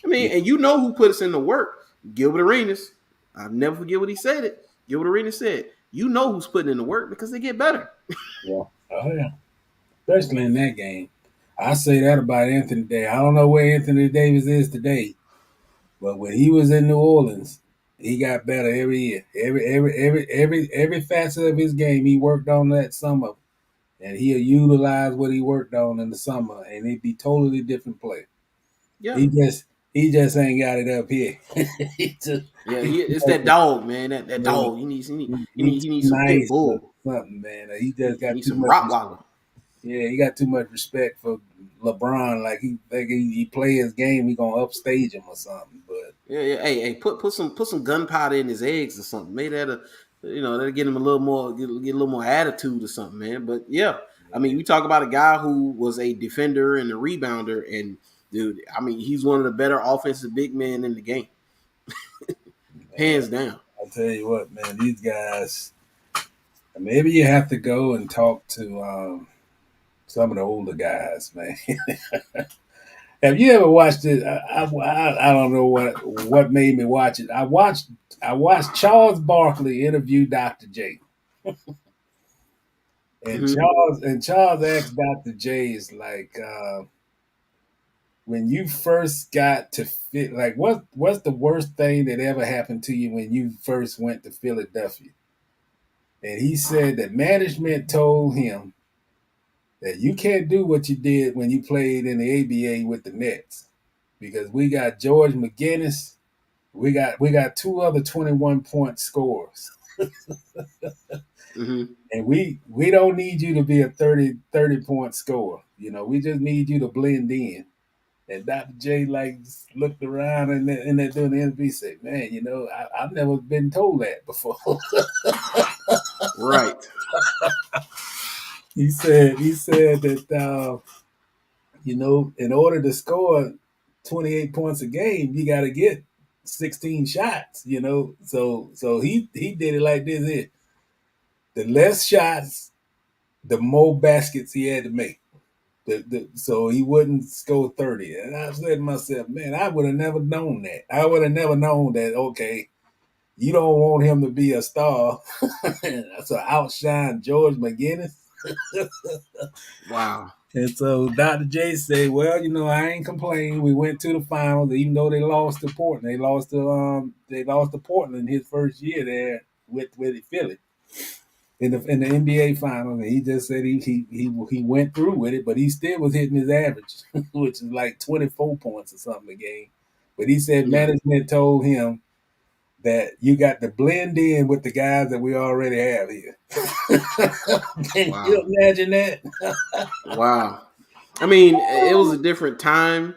I mean, and you know who put us in the work? Gilbert Arenas. I'll never forget what he said. Gilbert Arenas said, "You know who's putting in the work because they get better." Yeah. Oh yeah. Especially in that game. I say that about Anthony Davis. I don't know where Anthony Davis is today, but when he was in New Orleans, he got better every year. Every facet of his game he worked on that summer, and he'll utilize what he worked on in the summer, and it'd be totally different play. Yeah, He just ain't got it up here. he just yeah. he too It's much, that dog, man. That yeah, dog. He needs he need, he he need, too he needs some pit nice or bull. something, man. He He just got needs too some much. Rottweiler. Yeah, he got too much respect for LeBron. Like he think he play his game, he gonna upstage him or something. But Yeah, yeah. Hey, put some gunpowder in his eggs or something. Maybe that'll get him a little more get a little more attitude or something, man. But yeah, I mean, we talk about a guy who was a defender and a rebounder, and dude, I mean, he's one of the better offensive big men in the game, man, hands down. I'll tell you what, man, these guys. Maybe you have to go and talk to some of the older guys, man. Have you ever watched it? I don't know what made me watch it. I watched Charles Barkley interview Dr. J. And Hmm. Charles asked Dr. J is like, when you first got to fit, like what's the worst thing that ever happened to you when you first went to Philadelphia? And he said that management told him that you can't do what you did when you played in the ABA with the Nets because we got George McGinnis, we got two other 21-point scorers. Mm-hmm. And we don't need you to be a 30 point scorer. We just need you to blend in. And Dr. J looked around and they're doing the interview said, man, I've never been told that before. Right. he said that in order to score 28 points a game, you gotta get 16 shots. So he did it like this here. The less shots, the more baskets he had to make. So he wouldn't score 30. And I said to myself, man, I would have never known that. I would have never known that, okay, you don't want him to be a star. So outshine George McGinnis. Wow. And so Dr. J said, well, I ain't complaining. We went to the finals, even though they lost to Portland. They lost to Portland his first year there with Philly in the NBA finals, and he just said he went through with it, but he still was hitting his average, which is like 24 points or something a game. But he said Yeah. management told him that you got to blend in with the guys that we already have here. Can Wow. you imagine that? Wow. I mean, it was a different time.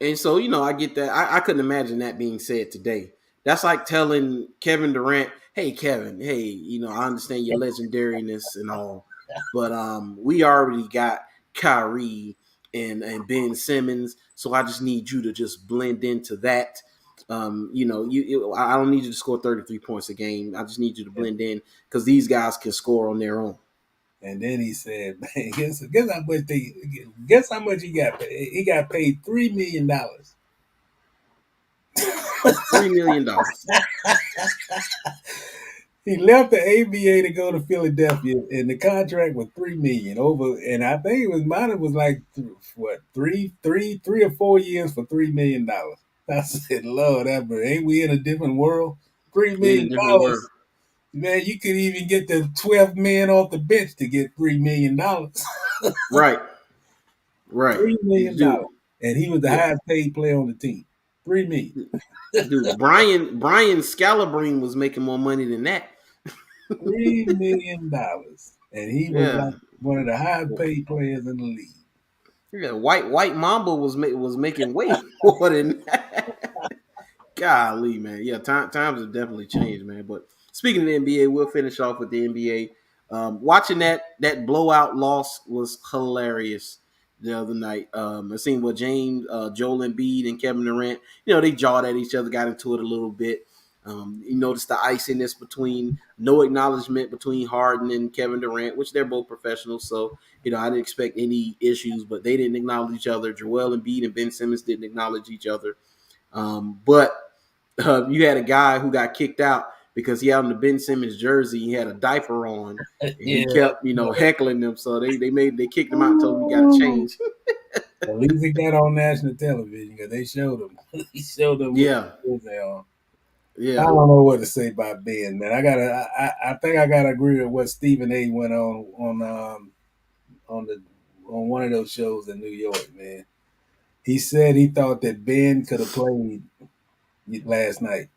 And so, I get that. I couldn't imagine that being said today. That's like telling Kevin Durant, hey, Kevin, hey, I understand your legendariness and all, but we already got Kyrie and Ben Simmons, so I just need you to just blend into that. I don't need you to score 33 points a game. I just need you to blend in because these guys can score on their own. And then he said, man, guess how much he got paid? He got paid $3 million. $3 million. He left the ABA to go to Philadelphia, and the contract was $3 million over. And I think mine was like what 3 or 4 years for $3 million. I said, Lord, ain't we in a different world? Three In a million different world. dollars, man. You could even get the 12 men off the bench to get $3 million. Right. Right. $3 million, Dude. and he was the Yeah. highest paid player on the team. $3 million. Dude, Brian Scalabrine was making more money than that. $3 million, and he was Yeah. like one of the highest paid players in the league. Yeah, White Mamba was making way more than that. Golly, man. Yeah, times have definitely changed, man. But speaking of the NBA, we'll finish off with the NBA. Watching that blowout loss was hilarious the other night. I seen what Joel Embiid and Kevin Durant, they jawed at each other, got into it a little bit. You notice the iciness between no acknowledgement between Harden and Kevin Durant, which they're both professionals. So, I didn't expect any issues, but they didn't acknowledge each other. Joel Embiid and Ben Simmons didn't acknowledge each other. But you had a guy who got kicked out because he had on the Ben Simmons jersey. He had a diaper on, and he kept, heckling them. So they kicked him out and told him he got to change. At least he got on national television because they showed him. He showed them Yeah. what they on. Yeah. I don't know what to say about Ben, man. I think I gotta agree with what Stephen A. went on one of those shows in New York, man. He said he thought that Ben could have played last night.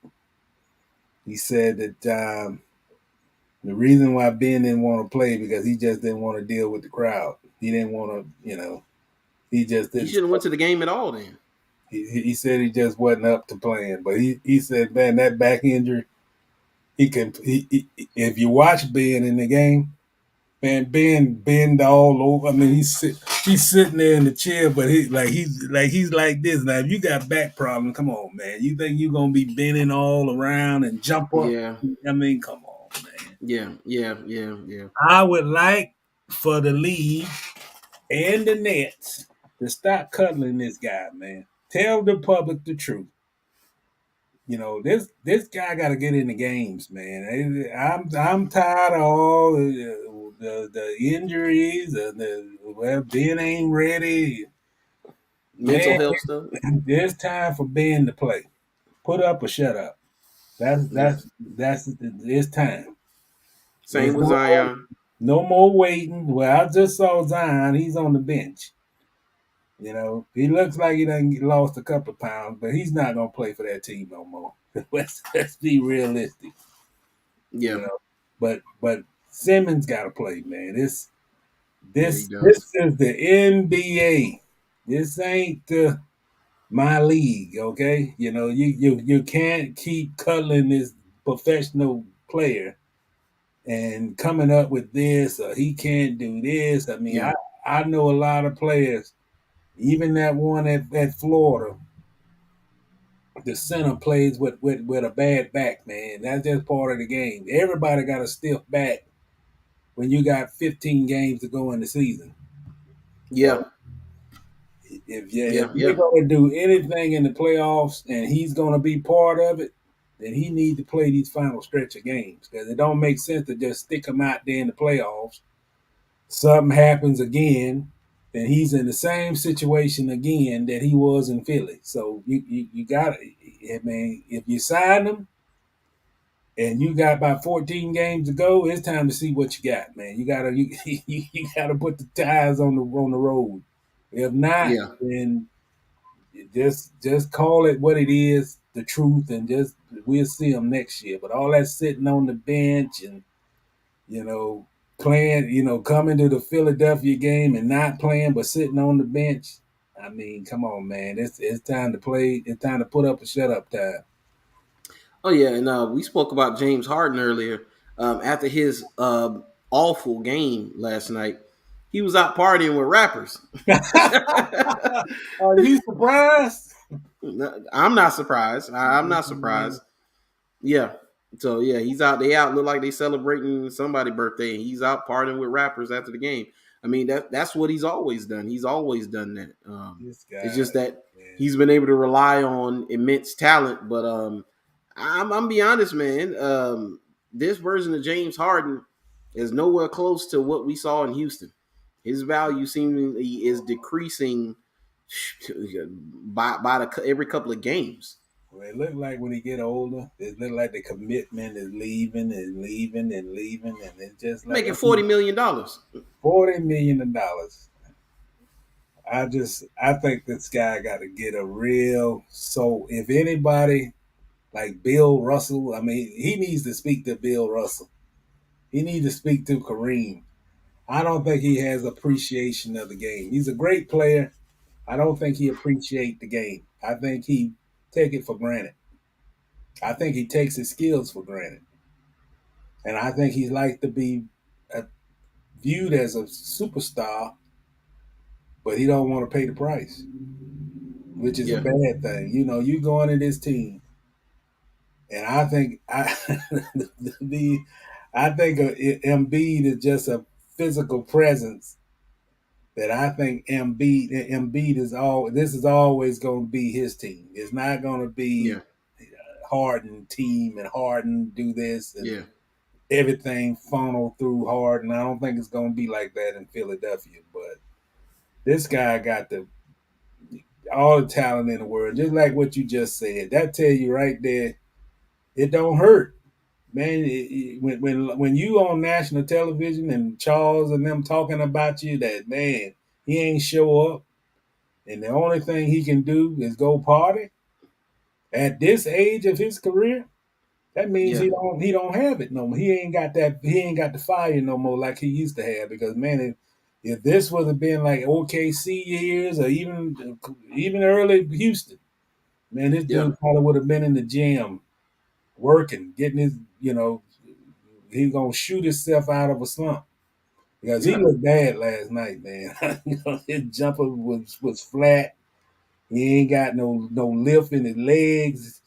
He said that the reason why Ben didn't want to play because he just didn't want to deal with the crowd. He didn't want to, he just didn't. He should have went to the game at all then. He said he just wasn't up to playing, but he said, man, that back injury, if you watch Ben in the game, man, Ben bend all over. I mean, he's sitting there in the chair, but he's like this. Now, if you got back problems, come on, man. You think you're gonna be bending all around and jump up? Yeah. I mean, come on, man. Yeah. I would like for the league and the Nets to stop cuddling this guy, man. Tell the public the truth. This guy got to get in the games, man. I'm tired of all the injuries and Ben ain't ready. mental Man, health stuff. there's time for Ben to play. Put up or shut up. Yeah. That's it's time. Same There's with Zion. no more waiting. Well, I just saw Zion. He's on the bench. He looks like he done lost a couple of pounds, but he's not gonna play for that team no more. Let's be realistic. Yeah. You know, but Simmons got to play, man. This Yeah, he this does. this is the NBA. This ain't my league, okay? You can't keep cuddling this professional player and coming up with this or he can't do this. I mean, Yeah. I know a lot of players, even that one at Florida, the center plays with a bad back, man. That's just part of the game. Everybody got a stiff back when you got 15 games to go in the season. Yeah. So if Yeah. you're Yeah. gonna do anything in the playoffs and he's gonna be part of it, then he needs to play these final stretch of games because it don't make sense to just stick him out there in the playoffs. Something happens again, then he's in the same situation again that he was in Philly. So you got to, I mean, if you sign him and you got about 14 games to go, it's time to see what you got, man. You gotta put the tires on the road. If not, Yeah. then just call it what it is, the truth, and just we'll see them next year. But all that sitting on the bench and you know playing, coming to the Philadelphia game and not playing but sitting on the bench. I mean, come on, man. It's time to play. It's time to put up a shut up time. Oh yeah, and we spoke about James Harden earlier. After his awful game last night, he was out partying with rappers. Are you surprised? I'm not surprised. I'm not surprised. Yeah. So yeah, he's out. They out look like they celebrating somebody's birthday, and he's out partying with rappers after the game. I mean that's what he's always done. He's always done that. This It's guy, just that man. he's been able to rely on immense talent. But I'm be honest, man. This version of James Harden is nowhere close to what we saw in Houston. His value seemingly is decreasing by every couple of games. Well, it look like when he get older, it look like the commitment is leaving and leaving and leaving, and it's just like Making $40 million. $40 million. I think this guy got to get a real. So if anybody like Bill Russell, I mean, he needs to speak to Bill Russell. He needs to speak to Kareem. I don't think he has appreciation of the game. He's a great player. I don't think he appreciate the game. I think he take it for granted. I think he takes his skills for granted. And I think he'd like to be viewed as a superstar, but he don't want to pay the price, which is a Yeah, bad thing. You go into this team, and I think the I think Embiid is just a physical presence that I think Embiid is all. This is always going to be his team. It's not going to be yeah, Harden team and Harden do this and yeah, everything funnel through Harden. I don't think it's going to be like that in Philadelphia. But this guy got all the talent in the world, just like what you just said. That tell you right there, it don't hurt, man. When you on national television and Charles and them talking about you, that man he ain't show up, and the only thing he can do is go party at this age of his career. That means yeah, he don't have it no more. He ain't got the fire no more like he used to have. Because man, if this would have been like OKC years or even early Houston, man, this yeah, dude probably would have been in the gym working, getting his, he's gonna shoot himself out of a slump because he yeah, looked bad last night, man. His jumper was flat. He ain't got no lift in his legs.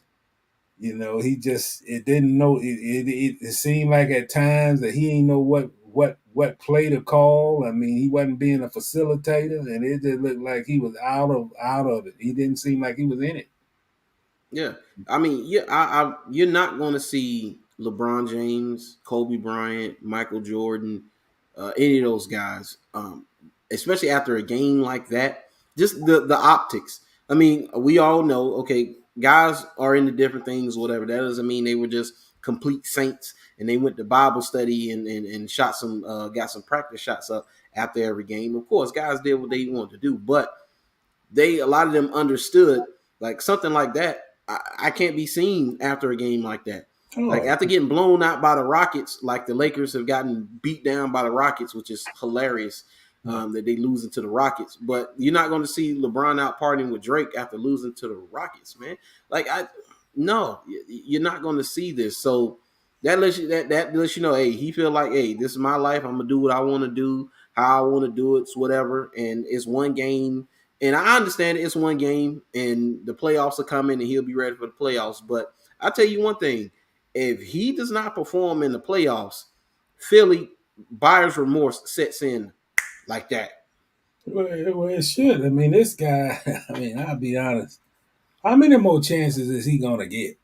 He just it didn't know it seemed like at times that he didn't know what play to call. I mean, he wasn't being a facilitator, and it just looked like he was out of it. He didn't seem like he was in it. yeah. I mean, yeah, you're not going to see LeBron James, Kobe Bryant, Michael Jordan, any of those guys, especially after a game like that. just the optics. I mean, we all know, okay, guys are into different things, whatever. That doesn't mean they were just complete saints and they went to Bible study and shot some got some practice shots up after every game. Of course, guys did what they wanted to do, but a lot of them understood like something like that. I can't be seen after a game like that. Like Oh, after getting blown out by the Rockets, like the Lakers have gotten beat down by the Rockets, which is hilarious yeah. that they losing to the Rockets. But you're not going to see LeBron out partying with Drake after losing to the Rockets, man. Like no, you're not going to see this. So that lets you know, hey, he feel like, hey, this is my life. I'm gonna do what I want to do, how I want to do it, whatever. And it's one game, and I understand it's one game, and the playoffs are coming, and he'll be ready for the playoffs. But I tell you one thing: if he does not perform in the playoffs, Philly buyer's remorse sets in like that. Well, it should. I mean, this guy. I mean, I'll be honest. How many more chances is he gonna get?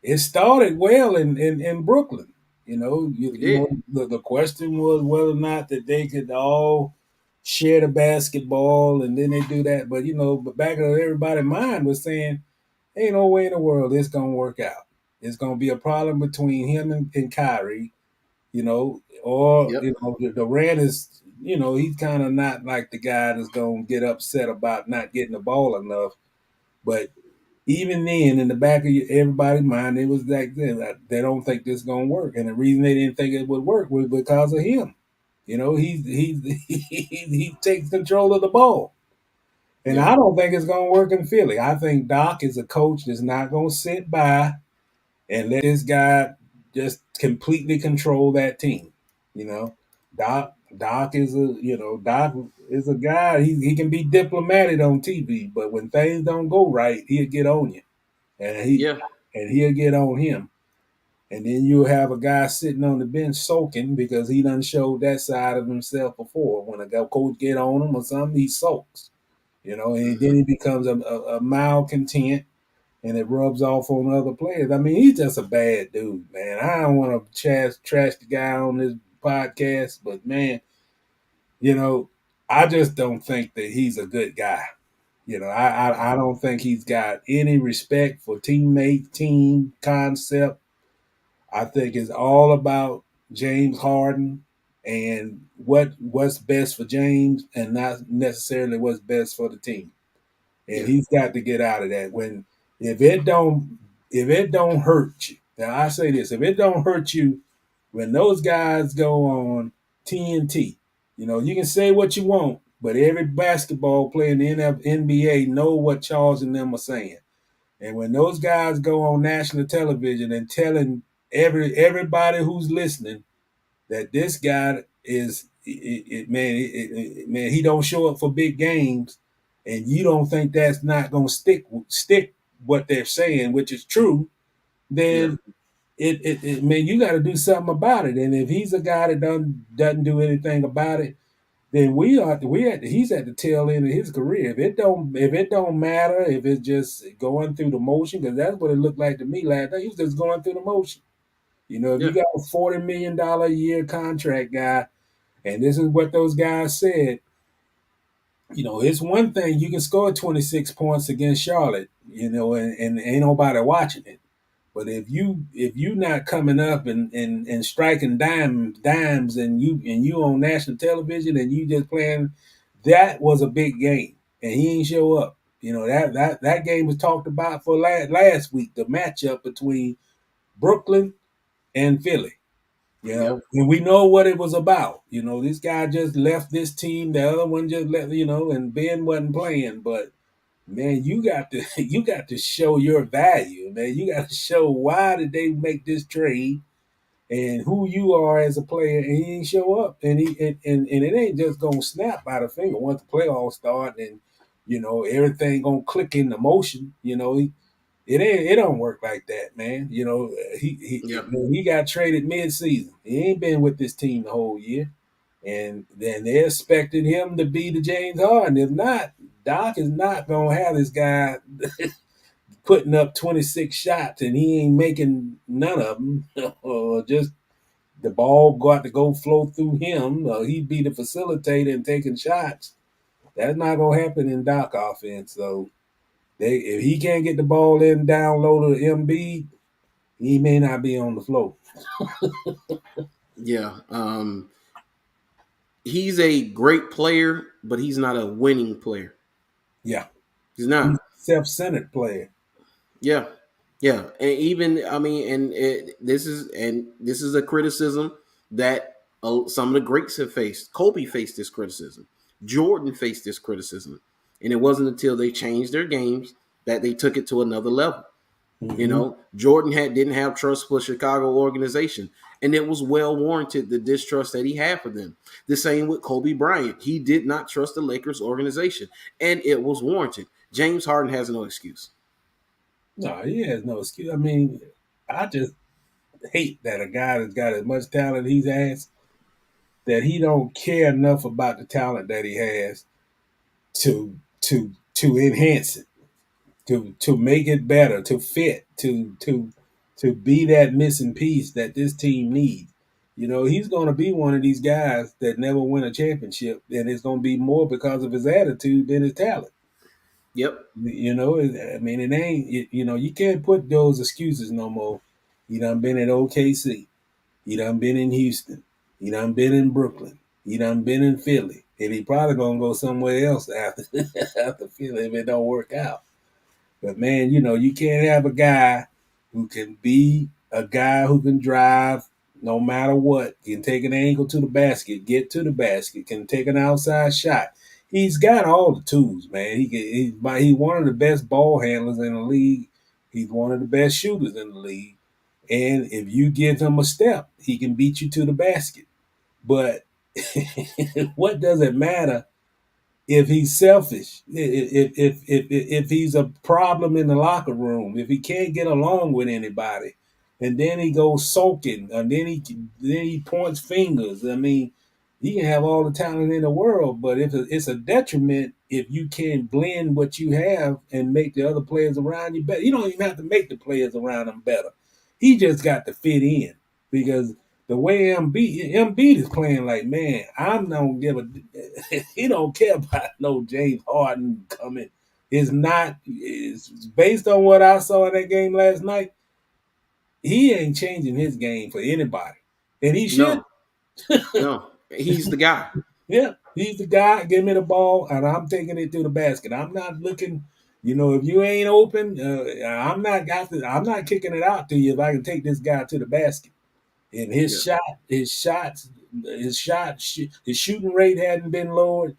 It started well in Brooklyn. He did. The question was whether or not that they could all share the basketball, and then they do that. But back of everybody's mind was saying, ain't no way in the world this gonna work out. It's gonna be a problem between him and Kyrie, or Yep. Durant is, he's kind of not like the guy that's gonna get upset about not getting the ball enough. But even then, in the back of everybody's mind, it was like they don't think this is gonna work, and the reason they didn't think it would work was because of him. He takes control of the ball, and Yep. I don't think it's gonna work in Philly. I think Doc is a coach that's not gonna sit by and let this guy just completely control that team. You know, Doc is a guy. He can be diplomatic on TV, but when things don't go right, he'll get on you, and Yeah. he'll get on him. And then you'll have a guy sitting on the bench soaking because he done showed that side of himself before. When a coach get on him or something, he soaks. And then Mm-hmm. he becomes a malcontent, and it rubs off on other players. I mean, he's just a bad dude, man. I don't want to trash the guy on this podcast, but man, you know, I just don't think that he's a good guy. I don't think he's got any respect for teammates, team concept. I think it's all about James Harden and what's best for James, and not necessarily what's best for the team. And Yeah. he's got to get out of that. If it don't if it don't hurt you, now I say this: if it don't hurt you, when those guys go on TNT, you can say what you want, but every basketball player in the NBA know what Charles and them are saying. And when those guys go on national television and telling everybody who's listening that this guy is man, he don't show up for big games, and you don't think that's not going to stick what they're saying, which is true, Yeah. then man, you got to do something about it. And if he's a guy that doesn't do anything about it, then he's at the tail end of his career. If it don't matter, if it's just going through the motion, because that's what it looked like to me last night. He was just going through the motion. If you Yeah. got a $40 million a year contract guy, and this is what those guys said, it's one thing you can score 26 points against Charlotte, and ain't nobody watching it. But if you not coming up and striking dimes and you on national television and you just playing, that was a big game, and he ain't show up. That game was talked about for last week, the matchup between Brooklyn and Philly. Yep. And we know what it was about. This guy just left this team, the other one just left, and Ben wasn't playing. But man, you got to you got to show your value, man. You got to show why did they make this trade and who you are as a player, and he ain't show up. And it ain't just gonna snap by the finger once the playoffs start, and everything gonna click into motion. It don't work like that, man. Yep. He got traded mid-season. He ain't been with this team the whole year, and then they expected him to be the James Harden. If not, Doc is not gonna have this guy putting up 26 shots and he ain't making none of them, or just the ball got to go flow through him. He'd be the facilitator and taking shots. That's not gonna happen in Doc offense. So if he can't get the ball in down low to MB, he may not be on the floor. Yeah. He's a great player, but he's not a winning player. Yeah, He's he's not. self-centered player. Yeah. Yeah. And even I mean, this is a criticism that some of the greats have faced. Kobe faced this criticism. Jordan faced this criticism, and it wasn't until they changed their games that they took it to another level. You Mm-hmm. know, Jordan didn't have trust for Chicago organization, and it was well warranted the distrust that he had for them. The same with Kobe Bryant. He did not trust the Lakers organization, and it was warranted. James Harden has no excuse. No, he has no excuse. I mean, I just hate that a guy that's got as much talent he's has that he don't care enough about the talent that he has to enhance it, to make it better, to fit, to be that missing piece that this team needs. You know, he's going to be one of these guys that never win a championship, and it's going to be more because of his attitude than his talent. Yep. You know, I mean, it ain't. You know, you can't put those excuses no more. You done been at OKC. You done been in Houston. You done been in Brooklyn. You done been in Philly. And he probably gonna go somewhere else after after Philly if it don't work out. But man, you know, you can't have a guy who can be a guy who can drive no matter what, can take an angle to the basket, get to the basket, can take an outside shot. He's got all the tools, man. He's one of the best ball handlers in the league. He's one of the best shooters in the league. And if you give him a step, he can beat you to the basket. But what does it matter if he's selfish, if he's a problem in the locker room, if he can't get along with anybody, and then he goes sulking, and then he points fingers. I mean, he can have all the talent in the world, but if it's a detriment if you can't blend what you have and make the other players around you better. You don't even have to make the players around him better. He just got to fit in because the way Embiid is playing, like, man, I'm not give a he don't care about no James Harden coming. It's not. It's based on what I saw in that game last night. He ain't changing his game for anybody, and he should. No. No. He's the guy. Yeah, he's the guy. Give me the ball, and I'm taking it to the basket. I'm not looking. You know, if you ain't open, I'm not kicking it out to you if I can take this guy to the basket. And Yeah. his shooting rate hadn't been lowered.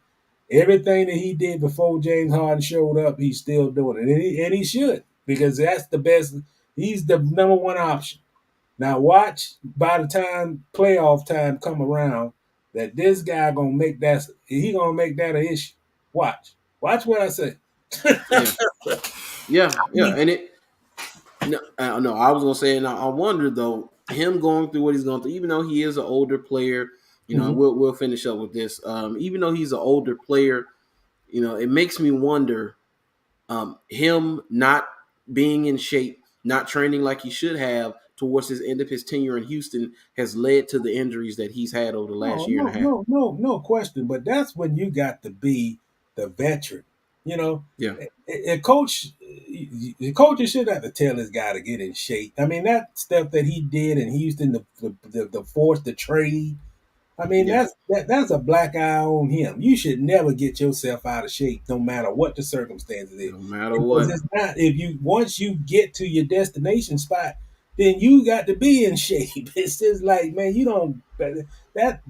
Everything that he did before James Harden showed up, he's still doing it, and he should because that's the best. He's the number one option. Now watch by the time playoff time come around, that this guy gonna make that he gonna make that an issue. Watch what I say. Yeah. Yeah. I Yeah. mean, And it no, no, I was gonna say, and I wonder though, him going through what he's going through, even though he is an older player, you know, and mhm. we'll finish up with this. Even though he's an older player, you know, it makes me wonder, him not being in shape, not training like he should have towards his end of his tenure in Houston has led to the injuries that he's had over the No, last year and no, a half. no, no, no question. But that's when you got to be the veteran. You know, Yeah. the coaches should have to tell this guy to get in shape. I mean, that stuff that he did in Houston, the force the trade. I mean, Yeah. that's a black eye on him. You should never get yourself out of shape, no matter what the circumstances is, No matter because what. it's not. If you once you get to your destination spot, then you got to be in shape. It's just like, man, you don't. That's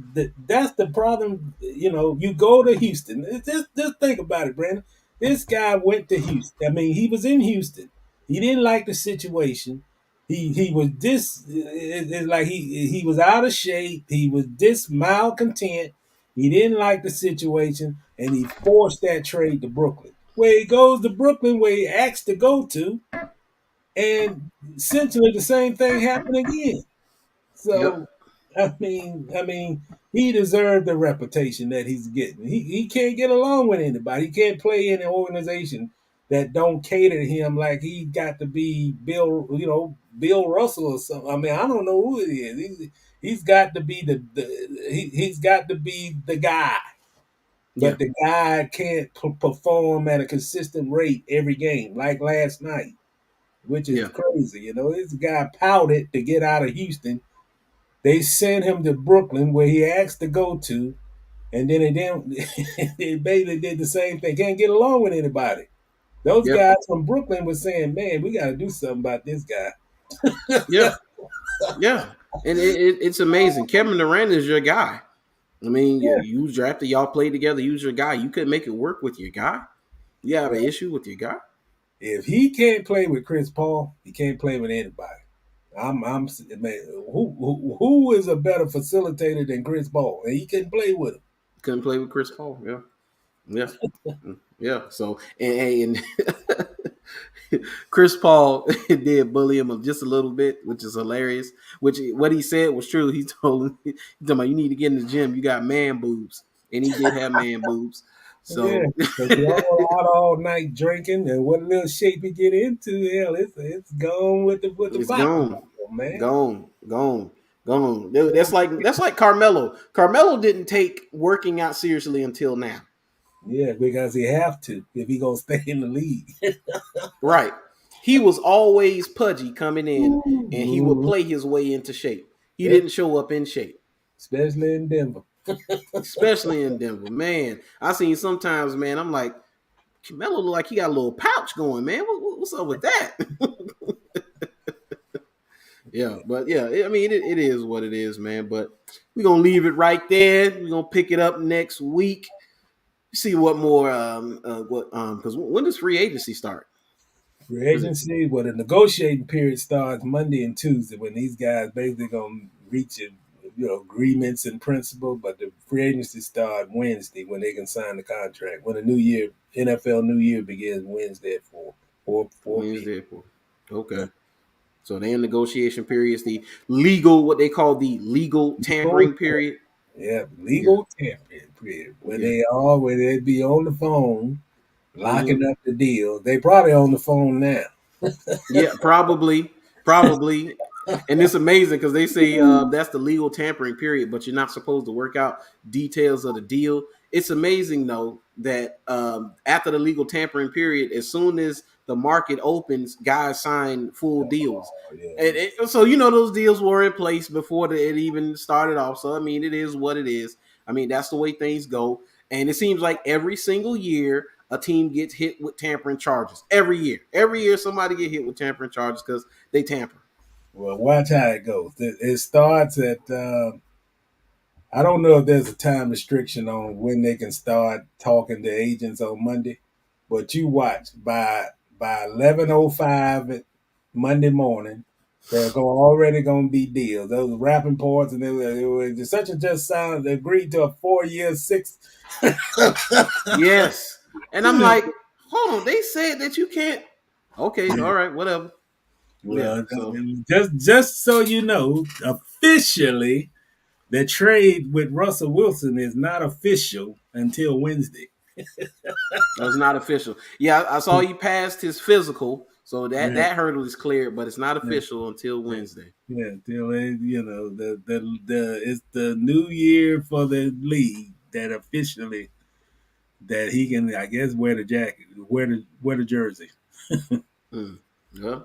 the problem. You know, you go to Houston. Just think about it, Brandon. This guy went to Houston. I mean, he was in Houston. He didn't like the situation. He was it's like he was out of shape. He was this malcontent. He didn't like the situation, and he forced that trade to Brooklyn. Where he goes to Brooklyn, where he asked to go to, and essentially the same thing happened again. Yep. So, I mean, he deserved the reputation that he's getting. He can't get along with anybody. He can't play in an organization that don't cater to him like he got to be Bill Russell or something. I mean, I don't know who it is. He's got to be he's got to be the guy. Yeah. but the guy can't perform at a consistent rate every game, like last night, which is Yeah. crazy. This guy pouted to get out of Houston. They sent him to Brooklyn, where he asked to go to, and then they basically did the same thing. Can't get along with anybody. Those Yeah. guys from Brooklyn were saying, "Man, we got to do something about this guy." Yeah. Yeah. And it's amazing. Kevin Durant is your guy. I mean, Yeah. you drafted, y'all played together. Use your guy. You couldn't make it work with your guy. You have an Well, issue with your guy. if he can't play with Chris Paul, he can't play with anybody. I'm man, who is a better facilitator than Chris Paul? And he couldn't play with him. Couldn't play with Chris Paul. Yeah. Yeah. Yeah. So and Chris Paul did bully him just a little bit, which is hilarious. Which what he said was true. He told him, he told him, you need to get in the gym. You got man boobs, and he did have man boobs. Yeah, So because he all out all night drinking, and what little shape he get into, hell, it's gone with the it's bottom, gone, man. gone. That's like Carmelo. Carmelo didn't take working out seriously until now. Yeah, because he have to if he gonna stay in the league. Right. He was always pudgy coming in, and he would Mhm. play his way into shape. He Yeah, didn't show up in shape, especially in Denver. especially in Denver. Man, I seen sometimes, man, I'm like, Melo look like he got a little pouch going, man. What's up with that? Yeah, but yeah, I mean, it is what it is, man. But we're gonna leave it right there. We're gonna pick it up next week. See what more, because when does free agency start? Free Is it agency, well, the negotiating period starts Monday and Tuesday when these guys basically gonna reach agreements in principle. But the free agency start Wednesday when they can sign the contract. When the new year NFL New Year begins Wednesday at 4 p.m. Wednesday? Okay. So they in negotiation periods, the legal, what they call the legal tampering period. Yeah, Yeah, legal tampering period. When yeah. they be on the phone Hmm. locking up the deal. They probably on the phone now. Yeah, probably. And it's amazing because they say that's the legal tampering period, but you're not supposed to work out details of the deal. It's amazing though that after the legal tampering period, as soon as the market opens, guys sign full deals. Oh yeah, And so those deals were in place before it even started off. So I mean, it is what it is. I mean, that's the way things go. And it seems like every single year a team gets hit with tampering charges. Every year somebody get hit with tampering charges because they tamper. well, watch how it goes. It starts at. I don't know if there's a time restriction on when they can start talking to agents on Monday, but you watch by 11:05 Monday morning. They're already going to be deals. Those rapping parts, and it was such and just signed, agreed to a 4 year, six. Yes. And I'm like, hold on, they said that you can't. Okay, all right, whatever. Yeah. Well, So just so you know, officially, the trade with Russell Wilson is not official until Wednesday. that was not official. Yeah, I saw he passed his physical, so that Yeah, that hurdle is cleared, but it's not yeah, official until yeah. Wednesday. Yeah, until the it's the new year for the league that officially that he can, I guess, wear the jacket, wear the jersey. Mm. Yeah,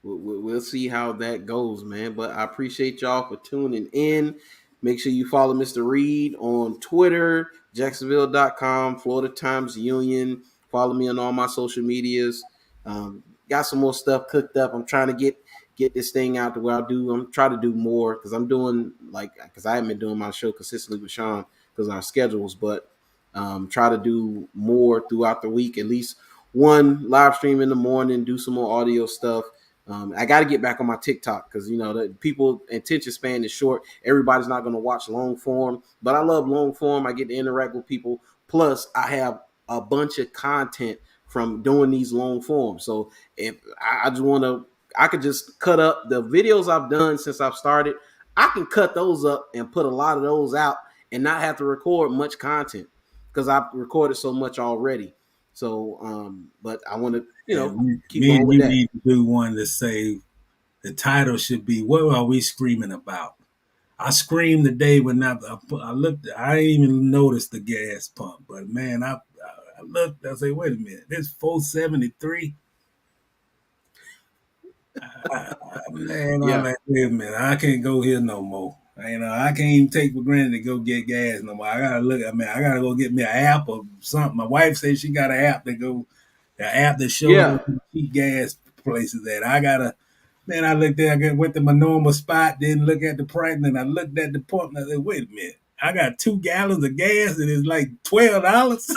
we'll see how that goes, man. But I appreciate y'all for tuning in. Make sure you follow Mr. Reid on Twitter, Jacksonville.com, Florida Times Union. Follow me on all my social medias. Got some more stuff cooked up. I'm trying to get this thing out to where I'm trying to do more because I'm doing because I haven't been doing my show consistently with Sean because of our schedules, but try to do more throughout the week, at least one live stream in the morning, do some more audio stuff. I got to get back on my TikTok because the people attention span is short. Everybody's not going to watch long form, but I love long form. I get to interact with people. Plus, I have a bunch of content from doing these long forms. So if I just want to, I could just cut up the videos I've done since I've started. I can cut those up and put a lot of those out and not have to record much content because I've recorded so much already. So, but I want to, And keep me on and with you that. need to do one to say the title should be "What are we screaming about?" I screamed the day when I looked. I didn't even notice the gas pump, but man, I looked. I say, wait a minute, this 473. Man, I'm Yeah. like, wait a minute, I can't go here no more. I can't even take for granted to go get gas no more. I gotta look. I mean, I gotta go get me an app or something. My wife says she got an app that shows Yeah. where cheap gas places at. I gotta. Man, I looked there. I went to my normal spot, didn't look at the price, and then I looked at the pump, and I said, "Wait a minute, I got 2 gallons of gas, and it's like $12."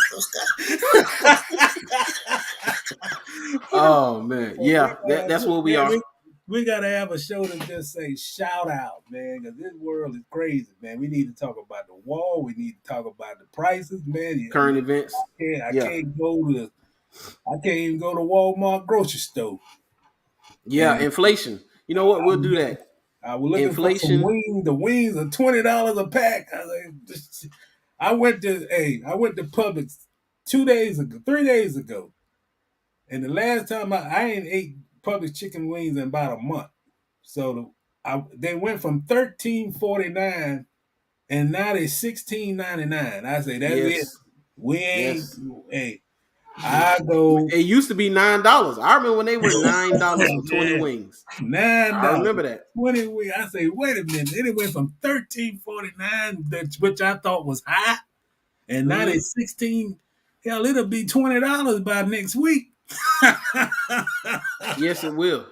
Oh man. Yeah. That's where we Man, are. we gotta have a show to just say shout out, man, because this world is crazy, man. We need to talk about the war. We need to talk about the prices, man. Current events. I Yeah. can't even go to Walmart grocery store. Yeah. And Inflation. You know what? We'll do that. I was looking for some Inflation. wings. The wings are $20 a pack. I went to Publix 2 days ago, 3 days ago, and the last time I ain't ate Publix chicken wings in about a month. So they went from $13.49 and now they $16.99. I say that's it. Yes. We ain't. Yes. Hey, I go It used to be $9. I remember when they were $9 for 20 wings. I $9. remember that. 20 wings. I say, wait a minute. It went from $13.49, which I thought was high, and now they 16. Hell, it'll be $20 by next week. Yes, it will.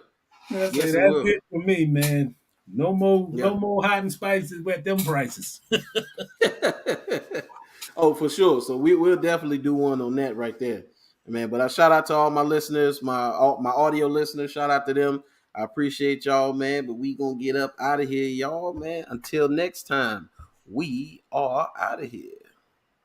That's Yes, it that's will. it for me, man. No more, Yeah. no more hot and spices with them prices. Oh, for sure. So we'll definitely do one on that right there, man. But I shout out to all my listeners, my audio listeners. Shout out to them. I appreciate y'all, man. But we gonna get up out of here, y'all, man. Until next time, we are out of here.